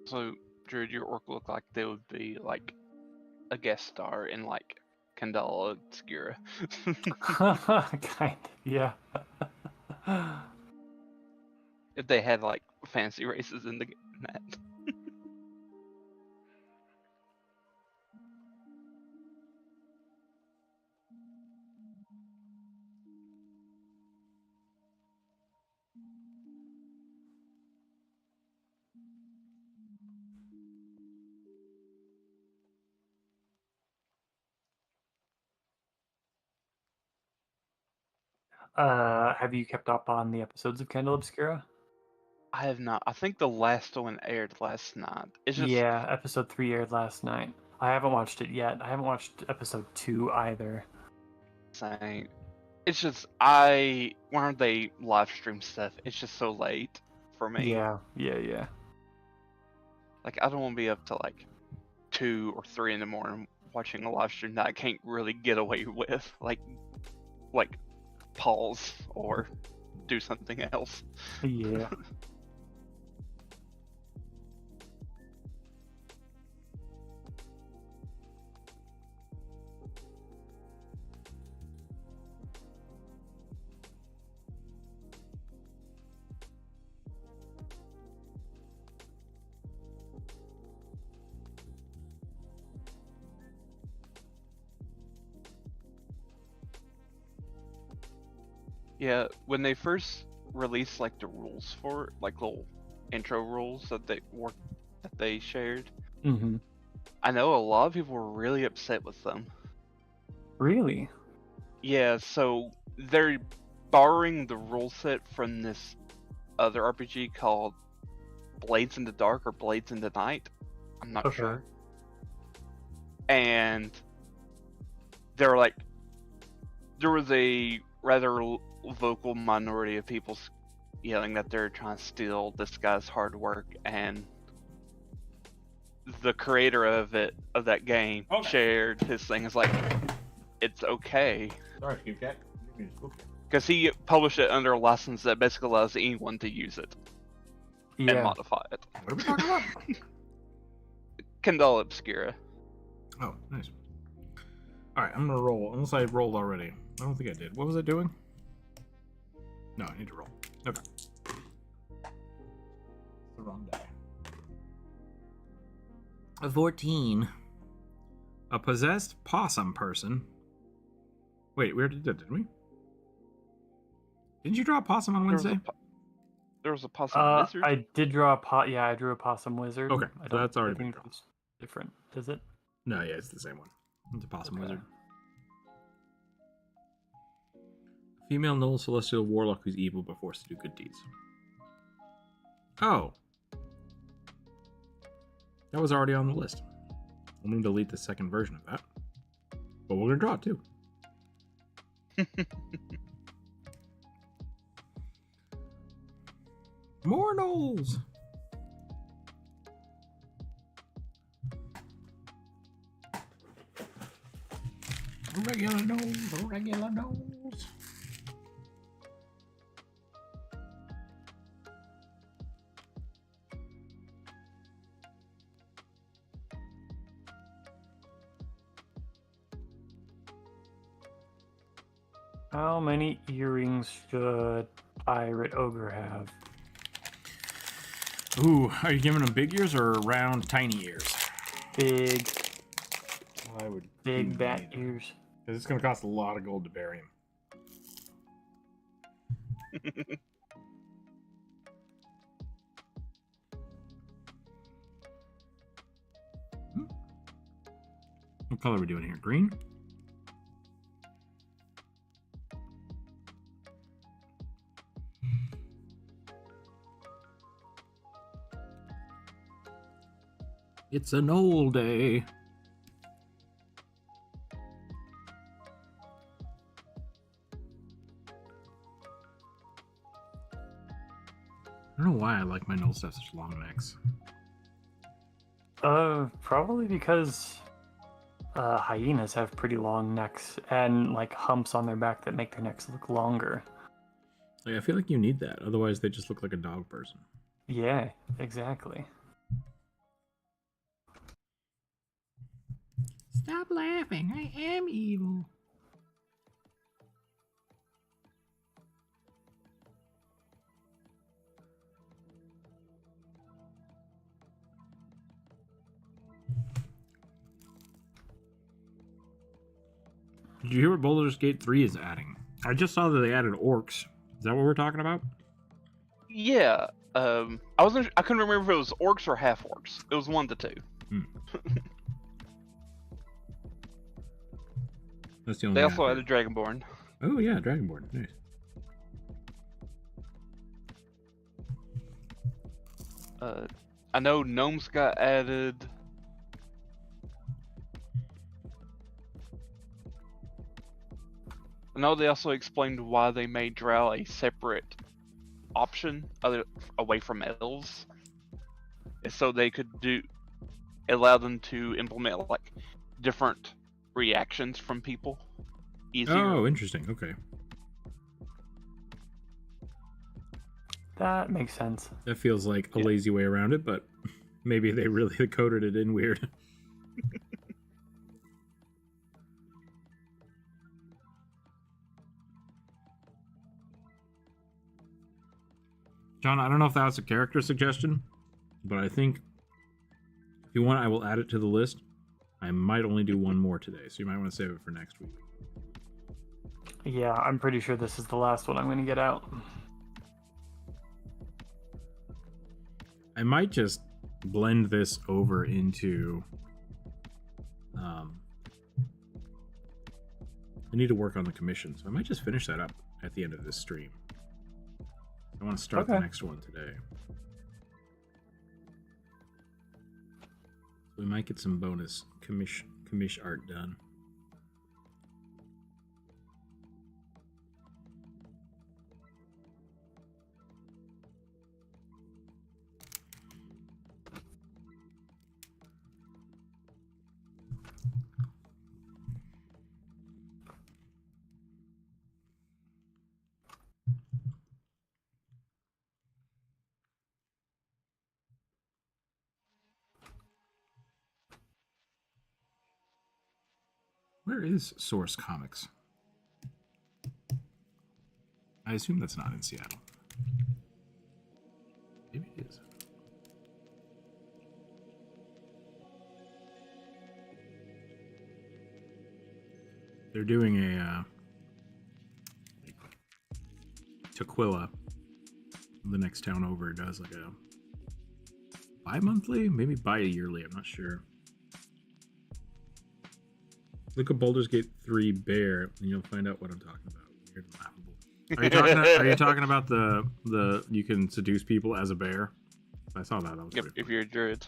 C: So, Druid, your orc look like they would be like a guest star in like Candela Obscura.
B: Kind of, yeah.
C: If they had like fancy races in that.
B: Have you kept up on the episodes of Candle Obscura?
C: I have not. I think the last one aired last night. It's just
B: Yeah, episode 3 aired last night. I haven't watched it yet. I haven't watched episode 2 either.
C: saying. It's just when they live stream stuff, it's just so late for me.
B: Yeah.
C: Like I don't want to be up to like 2 or 3 in the morning watching a live stream that I can't really get away with. Like pause or do something else.
B: Yeah.
C: Yeah, when they first released like the rules for it, like little intro rules that they shared,
B: Mm-hmm.
C: I know a lot of people were really upset with them.
B: Really?
C: Yeah, so they're borrowing the rule set from this other RPG called Blades in the Dark or Blades in the Night. I'm not sure. And they're like, there was a rather vocal minority of people yelling that they're trying to steal this guy's hard work, and the creator of that game shared his thing. It's like, it's okay.
A: Sorry, you cat.
C: Because he published it under a license that basically allows anyone to use it and modify it.
A: What are we talking about?
C: Candela Obscura.
A: Oh, nice. Alright, I'm gonna roll. Unless I rolled already. I don't think I did. What was I doing? No, I need to roll. Okay. The wrong die. A 14. A possessed possum person. Wait, we already did, didn't we? Didn't you draw a possum on Wednesday?
C: There was a possum wizard.
B: I did draw I drew a possum wizard.
A: Okay, so that's already
B: I
A: been
B: think
A: drawn.
B: it's different, is it?
A: No, yeah, it's the same one. It's a possum wizard. Female noble celestial warlock who's evil but forced to do good deeds. Oh. That was already on the list. I'm going to delete the second version of that. But we're going to draw it too. More gnolls! Regular gnolls, regular gnolls.
B: How many earrings should Pirate Ogre have?
A: Ooh, are you giving them big ears or round, tiny ears?
B: Big.
A: Well, I would
B: Big bat ears.
A: Because it's going to cost a lot of gold to bury him. What color are we doing here? Green? It's an old day. I don't know why I like my gnolls to have such long necks.
B: Probably because hyenas have pretty long necks and like humps on their back that make their necks look longer.
A: Like, I feel like you need that, otherwise they just look like a dog person.
B: Yeah, exactly.
A: Stop laughing, I am evil. Did you hear what Baldur's Gate 3 is adding? I just saw that they added orcs. Is that what we're talking about?
C: Yeah. I couldn't remember if it was orcs or half orcs. It was one to two.
A: That's the only
C: They
A: thing
C: also
A: I
C: added Dragonborn.
A: Oh yeah, Dragonborn. Nice.
C: I know gnomes got added. I know they also explained why they made Drow a separate option away from elves. It's so they could allow them to implement like different reactions from people easier.
A: Oh, interesting. Okay.
B: That makes sense.
A: That feels like a lazy way around it, but maybe they really coded it in weird. John, I don't know if that's a character suggestion, but I think if you want, I will add it to the list. I might only do one more today, so you might want to save it for next week.
B: Yeah, I'm pretty sure this is the last one I'm going to get out.
A: I might just blend this over into... I need to work on the commission, so I might just finish that up at the end of this stream. I want to start the next one today. We might get some bonus commish art done. Where is Source Comics? I assume that's not in Seattle. Maybe it is. They're doing a Tequila. The next town over does like a bi-monthly, maybe bi-yearly. I'm not sure. Look at Baldur's Gate 3 Bear, and you'll find out what I'm talking about. Weird and laughable. Are you talking about the you can seduce people as a bear? I saw that. That was
C: if you're a druid.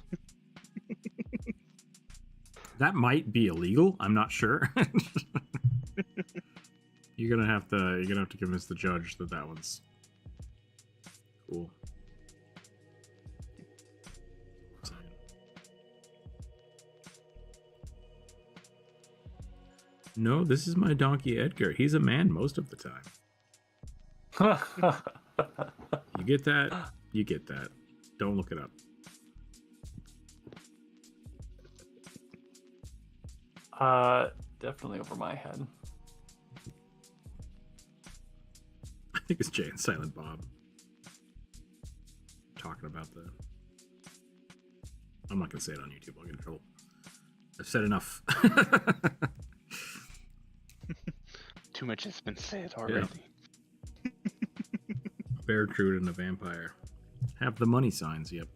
A: That might be illegal. I'm not sure. You're gonna have to convince the judge that one's cool. No, this is my donkey Edgar. He's a man most of the time. You get that? You get that. Don't look it up.
B: Definitely over my head.
A: I think it's Jay and Silent Bob talking about the... I'm not going to say it on YouTube. I'll get in trouble. I've said enough.
C: Too much has been said already.
A: Yeah. bear crude and a vampire. Have the money signs, yep.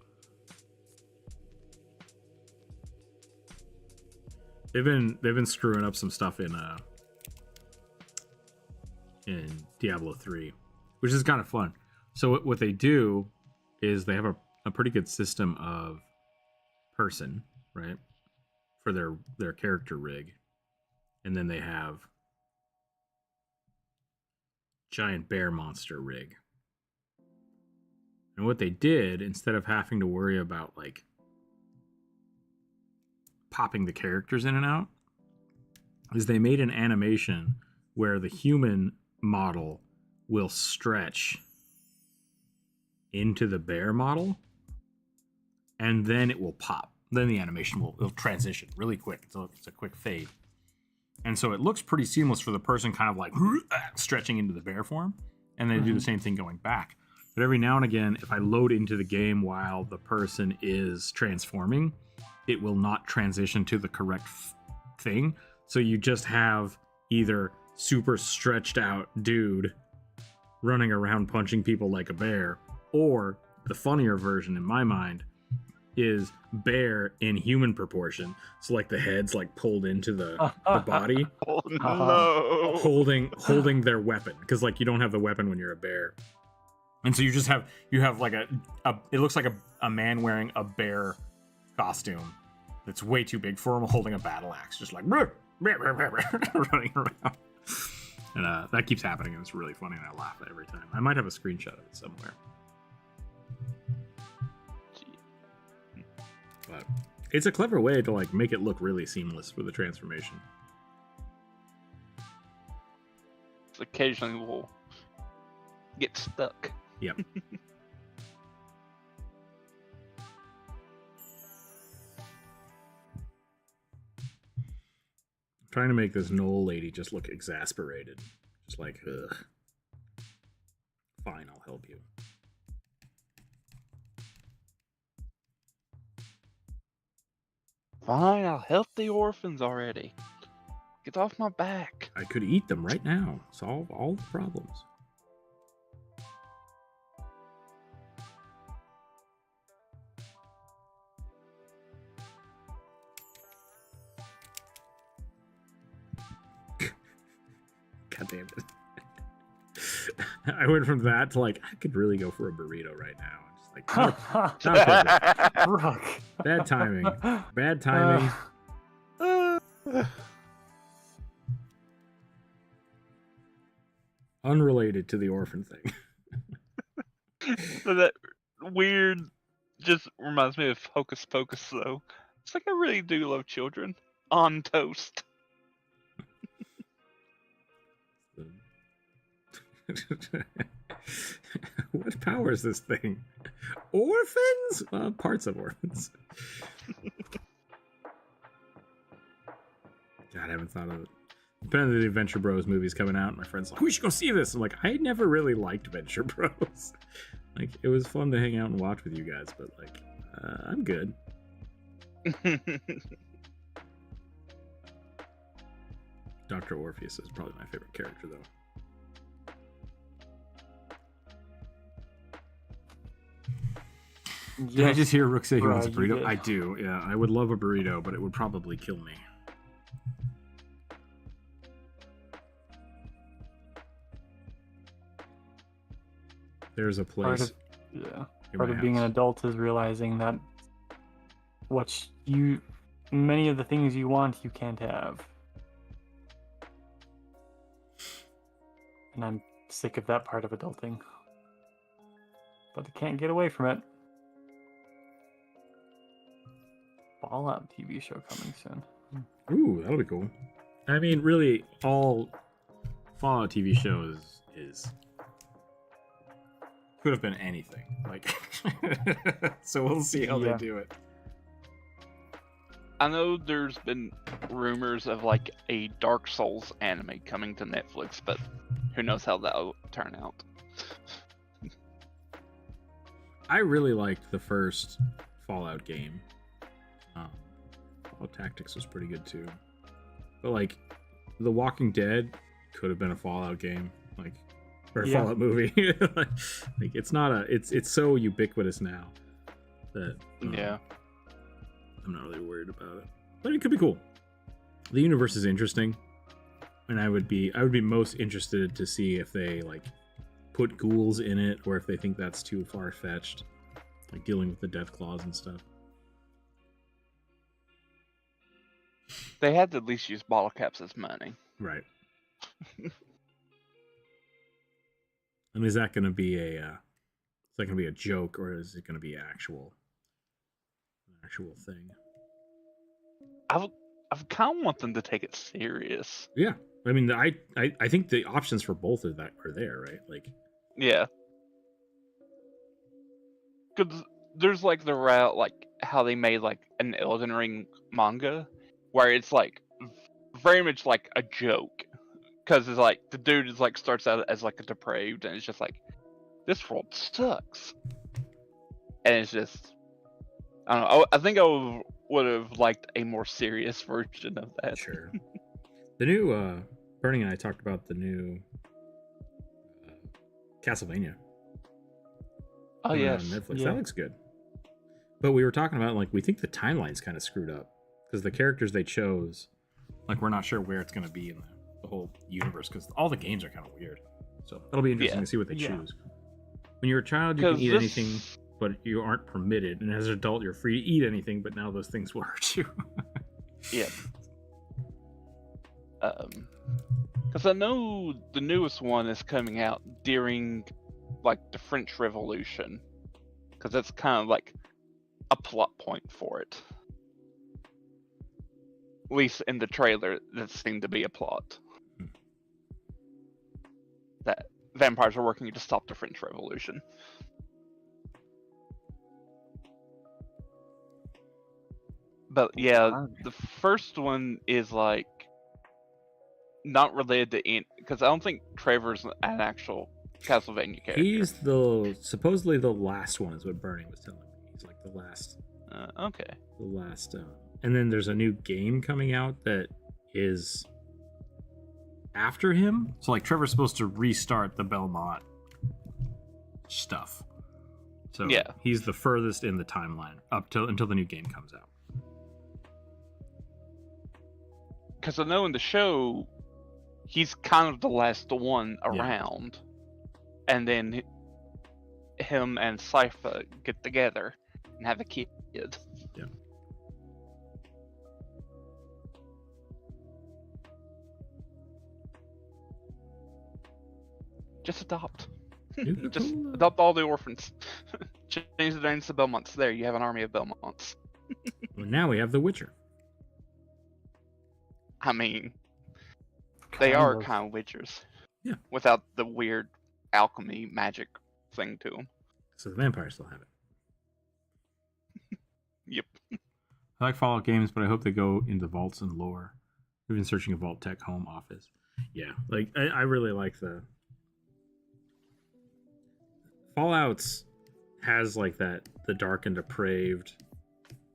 A: They've been screwing up some stuff in Diablo 3, which is kind of fun. So what they do is they have a pretty good system of person, right, for their character rig, and then they have giant bear monster rig. And what they did, instead of having to worry about like popping the characters in and out, is they made an animation where the human model will stretch into the bear model, and then it will pop. Then the animation will transition really quick. It's a quick fade. And so it looks pretty seamless for the person kind of like stretching into the bear form, and they do the same thing going back. But every now and again, if I load into the game while the person is transforming, it will not transition to the correct thing. So you just have either super stretched out dude running around punching people like a bear, or the funnier version in my mind is bear in human proportion. So like the head's like pulled into the body.
C: Oh no!
A: Holding their weapon, because like you don't have the weapon when you're a bear. And so you have like it looks like a man wearing a bear costume that's way too big for him, holding a battle axe, just like running around. And that keeps happening, and it's really funny, and I laugh every time. I might have a screenshot of it somewhere. But it's a clever way to like make it look really seamless for the transformation.
C: Occasionally we'll get stuck.
A: Yep. Trying to make this Knoll lady just look exasperated. Just like, ugh. Fine, I'll help you.
C: Fine, I'll help the orphans already. Get off my back.
A: I could eat them right now. Solve all the problems. God damn it. I went from that to like, I could really go for a burrito right now. Just like, not perfect.
B: Rook.
A: Bad timing. Bad timing. Unrelated to the orphan thing.
C: So that weird just reminds me of Hocus Pocus, though. It's like I really do love children. On toast.
A: What power is this thing? Orphans? Parts of orphans. God, I haven't thought of it. Depending on the Adventure Bros movies coming out, my friend's like, we should go see this. I'm like, I never really liked Adventure Bros. Like, it was fun to hang out and watch with you guys, but like, I'm good. Dr. Orpheus is probably my favorite character, though. Did I just hear Rook say he wants a burrito? I do, yeah. I would love a burrito, but it would probably kill me. There's a place.
B: Part of being an adult is realizing that many of the things you want, you can't have. And I'm sick of that part of adulting. But I can't get away from it. Fallout TV show coming soon.
A: Ooh, that'll be cool. I mean, really, all Fallout TV shows is could have been anything. Like, so we'll see how they do it.
C: I know there's been rumors of like a Dark Souls anime coming to Netflix, but who knows how that'll turn out.
A: I really liked the first Fallout game. Fallout Tactics was pretty good too. But like, The Walking Dead could have been a Fallout game. Like, or
B: Yeah.
A: Fallout movie. Like it's not a it's so ubiquitous now that
C: Yeah.
A: I'm not really worried about it. But it could be cool. The universe is interesting, and I would be most interested to see if they like put ghouls in it, or if they think that's too far fetched, like dealing with the death claws and stuff.
C: They had to at least use bottle caps as money.
A: Right. I mean, is that going to be a joke, or is it going to be an actual thing?
C: I kind of want them to take it serious.
A: Yeah. I mean, I think the options for both of that are there, right? Like,
C: Yeah. Because there's like the route, like how they made like an Elden Ring manga, where it's like very much like a joke. Because it's like the dude is like starts out as like a depraved, and it's just like, this world sucks, and it's just, I don't know. I think I would have liked a more serious version of that.
A: sure. The new Bernie and I talked about the new Castlevania.
C: Oh
A: coming out
C: yes.
A: on Netflix.
B: Yeah.
A: That looks good. But we were talking about like we think the timeline's kind of screwed up because the characters they chose, like we're not sure where it's going to be in the whole universe because all the games are kind of weird. So that'll be interesting
C: Yeah.
A: to see what they
B: Yeah.
A: choose. When you're a child, you can
C: 'Cause
A: eat
C: this-
A: anything, but you aren't permitted. And as an adult, you're free to eat anything, but now those things will hurt you.
C: Yeah. Because I know the newest one is coming out during like the French Revolution, because that's kind of like a plot point for it. At least in the trailer, that seemed to be a plot. That vampires are working to stop the French Revolution. But yeah, the first one is like not related to because I don't think Trevor's an actual Castlevania character.
A: He's supposedly the last one, is what Bernie was telling me. He's like the last.
C: Okay.
A: The last. And then there's a new game coming out that is after him. So like Trevor's supposed to restart the Belmont stuff. So
C: yeah,
A: he's the furthest in the timeline until the new game comes out.
C: because I know in the show he's kind of the last one around, and then him and Sypha get together and have a kid.
A: Yeah.
C: Just adopt.
A: Newcomer.
C: Just adopt all the orphans. Change the names to Belmonts. There, you have an army of Belmonts.
A: Well, now we have The Witcher.
C: I mean, they are kind of witchers.
A: Yeah.
C: Without the weird alchemy magic thing to them.
A: So the vampires still have it.
C: Yep.
A: I like Fallout games, but I hope they go into vaults and lore. We've been searching a Vault Tech home office. Yeah, like I really like the Fallout's has like the dark and depraved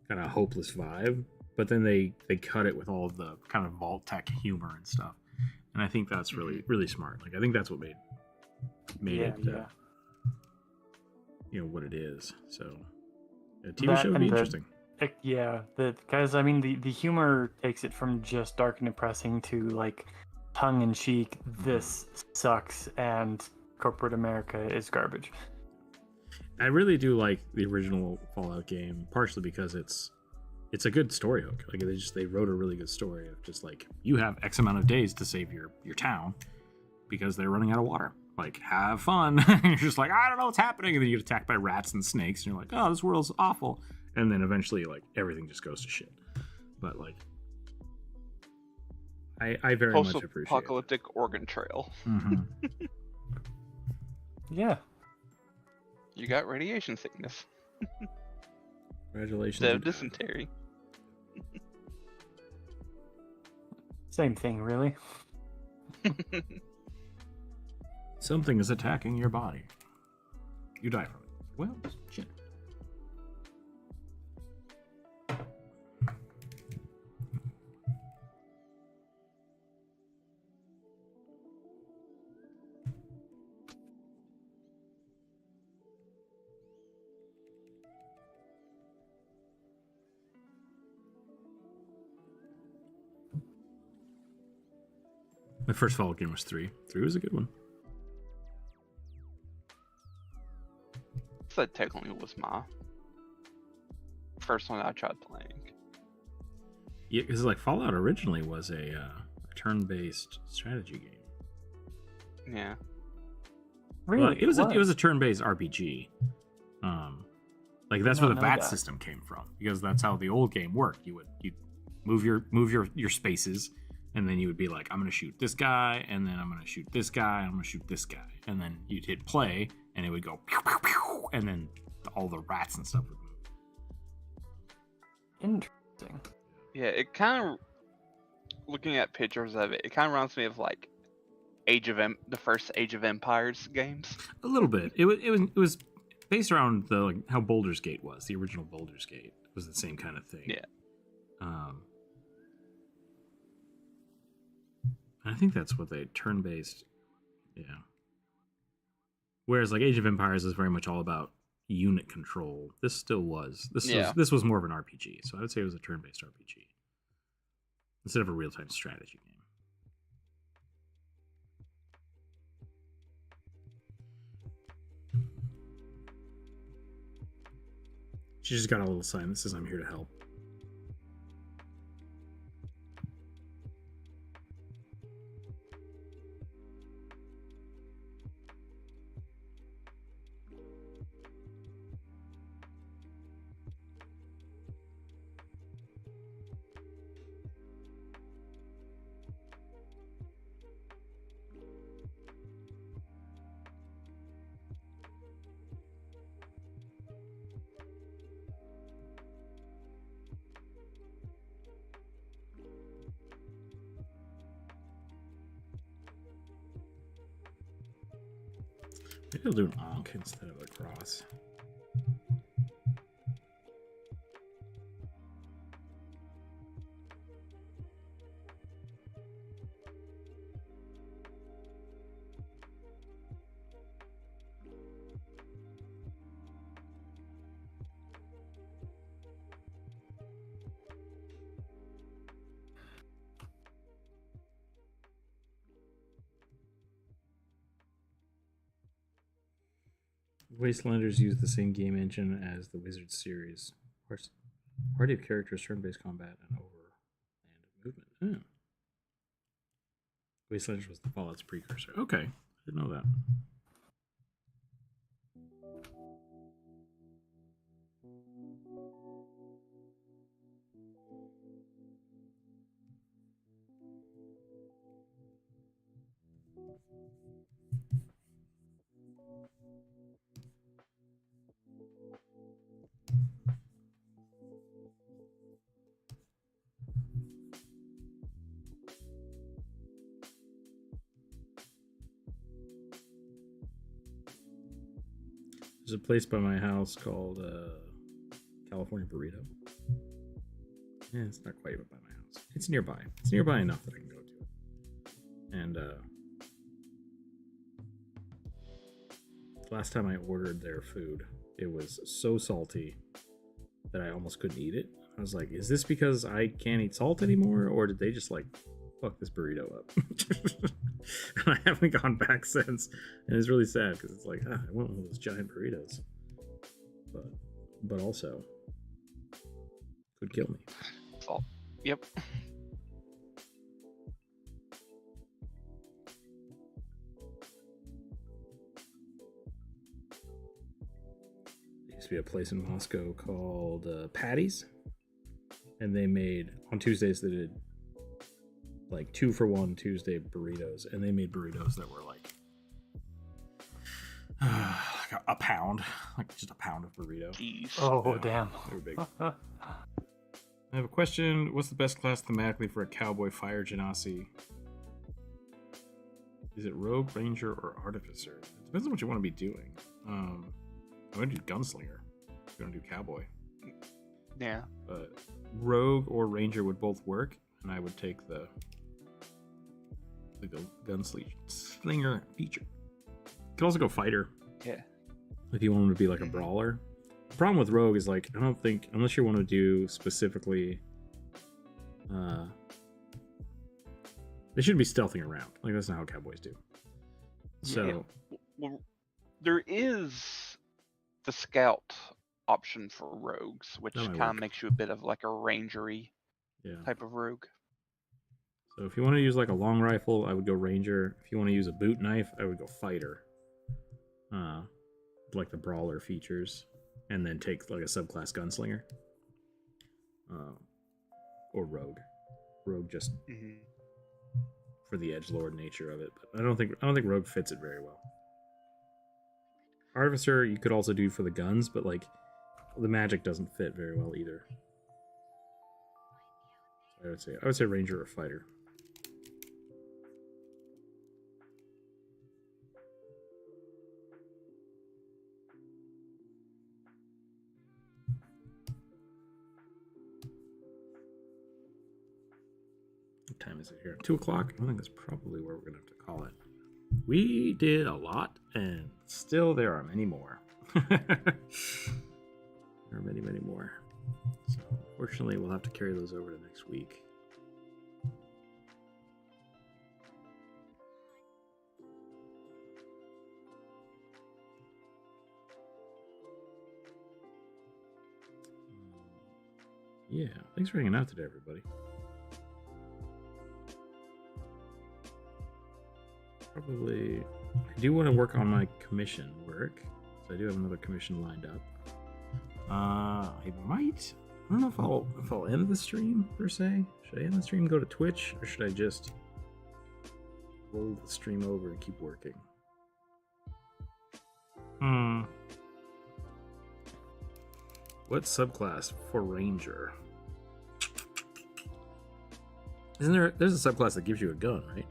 A: kind of hopeless vibe, but then they cut it with all of the kind of Vault Tech humor and stuff, and I think that's really smart. Like I think that's what made it you know what it is. So a TV show would be interesting.
B: Because I mean the humor takes it from just dark and depressing to like tongue in cheek. This sucks and corporate America is garbage.
A: I really do like the original Fallout game, partially because it's a good story hook. Like they wrote a really good story of just like you have X amount of days to save your town because they're running out of water. Like have fun. And you're just like I don't know what's happening, and then you get attacked by rats and snakes, and you're like oh this world's awful, and then eventually like everything just goes to shit. But like I very much appreciate it.
C: Post-apocalyptic Oregon Trail.
A: Mm-hmm.
B: Yeah.
C: You got radiation sickness.
A: Congratulations.
C: Instead of dysentery.
B: Same thing, really.
A: Something is attacking your body. You die from it. Well, shit. My first Fallout game was 3. 3 was a good one.
C: That technically was my first one I tried playing.
A: Yeah, because like Fallout originally was a turn-based strategy game.
C: Yeah.
B: Really?
A: Well, it was a turn-based RPG. Like that's where the VAT system came from, because that's how the old game worked. You move your spaces, and then you would be like, I'm gonna shoot this guy, and then I'm gonna shoot this guy, and I'm gonna shoot this guy, and then you'd hit play, and it would go pew, pew, pew, and then all the rats and stuff would move.
B: Interesting.
C: Yeah, it kind of, looking at pictures of it, it kind of reminds me of like the first Age of Empires games.
A: A little bit. It was based around how Baldur's Gate was. The original Baldur's Gate was the same kind of thing.
C: Yeah.
A: I think that's what they turn-based. Yeah. Whereas like Age of Empires is very much all about unit control. This still was. This was more of an RPG. So I would say it was a turn-based RPG instead of a real-time strategy game. She just got a little sign that says I'm here to help. Maybe I'll do an onk instead of a cross. Wastelanders use the same game engine as the Wizard series. Party of characters, turn-based combat, and overland movement. Wastelanders was the Fallout's precursor. Okay, I didn't know that. There's a place by my house called California Burrito. Yeah, it's not quite by my house. It's nearby. It's nearby enough that I can go to it. And last time I ordered their food, it was so salty that I almost couldn't eat it. I was like, is this because I can't eat salt anymore? Or did they just like fuck this burrito up? And I haven't gone back since. And it's really sad because it's like, I want one of those giant burritos. But also could kill me.
C: Salt. Yep.
A: There used to be a place in Moscow called Patty's. And they made, on Tuesdays, they did like 2-for-1 Tuesday burritos, and they made burritos that were like a pound, like just a pound of burrito.
C: Jeez.
B: Oh,
A: Yeah,
B: damn.
A: they were big. I have a question. What's the best class thematically for a cowboy fire genasi? Is it rogue, ranger, or artificer? It depends on what you want to be doing. I'm going to do gunslinger. I'm going to do cowboy.
C: Yeah.
A: But rogue or ranger would both work, and I would take the gunslinger feature. You could also go fighter.
C: Yeah.
A: If you want to be like a brawler. The problem with rogue is like, I don't think, unless you want to do specifically They shouldn't be stealthing around. Like, that's not how cowboys do. So,
C: Well, there is the scout option for rogues, which
A: That might
C: kind of
A: work.
C: makes you a bit of like a rangery
A: yeah.
C: type of rogue.
A: So if you want to use like a long rifle, I would go ranger. If you want to use a boot knife, I would go fighter. Like the brawler features, and then take like a subclass gunslinger. Or rogue. Rogue just for the edgelord nature of it, but I don't think rogue fits it very well. Artificer you could also do for the guns, but like the magic doesn't fit very well either. I would say ranger or fighter. What time is it here? 2 o'clock? I think that's probably where we're gonna have to call it. We did a lot, and still there are many more. There are many, many more. So, unfortunately, we'll have to carry those over to next week. Yeah, thanks for hanging out today, everybody. Probably, I do want to work on my commission work, so I do have another commission lined up. I don't know if I'll end the stream per se. Should I end the stream, go to Twitch, or should I just roll the stream over and keep working? What subclass for ranger? There's a subclass that gives you a gun, right?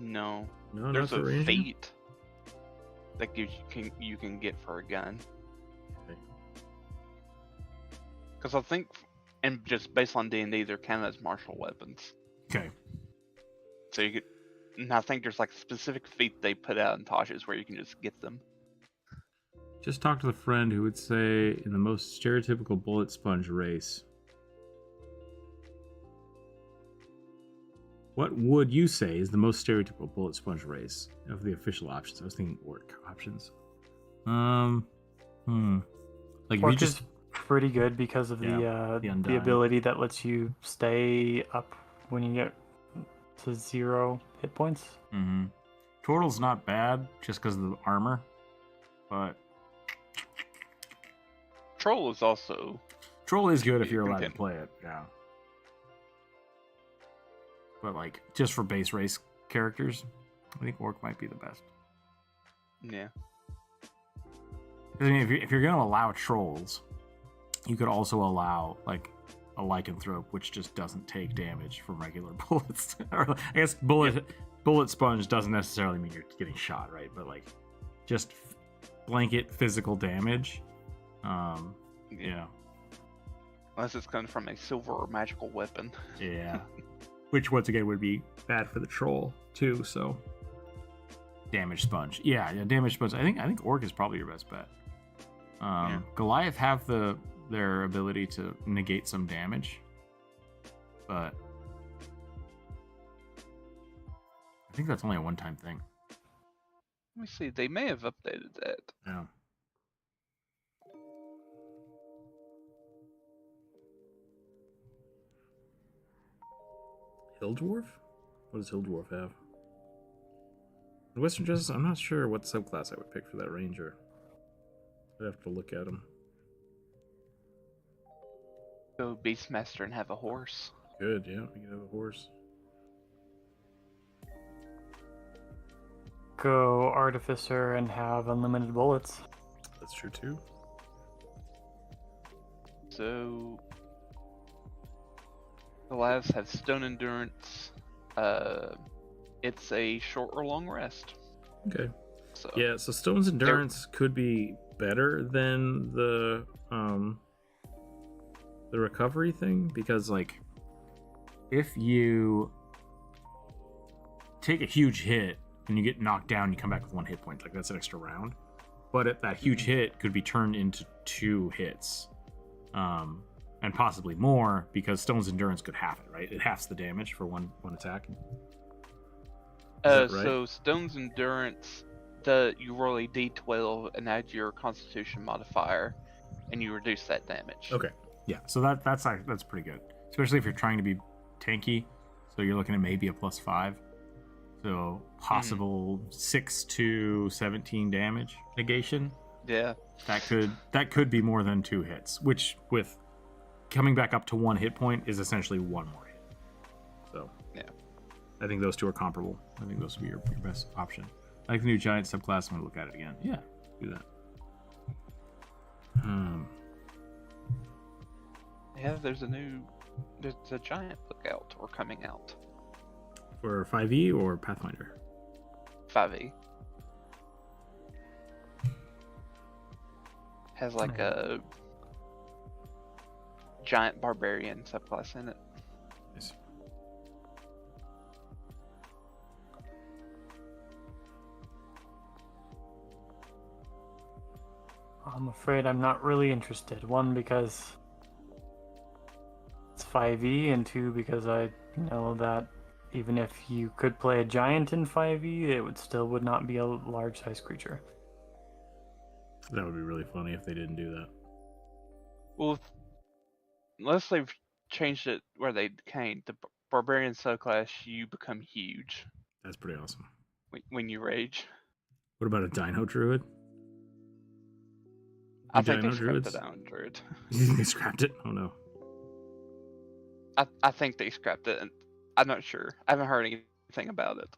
C: No.
A: No,
C: There's
A: not for
C: a
A: ranger?
C: feat that you can get for a gun.
A: Okay.
C: Because I think, and just based on D&D, they're counted as martial weapons.
A: Okay.
C: So you could, and I think there's like a specific feat they put out in Tasha's where you can just get them.
A: Just talk to the friend who would say in the most stereotypical bullet sponge race. What would you say is the most stereotypical bullet sponge race of the official options? I was thinking orc options. Like if
B: Orc
A: you just
B: is pretty good because of
A: the
B: the
A: undying.
B: ability that lets you stay up when you get to 0 hit points.
A: Turtle's not bad just because of the armor, but
C: Troll is also
A: troll is good if
C: You
A: you're
C: can
A: allowed to
C: get-
A: play it. Yeah. But like just for base race characters, I think orc might be the best.
C: yeah.
A: 'Cause, I mean, if you're going to allow trolls, you could also allow like a lycanthrope, which just doesn't take damage from regular bullets. Or, I guess bullet sponge doesn't necessarily mean you're getting shot, right? But like just blanket physical damage. Yeah.
C: Unless it's coming from a silver or magical weapon.
A: Yeah. Which once again would be bad for the troll too. So damage sponge. Yeah, damage sponge. I think orc is probably your best bet. Goliath have their ability to negate some damage, but I think that's only a one-time thing.
C: Let me see. They may have updated that.
A: Yeah. Hill Dwarf? What does Hill Dwarf have? In Western Justice, I'm not sure what subclass I would pick for that ranger. I'd have to look at him.
C: Go Beastmaster and have a horse.
A: Good, yeah, we can have a horse.
B: Go Artificer and have unlimited bullets.
A: That's true too.
C: So the lives have stone endurance. It's a short or long rest.
A: Okay.
C: So
A: Yeah, so Stone's Endurance could be better than the recovery thing, because like if you take a huge hit and you get knocked down, you come back with 1 hit point. Like that's an extra round. But that huge hit could be turned into 2 hits. And and possibly more, because Stone's Endurance could half it, right? It halves the damage for one attack. Right?
C: So Stone's Endurance, you roll a d12 and add your Constitution modifier, and you reduce that damage.
A: Okay, yeah. So that's pretty good, especially if you're trying to be tanky. So you're looking at maybe a +5. So possible 6 to 17 damage negation.
C: Yeah.
A: That could be more than 2 hits, which with coming back up to 1 hit point is essentially 1 more hit. So
C: yeah,
A: I think those two are comparable. I think those would be your best option. I like the new giant subclass. I'm gonna look at it again. Yeah, do that.
C: Yeah, there's a giant book out or coming out.
A: For 5e or Pathfinder?
C: 5e. Has like a giant barbarian subclass in it.
A: Nice.
B: I'm afraid I'm not really interested. 1, because it's 5e, and 2, because I know that even if you could play a giant in 5e, it would not be a large size creature.
A: That would be really funny if they didn't do that.
C: Well, unless they've changed it where they can't, the barbarian subclass, you become huge.
A: That's pretty awesome.
C: When you rage.
A: What about a Dino Druid?
C: I think they scrapped the Dino Druid.
A: You think they scrapped it? Oh no.
C: I think they scrapped it, and I'm not sure. I haven't heard anything about it.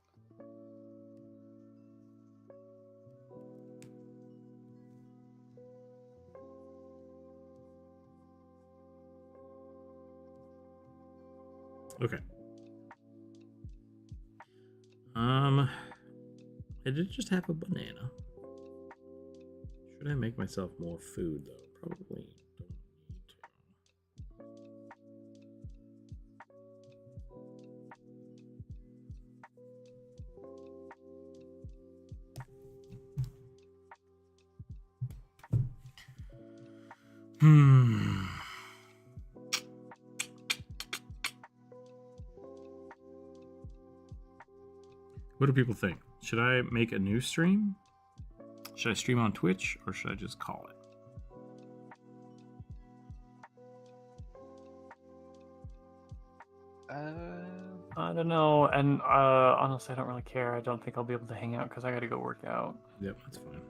A: Okay. I did just have a banana. Should I make myself more food though? Probably don't need to. What do people think? Should I make a new stream? Should I stream on Twitch, or should I just call it?
B: I don't know, and honestly, I don't really care. I don't think I'll be able to hang out because I got to go work out.
A: Yep, that's fine.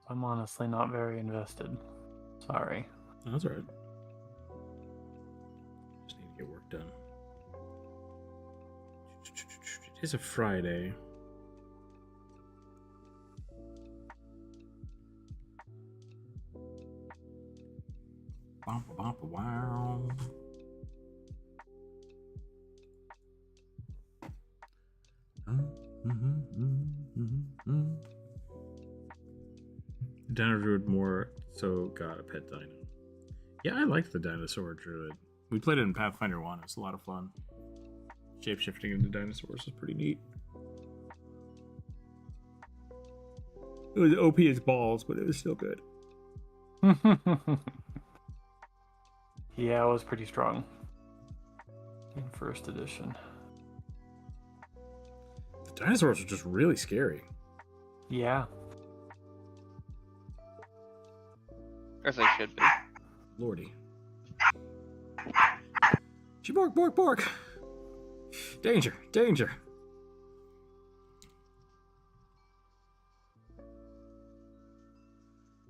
B: I'm honestly not very invested. Sorry.
A: Oh, that's all right. Just need to get work done. It is a Friday. Wow. Dino Druid more so got a pet dino. Yeah, I liked the Dinosaur Druid. We played it in Pathfinder 1. It was a lot of fun. Shape-shifting into dinosaurs was pretty neat. It was OP as balls, but it was still good.
B: Yeah, it was pretty strong in first edition.
A: The dinosaurs were just really scary.
B: Yeah.
C: As they should be.
A: Lordy. She bork, bork, bork. Danger, danger. I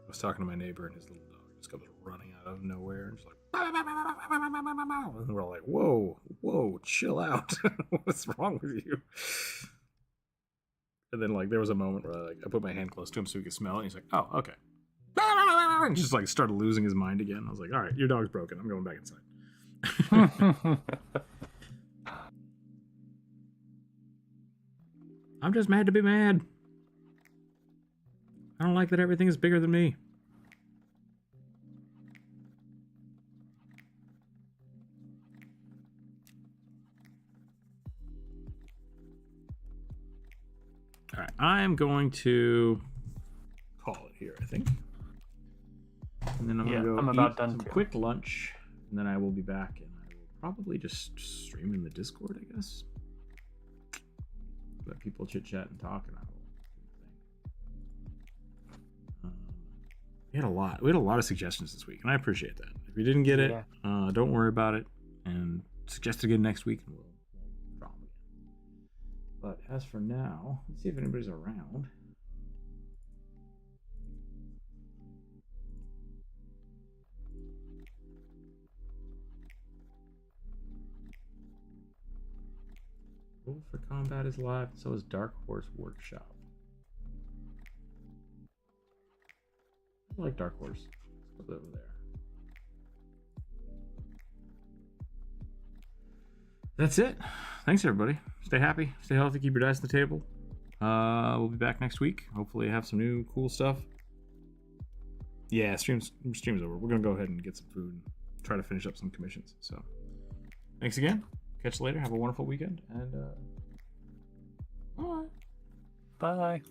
A: was talking to my neighbor, and his little dog just comes running out of nowhere and just like, and we're all like, whoa, chill out. What's wrong with you? And then like there was a moment where I put my hand close to him so he could smell it, and he's like, oh, okay. And just like started losing his mind again. I was like, all right, your dog's broken. I'm going back inside. I'm just mad to be mad. I don't like that everything is bigger than me. All right, I'm going to call it here, I think. And then I'm going to go
B: I'm about
A: eat
B: done
A: some
B: too.
A: quick lunch, and then I will be back, and I will probably just stream in the Discord, I guess. Let people chit-chat and talk, and I will do the thing. We had a lot of suggestions this week, and I appreciate that. If you didn't get it, don't worry about it, and suggest again next week, and we'll draw them again. But as for now, let's see if anybody's around. Roll for Combat is live, and so is Dark Horse Workshop. I like Dark Horse. Let's go over there. That's it. Thanks, everybody. Stay happy, stay healthy, keep your dice on the table. We'll be back next week. Hopefully, have some new cool stuff. Yeah, stream's over. We're gonna go ahead and get some food and try to finish up some commissions. So, thanks again. Catch you later. Have a wonderful weekend, and bye.
B: Bye.